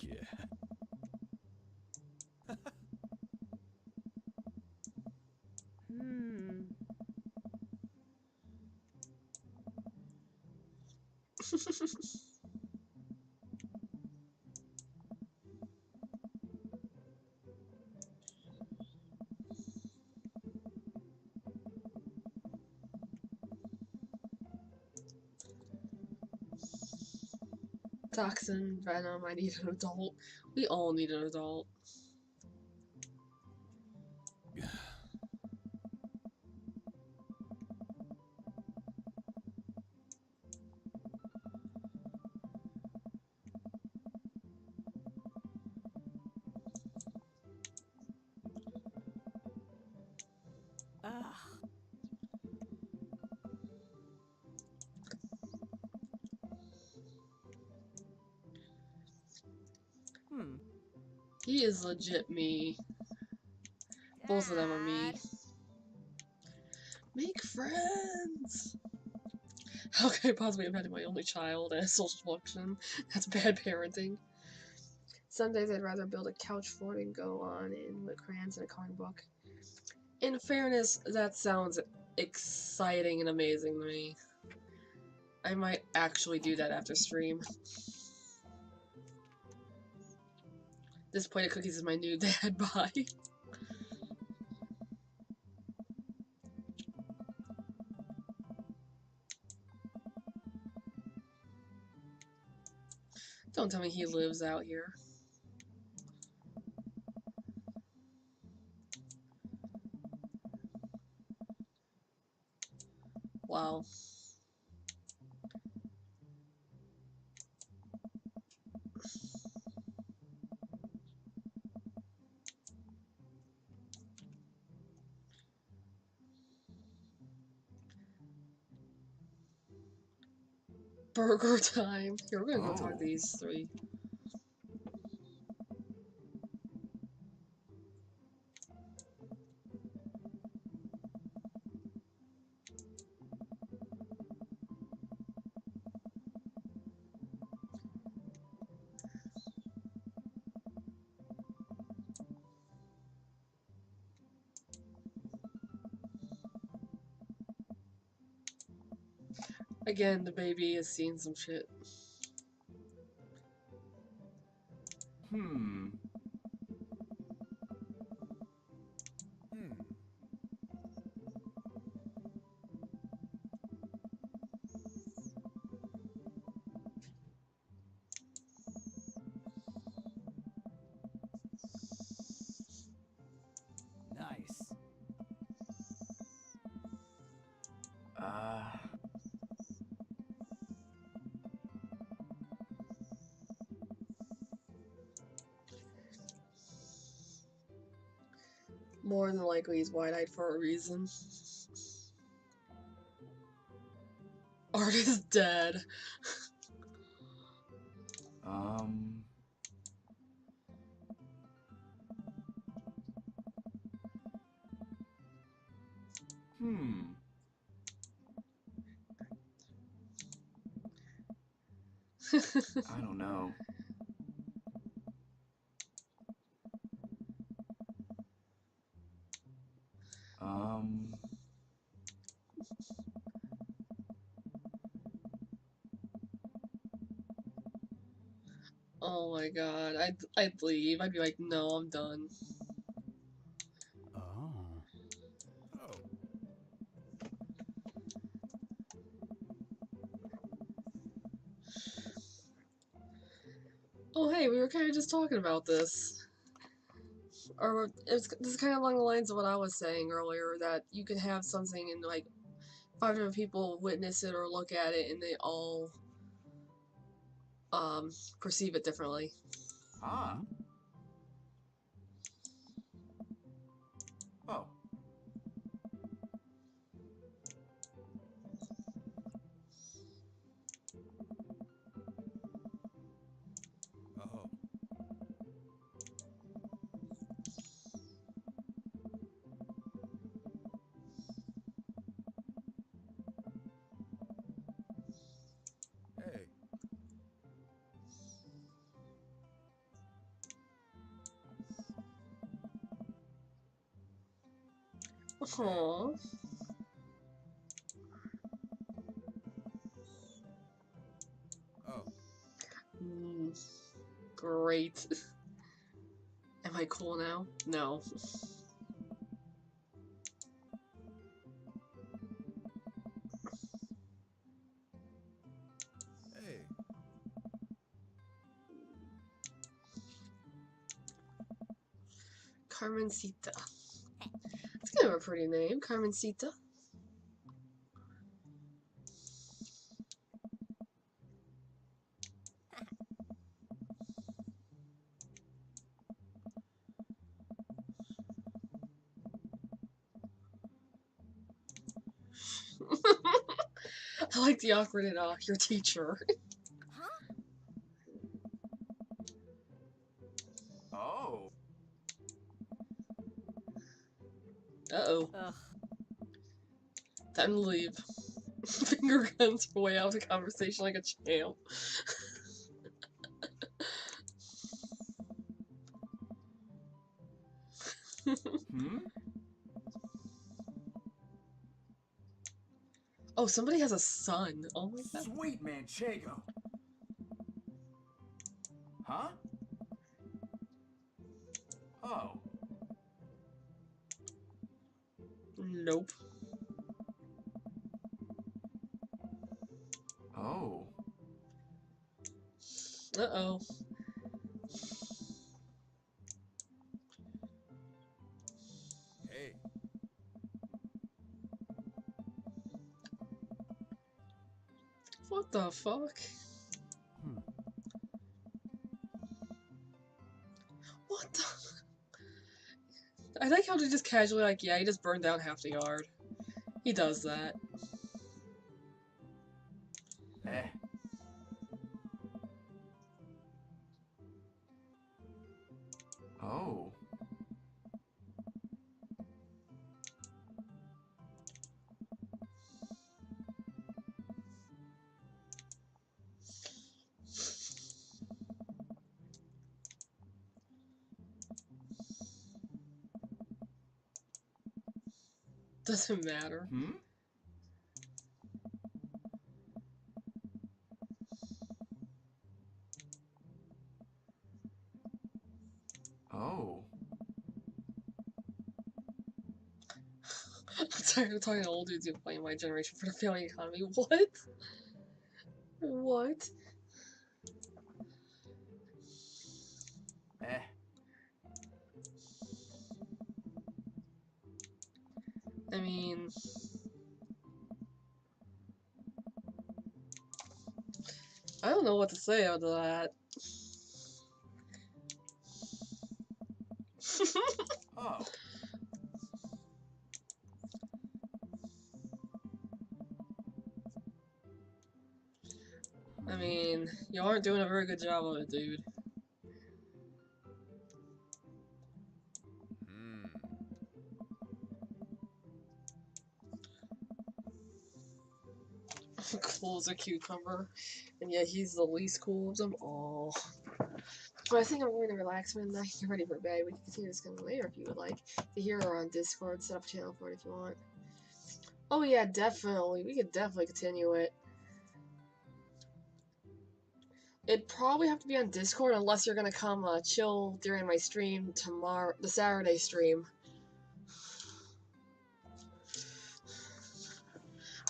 Yeah. Toxin, Venom, I need an adult. We all need an adult. He is legit me. Both of them are me. Make friends! How could I possibly imagine my only child as social function? That's bad parenting. Some days I'd rather build a couch fort and go on in with crayons and a coloring book. In fairness, that sounds exciting and amazing to me. I might actually do that after stream. This plate of cookies is my new dad. Bye. Don't tell me he lives out here. Wow. Burger time. Here, we're gonna go talk to these three. Again, the baby has seen some shit. Hmm. Nice. Uh. More than likely, he's wide-eyed for a reason. Art is dead. Um. Hmm. I don't know. Um. Oh my god, I'd leave. I'd be like, no, I'm done. Oh. Oh. Oh hey, we were kind of just talking about this. Or this is kind of along the lines of what I was saying earlier, that you could have something and like 500 people witness it or look at it and they all perceive it differently. Ah. Mhm. Oh. Oh. Hey. Aww. Oh. Great. Am I cool now? No. Hey. Carmencita. That's kind of a pretty name, Carmencita. I like the awkward and your teacher. Huh? Oh. Uh-oh. Ugh. Time to leave. Finger guns her way out of the conversation like a champ. Hmm? Oh, somebody has a son. Oh my god. Sweet Manchego. Huh? Oh. Nope. Oh. Uh-oh. Hey. What the fuck? Hmm. What the? I like how they just casually like, yeah, he just burned down half the yard. He does that. Eh. Oh. Doesn't matter. Hmm? Oh. I'm tired of talking to old dudes who blame my generation for the failing economy. What? What? Eh. I mean... I don't know what to say out of that. Oh. I mean, you aren't doing a very good job of it, dude. Hmm. Cool as a cucumber. And yet he's the least cool of them all. Well, I think I'm going to relax, man. I get ready for bed. We can continue this convo later if you would like. To hear her on Discord, set up a channel for it if you want. Oh yeah, definitely. We could definitely continue it. It'd probably have to be on Discord unless you're gonna come chill during my stream tomorrow, the Saturday stream.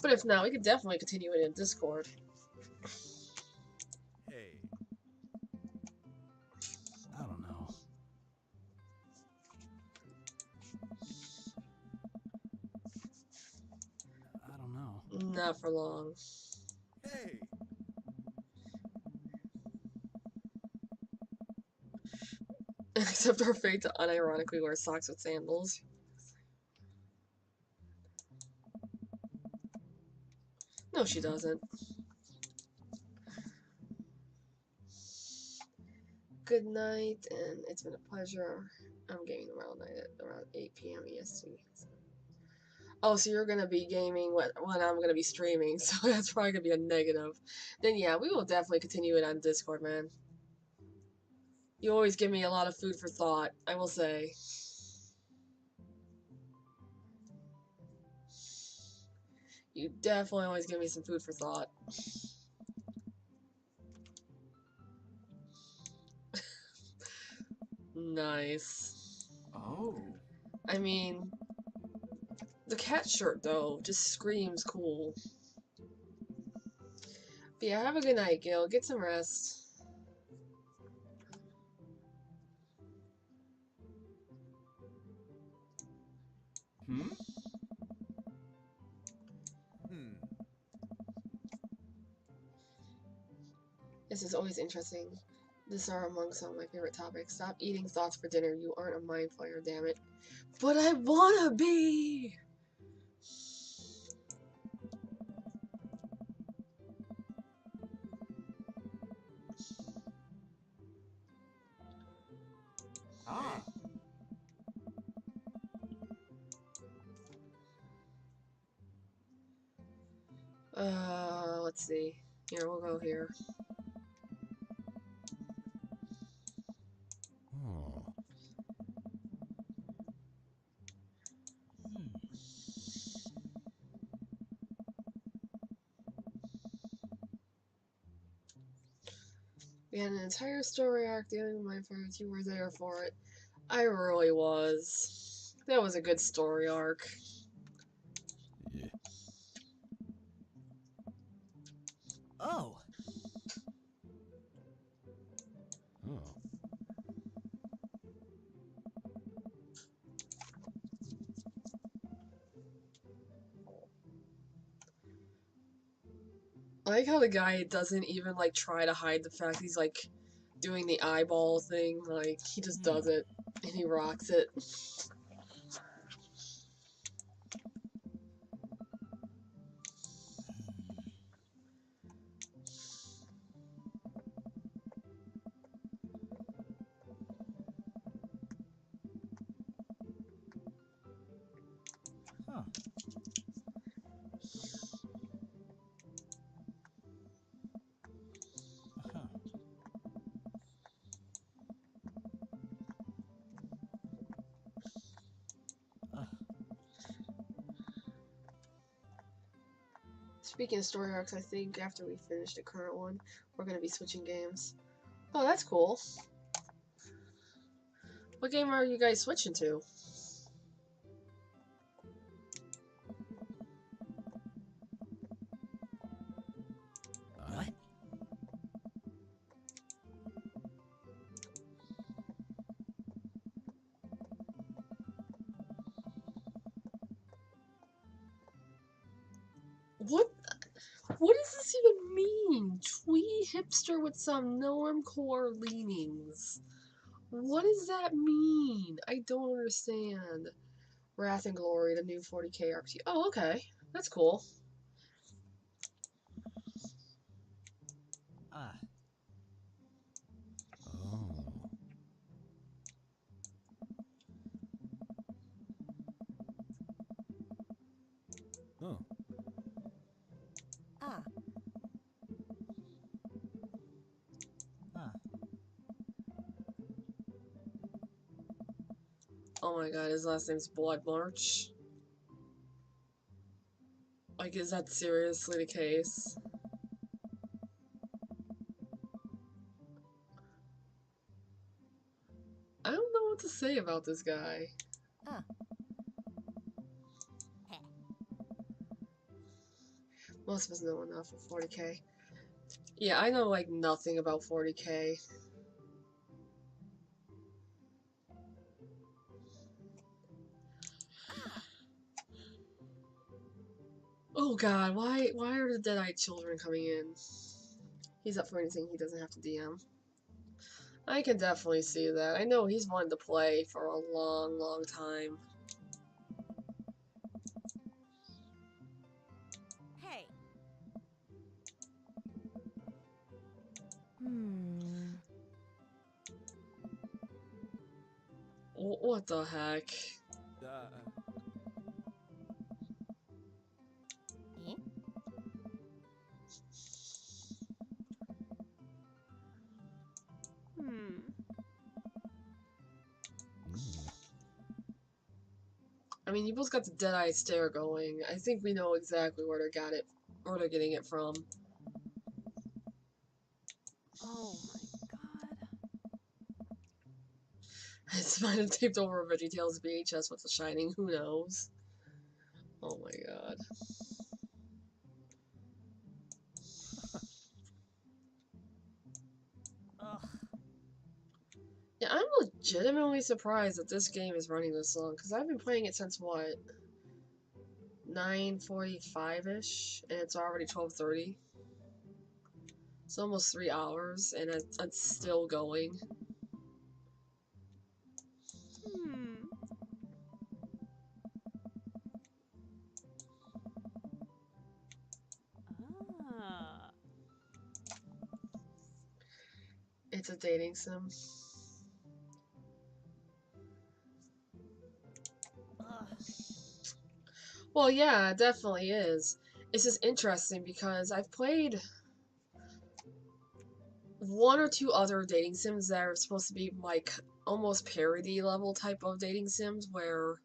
But if not, we could definitely continue it in Discord. Hey. I don't know. I don't know. Not for long. Hey. Except our fate to unironically wear socks with sandals. No, she doesn't. Good night, and it's been a pleasure. I'm gaming around night at around 8 p.m. EST. Oh, so you're gonna be gaming when I'm gonna be streaming, so that's probably gonna be a negative. Then yeah, we will definitely continue it on Discord, man. You always give me a lot of food for thought, I will say. You definitely always give me some food for thought. Nice. Oh. I mean, the cat shirt, though, just screams cool. But yeah, have a good night, Gil. Get some rest. Hmm? This is always interesting. These are among some of my favorite topics. Stop eating thoughts for dinner. You aren't a mind flayer, damn it. But I wanna be! Ah. Let's see. Here, we'll go here. Oh. We had an entire story arc dealing with my friends. You were there for it. I really was. That was a good story arc. Yeah. Oh. Oh. I like how the guy doesn't even, like, try to hide the fact he's, like, doing the eyeball thing. Like, he just does it, and he rocks it. Huh. Uh-huh. Speaking of story arcs, I think after we finish the current one, we're gonna be switching games. Oh, that's cool. What game are you guys switching to? What? What does this even mean? Twee hipster with some normcore leanings. What does that mean? I don't understand. Wrath and Glory, the new 40k RPG. Oh, okay. That's cool. Ah. Oh. Oh. Ah. Ah. Oh my god, his last name's Blood March. Like, is that seriously the case? I don't know what to say about this guy. Most of us know enough for 40k. Yeah, I know like nothing about 40k. Oh god, why are the Deadite children coming in? He's up for anything, he doesn't have to DM. I can definitely see that. I know he's wanted to play for a long, long time. Hey. What the heck? Mm. I mean, you both got the Deadeye stare going. I think we know exactly where they're getting it from. Oh my god. It's might have taped over a VeggieTales VHS with The Shining, who knows? Oh my god. Ugh. Yeah, I'm legitimately surprised that this game is running this long, because I've been playing it since, what, 9:45-ish, and it's already 12:30. It's almost 3 hours, and it's still going. Ah. It's a dating sim. Ugh. Well, yeah, it definitely is. It's just interesting because I've played one or two other dating sims that are supposed to be like almost parody level type of dating sims where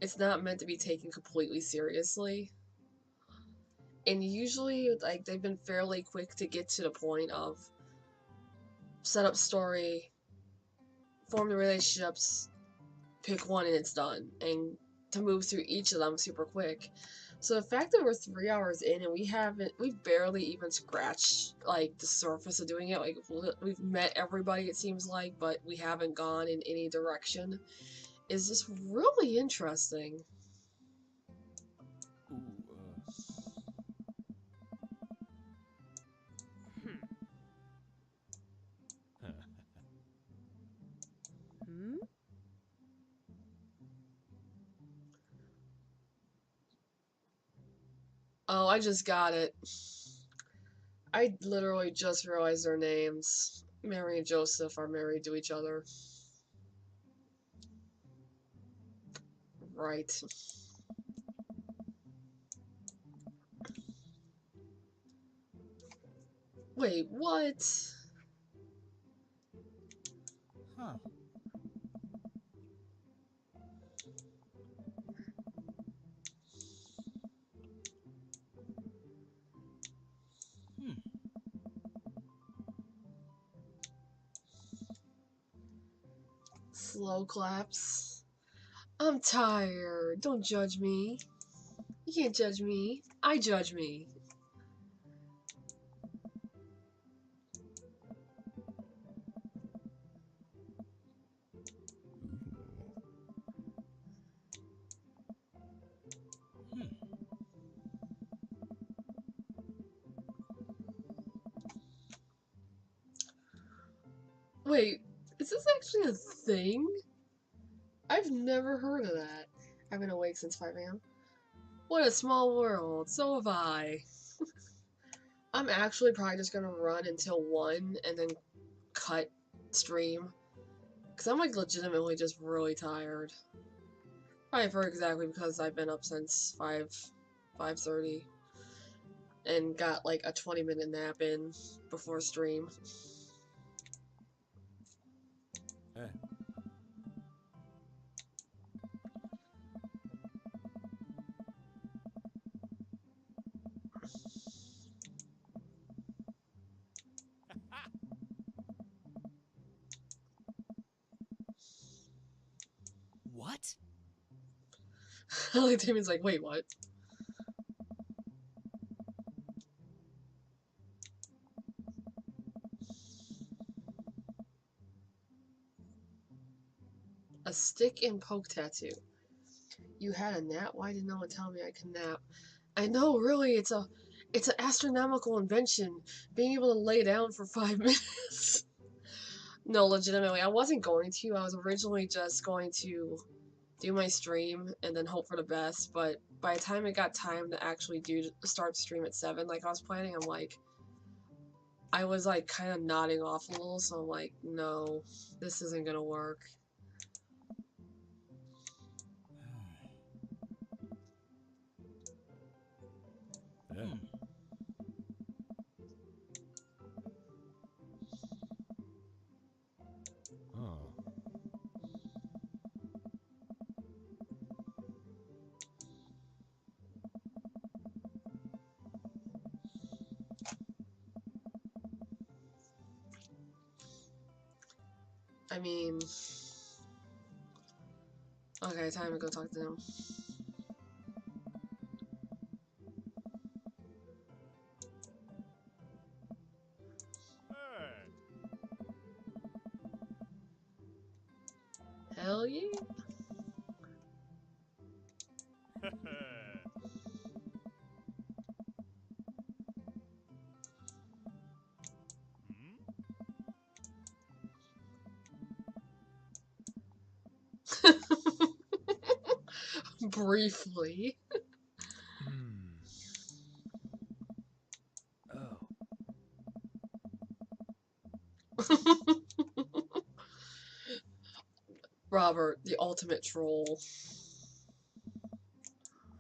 it's not meant to be taken completely seriously. And usually, like, they've been fairly quick to get to the point of set up story, form the relationships, pick one and it's done, and to move through each of them super quick. So the fact that we're 3 hours in and we've barely even scratched like the surface of doing it. Like we've met everybody it seems like, but we haven't gone in any direction. Is just really interesting. Ooh, Hmm? Oh, I just got it. I literally just realized their names. Mary and Joseph are married to each other. Right. Wait, what? Huh. Hmm. Slow claps. I'm tired. Don't judge me. You can't judge me. I judge me. Ooh. Hmm. Wait, is this actually a thing? I've never heard of that. I've been awake since 5 a.m. What a small world. So have I. I'm actually probably just gonna run until 1 and then cut stream. Because I'm like legitimately just really tired. Probably for exactly because I've been up since 5:30 and got like a 20-minute nap in before stream. hey. What? Like Damien's like, wait, what? A stick and poke tattoo. You had a nap? Why did no one tell me I could nap? I know, really, it's an astronomical invention. Being able to lay down for 5 minutes. No, legitimately, I wasn't going to. I was originally just going to do my stream and then hope for the best, but by the time it got time to actually start stream at 7, like I was planning, I was like kind of nodding off a little, so I'm like, no, this isn't gonna work. Hmm. Oh. I mean, okay, time to go talk to him. Hell yeah. Briefly. Hmm. Oh. Robert, the ultimate troll.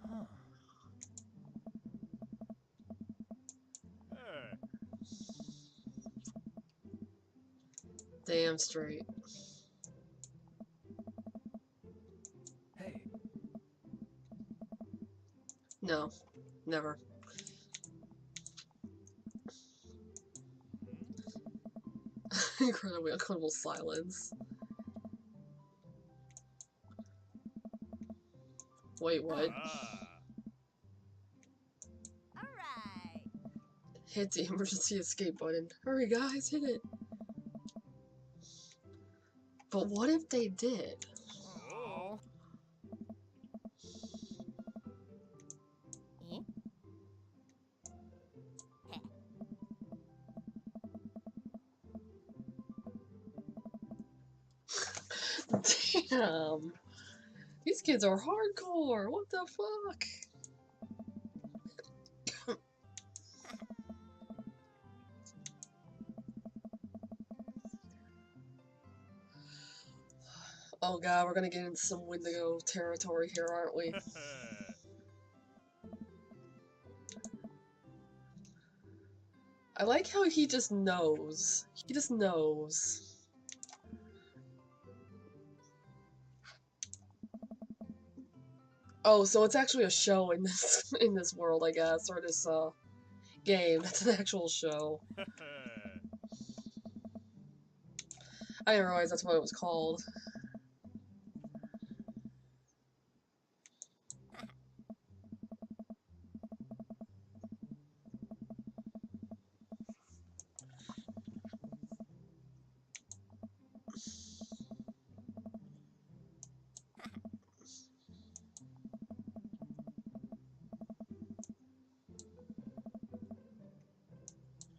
Huh. Damn straight. Hey. No, never. Incredibly uncomfortable silence. Wait, what? Alright. Hit the emergency escape button. Hurry, guys, hit it. But what if they did? Oh. Eh? Heh. Damn. These kids are hardcore. What the fuck? Oh god, we're gonna get into some Wendigo territory here, aren't we? I like how he just knows. He just knows. Oh, so it's actually a show in this in this world, I guess, or this game. That's an actual show. I didn't realize that's what it was called.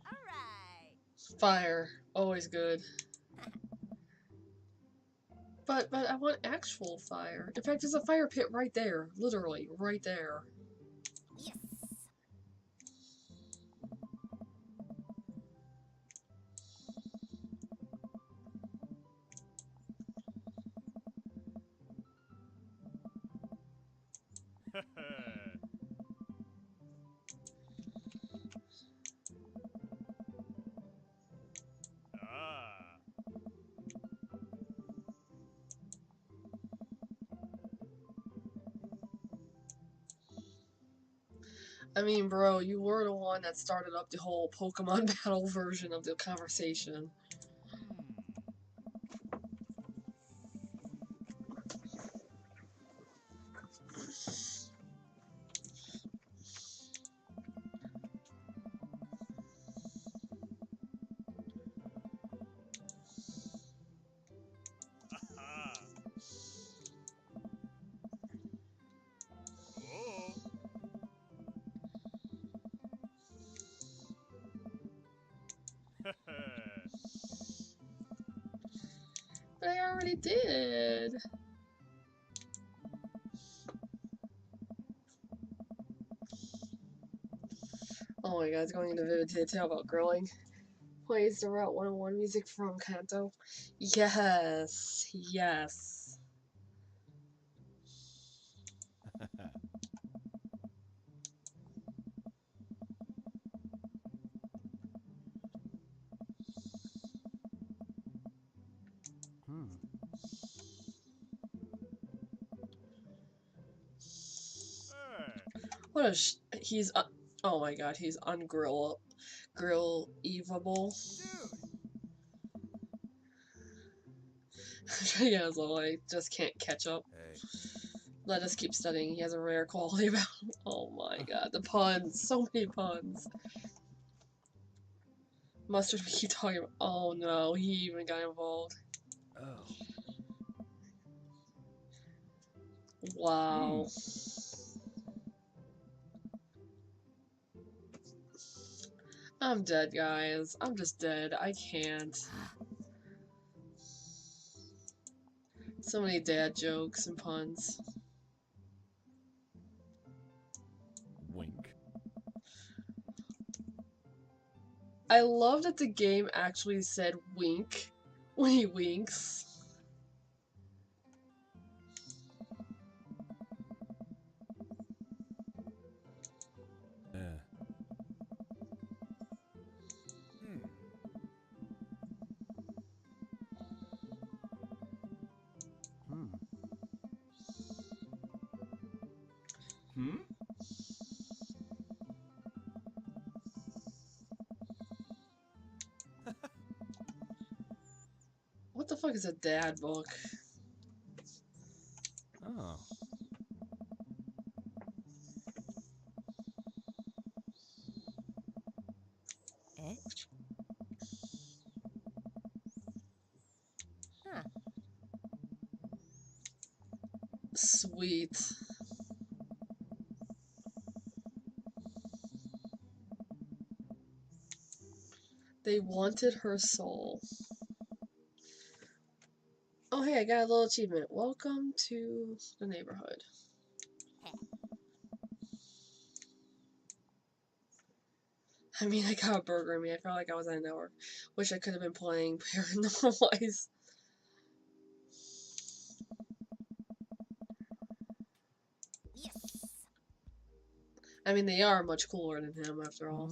Alright. Fire, always good. But I want actual fire. In fact, there's a fire pit right there, literally right there. Yes. I mean, bro, you were the one that started up the whole Pokemon battle version of the conversation. But I already did. Oh my god, it's going into vivid detail about grilling. Plays the Route 101 music from Kanto. Yes, yes. What a he's oh my god, he's grill-evable. Yeah, so I just can't catch up. Hey. Let us keep studying. He has a rare quality about him. Oh my god, the puns. So many puns. Mustard we keep talking about. Oh no, he even got involved. Oh. Wow. I'm dead, guys. I'm just dead. I can't. So many dad jokes and puns. Wink. I love that the game actually said wink when he winks. What the fuck is a dad book? Oh. Eh? Huh. Sweet. They wanted her soul. Oh hey, I got a little achievement. Welcome to the neighborhood. I mean, I got a burger in me. I felt like I was at a network. Wish I could have been playing Paranormalize. Yes. I mean, they are much cooler than him, after all.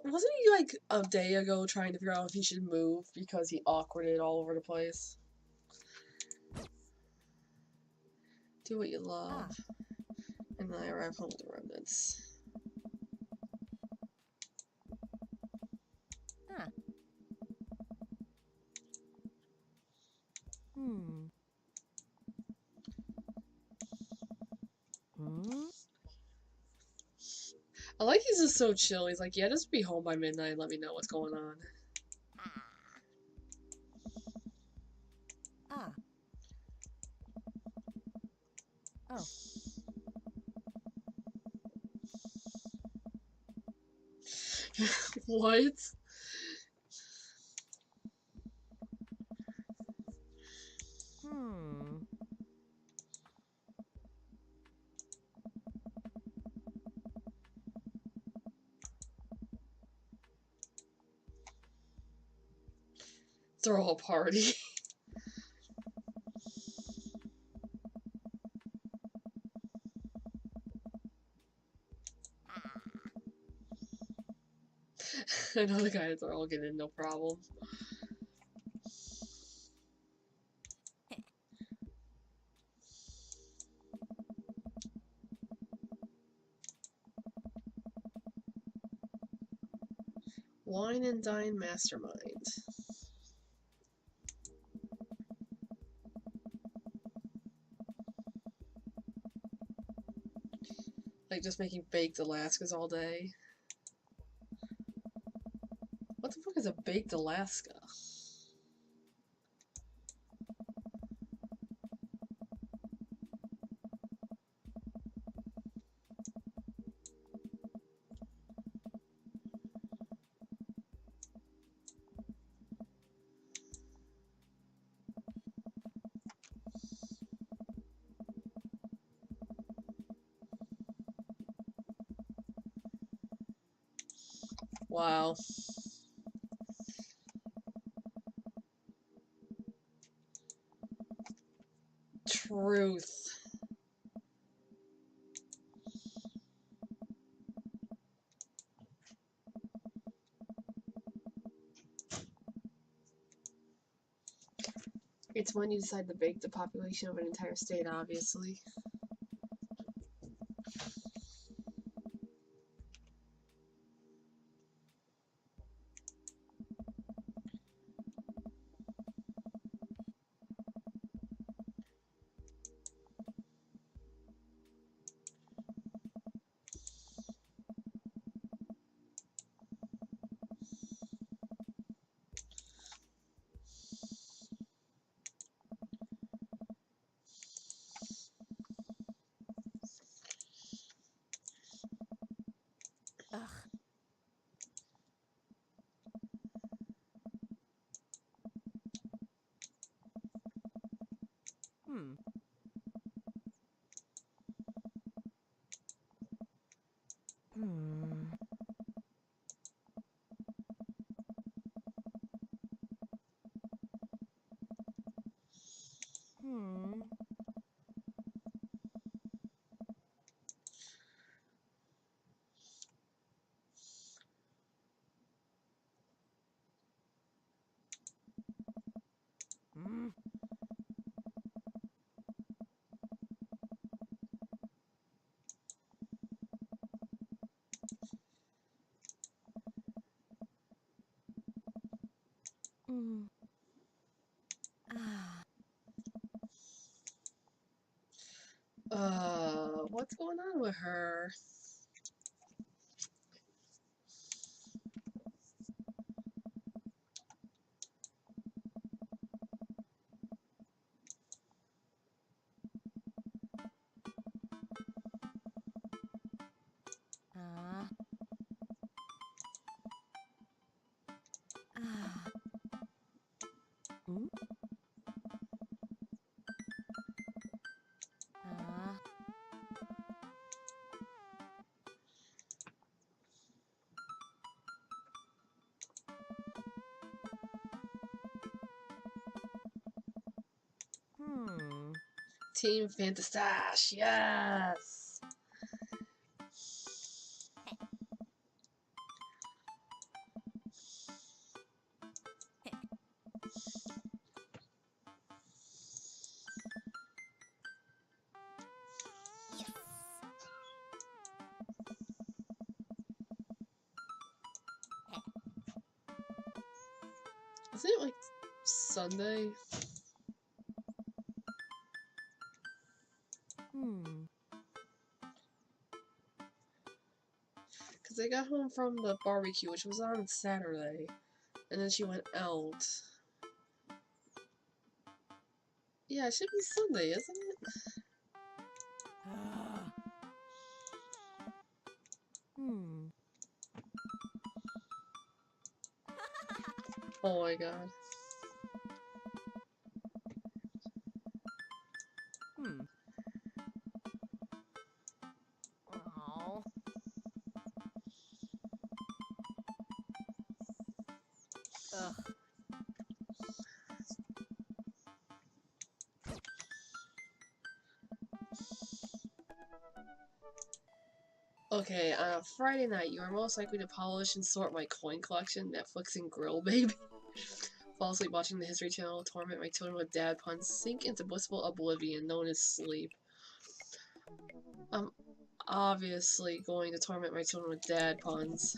Wasn't he like a day ago trying to figure out if he should move because he awkwarded all over the place? Do what you love. And then I arrive home with the remnants. Huh. Hmm. I like he's just so chill. He's like, yeah, just be home by midnight and let me know what's going on. Ah. Oh. What? Throw a party. I know the guys are all getting no problem. Wine and Dine Mastermind. Like just making baked Alaskas all day. What the fuck is a baked Alaska? Wow. Truth. It's when you decide to bake the population of an entire state, obviously. Ugh. Hmm. Hmm. Hmm. Hmm. Hmm. Ah. What's going on with her? Ah. Ah. Hmm? Ah. Hmm. Team Fantastache, yes! Isn't it like Sunday? Hmm. Because I got home from the barbecue, which was on Saturday, and then she went out. Yeah, it should be Sunday, isn't it? Ah. Hmm. Oh my god. Hmm. Oh. Ugh. Okay, on a Friday night, you are most likely to polish and sort my coin collection, Netflix and grill, baby. Fall asleep watching the History Channel, torment my children with dad puns, sink into blissful oblivion known as sleep. I'm obviously going to torment my children with dad puns.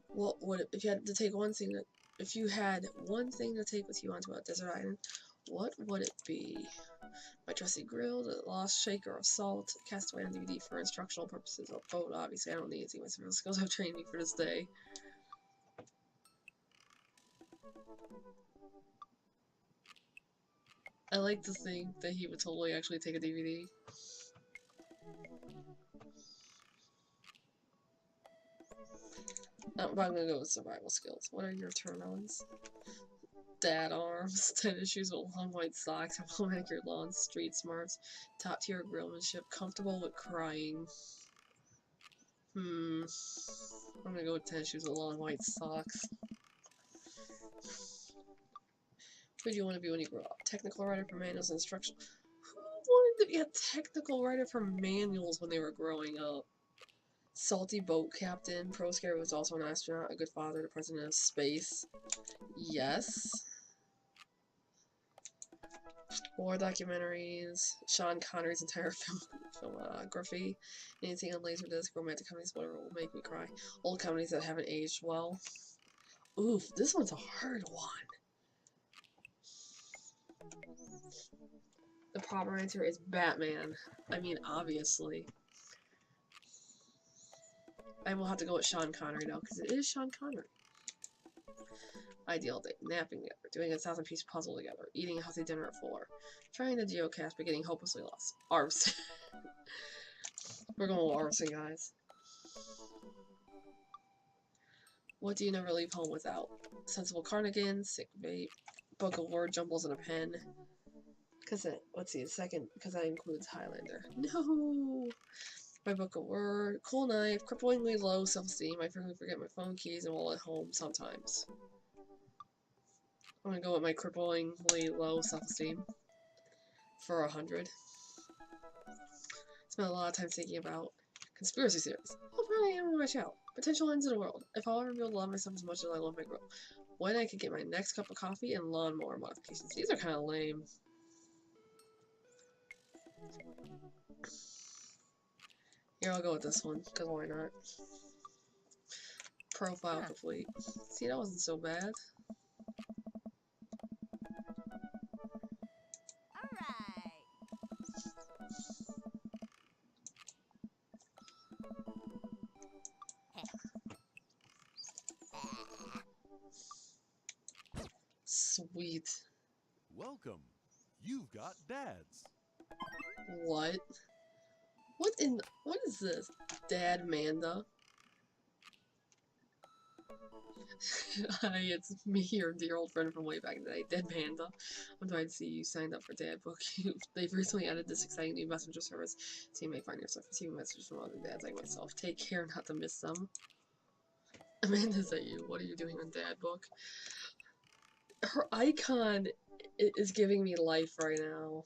What would it, if you had to take one thing that, if you had one thing to take with you onto a desert island, what would it be? My trusty grill, the lost shaker of salt, castaway on DVD for instructional purposes. Oh, obviously I don't need to see my survival skills have trained me for this day. I like to think that he would totally actually take a DVD. I'm gonna go with survival skills. What are your turn-ons? Dad arms, tennis shoes with long white socks, well manicured lawns, street smarts, top tier grillmanship, comfortable with crying. I'm gonna go with tennis shoes with long white socks. Who do you want to be when you grow up? Technical writer for manuals and instruction. Who wanted to be a technical writer for manuals when they were growing up? Salty boat captain. Pro skater was also an astronaut, a good father, the president of space. Yes. War documentaries. Sean Connery's entire filmography. Anything on Laserdisc, romantic comedies, whatever will make me cry. Old comedies that haven't aged well. Oof, this one's a hard one. The proper answer is Batman. I mean, obviously. I will have to go with Sean Connery now, because it is Sean Connery. Ideal date. Napping together. Doing a 1,000-piece puzzle together. Eating a healthy dinner at 4. Trying to geocache but getting hopelessly lost. Arson. We're going with arson, guys. What do you never leave home without? Sensible cardigan, sick vape, book of word jumbles, and a pen. Because let's see, second, because that includes Highlander. No! My book of word, cool knife, cripplingly low self-esteem. I frequently forget my phone keys and wallet at home sometimes. I'm gonna go with my cripplingly low self-esteem for 100. Spent a lot of time thinking about conspiracy theories. How proud I am of my child. Potential ends of the world. If I'll ever be able to love myself as much as I love my girl. When I could get my next cup of coffee and lawnmower modifications. These are kind of lame. Here, I'll go with this one, because why not? Profile complete. See, that wasn't so bad. Sweet. Welcome. You've got dads. What? What is this? Dad Manda? Hi, it's me, your dear old friend from way back in the day, Dead Panda. I'm glad to see you signed up for Dad Book. They've recently added this exciting new messenger service, so you may find yourself receiving messages from other dads like myself. Take care not to miss them. Amanda, is that you? What are you doing on Dad Book? Her icon is giving me life right now.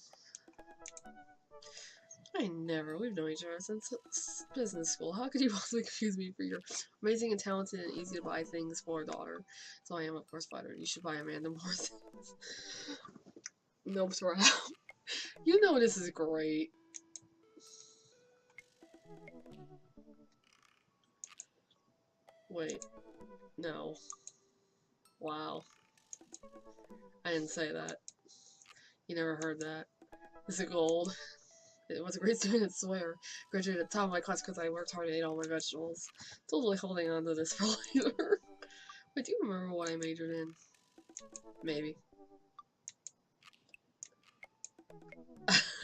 We've known each other since business school. How could you possibly confuse me for your amazing and talented and easy to buy things for a daughter? So I am, of course, flattered. You should buy Amanda more things. Nope, throw out. You know this is great. Wait. No. Wow. I didn't say that. You never heard that. Is it gold? It was a great student, I swear. Graduated at the top of my class because I worked hard and ate all my vegetables. Totally holding on to this for later. Wait, do you remember what I majored in? Maybe.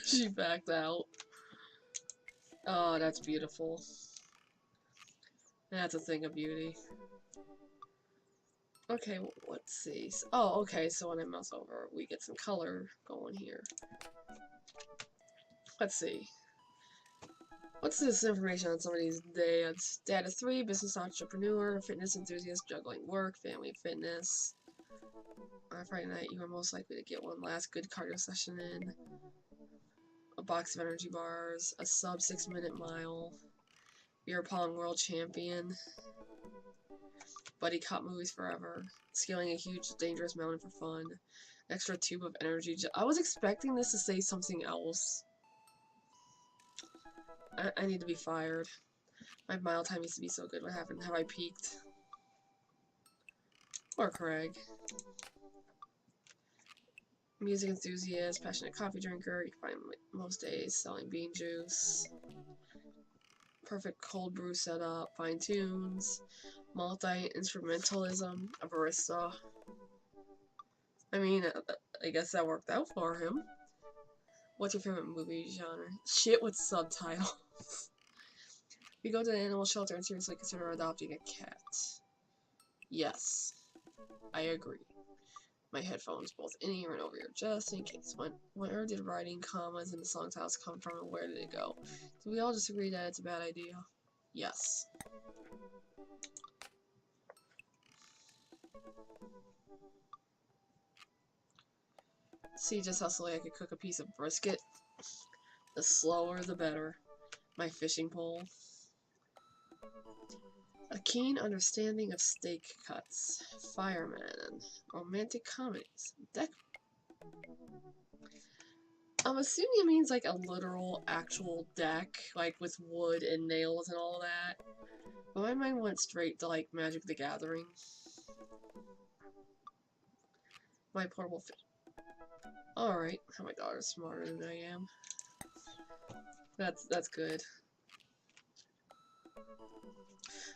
She backed out. Oh, that's beautiful. That's a thing of beauty. Okay, let's see. Oh, okay, so when I mouse over, we get some color going here. Let's see. What's this information on somebody's dads? Dad of 3, business entrepreneur, fitness enthusiast, juggling work, family fitness. On Friday night, you are most likely to get one last good cardio session in. A a box of energy bars, a sub 6-minute mile, beer pong world champion, buddy cop movies forever, scaling a huge dangerous mountain for fun, extra tube of energy. I was expecting this to say something else. I need to be fired. My mile time used to be so good. What happened? Have I peaked? Or Craig. Music enthusiast, passionate coffee drinker. You can find most days selling bean juice. Perfect cold brew setup. Fine tunes. Multi-instrumentalism. A barista. I mean, I guess that worked out for him. What's your favorite movie genre? Shit with subtitles. We go to the animal shelter and seriously consider adopting a cat. Yes, I agree. My headphones both in ear and over ear, just in case. Where did writing commas in the song titles come from and where did it go? Do we all just agree that it's a bad idea? Yes. See just how slowly I could cook a piece of brisket? The slower the better. My fishing pole. A keen understanding of steak cuts. Fireman. Romantic comedies. I'm assuming it means like a literal, actual deck, like with wood and nails and all that. But my mind went straight to like Magic the Gathering. My portable fish. Alright, my daughter's smarter than I am. That's good.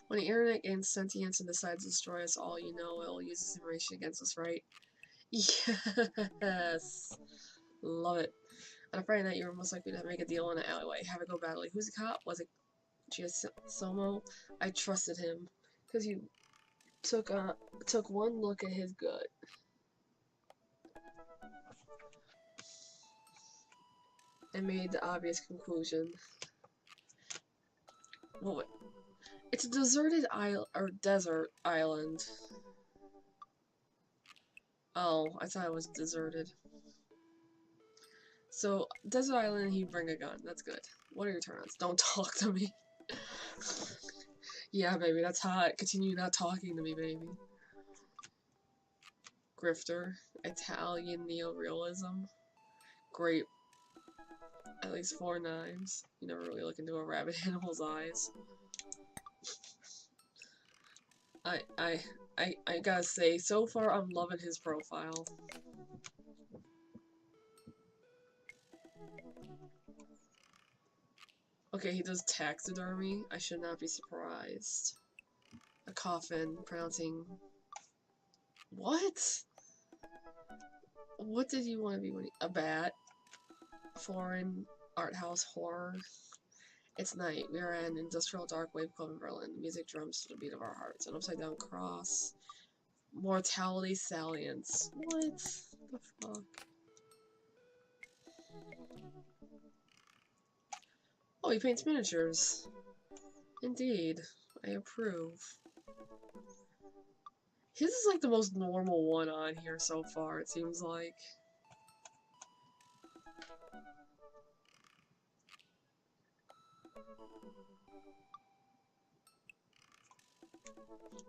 When the internet gains sentience and decides to destroy us all, you know it'll use this information against us, right? Yes! Love it. On a Friday night, you were most likely to make a deal in an alleyway. Have it go badly. Who's the cop? Was it Giacomo? I trusted him. Because you took one look at his gut. And made the obvious conclusion. Well, wait. It's a deserted island, or desert island. Oh, I thought it was deserted. So, desert island, he'd bring a gun. That's good. What are your turn-ons? Don't talk to me. Yeah, baby, that's hot. Continue not talking to me, baby. Grifter. Italian neorealism. Great. At least 4 knives. You never really look into a rabbit animal's eyes. I gotta say, so far I'm loving his profile. Okay, he does taxidermy. I should not be surprised. A coffin, pronouncing... What? What did you want to be when a bat? Foreign art house horror. It's night. We are at an industrial dark wave club in Berlin. Music drums to the beat of our hearts. An upside down cross. Mortality salience. What the fuck? Oh, he paints miniatures. Indeed. I approve. His is like the most normal one on here so far, it seems like.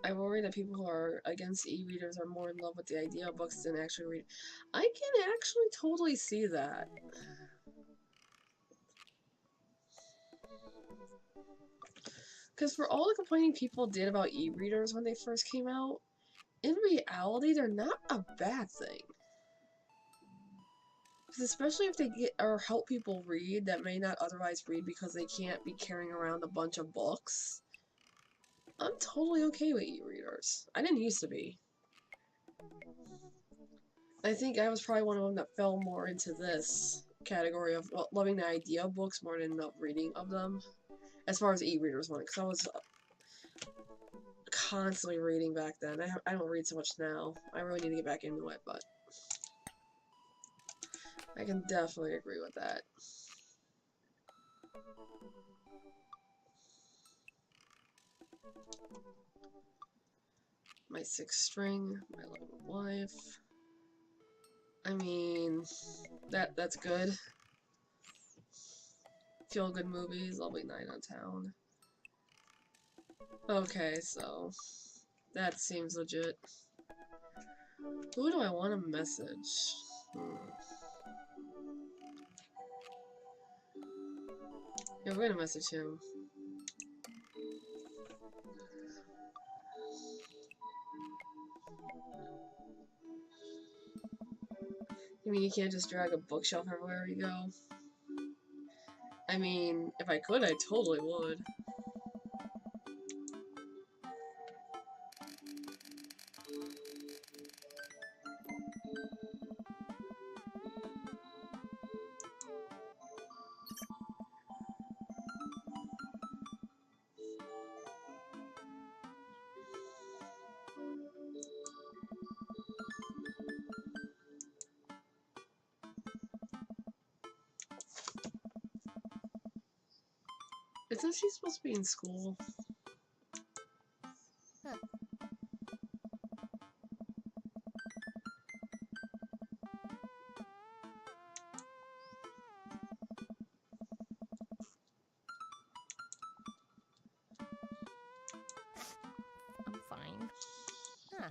I worry that people who are against e-readers are more in love with the idea of books than actually read. I can actually totally see that. Because for all the complaining people did about e-readers when they first came out, in reality, they're not a bad thing. Because especially if they get or help people read that may not otherwise read because they can't be carrying around a bunch of books, I'm totally okay with e-readers. I didn't used to be. I think I was probably one of them that fell more into this category of loving the idea of books more than the reading of them. As far as e-readers went, because I was constantly reading back then. I don't read so much now. I really need to get back into it, but I can definitely agree with that. My 6th string, my 11th wife. I mean, that's good. Feel good movies, lovely night on town. Okay, so that seems legit. Who do I want to message? Yeah, we're gonna message him. You mean you can't just drag a bookshelf everywhere you go? I mean, if I could, I totally would. Isn't she supposed to be in school? I'm fine. Huh.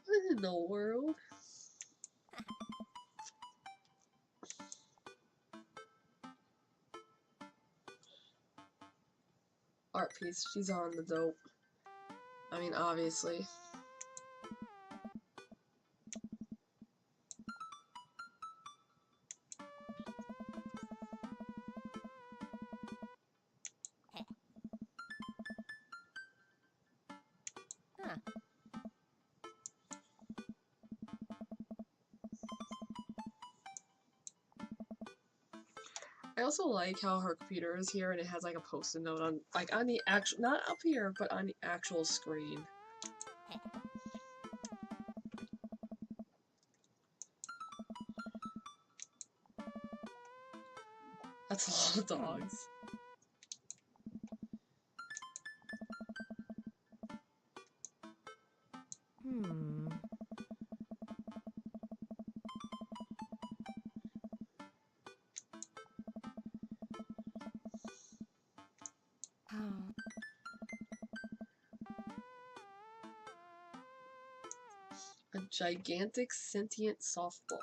What in the world? Art piece. She's on the dope. I mean, obviously. Huh. I also like how her computer is here and it has like a post-it note on, like on the actual, not up here, but on the actual screen. That's a lot of dogs. Hmm. A gigantic sentient softball.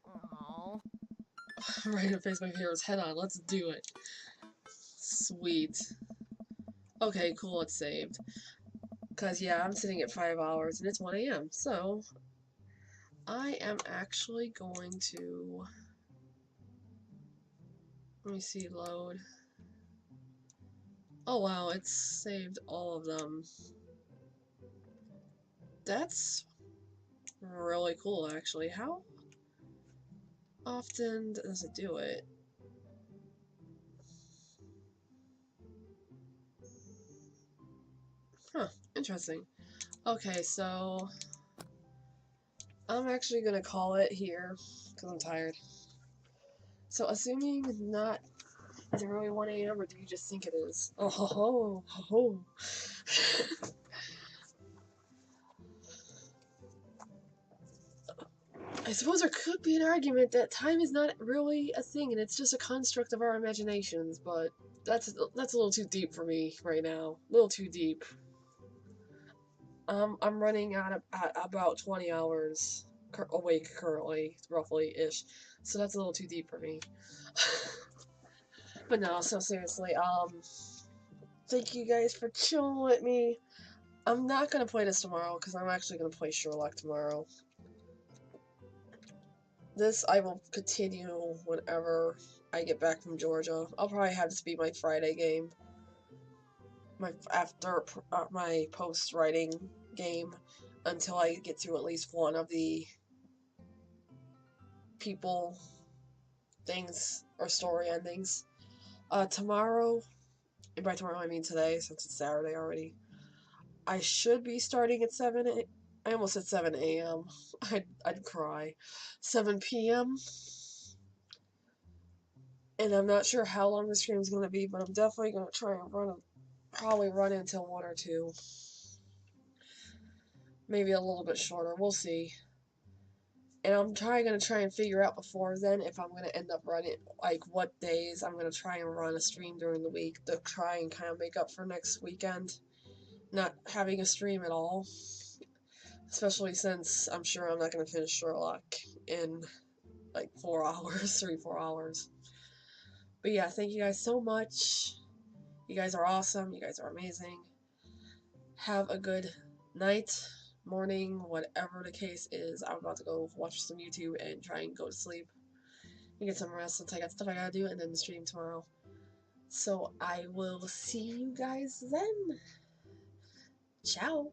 Oh. Right in Facebook Heroes, head on, let's do it. Sweet. Okay, cool, it's saved. Cause yeah, I'm sitting at 5 hours and it's 1 AM, so I am actually going to, let me see, load. Oh wow, it's saved all of them. That's really cool, actually. How often does it do it? Huh, interesting. Okay, so I'm actually gonna call it here because I'm tired. So, assuming not, is it really 1 AM or do you just think it is? Oh ho ho ho ho. I suppose there could be an argument that time is not really a thing and it's just a construct of our imaginations, but that's a little too deep for me right now. A little too deep. I'm running at about 20 hours awake currently, roughly-ish. So that's a little too deep for me. But no, so seriously, thank you guys for chilling with me. I'm not gonna play this tomorrow because I'm actually gonna play Sherlock tomorrow. This I will continue whenever I get back from Georgia. I'll probably have this be my Friday game. After my post-writing game until I get to at least one of the people, things, or story endings. Tomorrow, and by tomorrow I mean today since it's Saturday already, I should be starting at 7 a. I almost said 7 a.m. I'd cry. 7 p.m. And I'm not sure how long the stream's going to be, but I'm definitely going to try and run probably run until 1 or 2. Maybe a little bit shorter. We'll see. And I'm gonna try and figure out before then if I'm gonna end up running, like what days I'm gonna try and run a stream during the week to try and kind of make up for next weekend not having a stream at all. Especially since I'm sure I'm not gonna finish Sherlock in like 4 hours, 3-4 hours. But yeah, thank you guys so much. You guys are awesome. You guys are amazing. Have a good night, morning, whatever the case is. I'm about to go watch some YouTube and try and go to sleep and get some rest since I got stuff I gotta do and then stream tomorrow. So I will see you guys then. Ciao.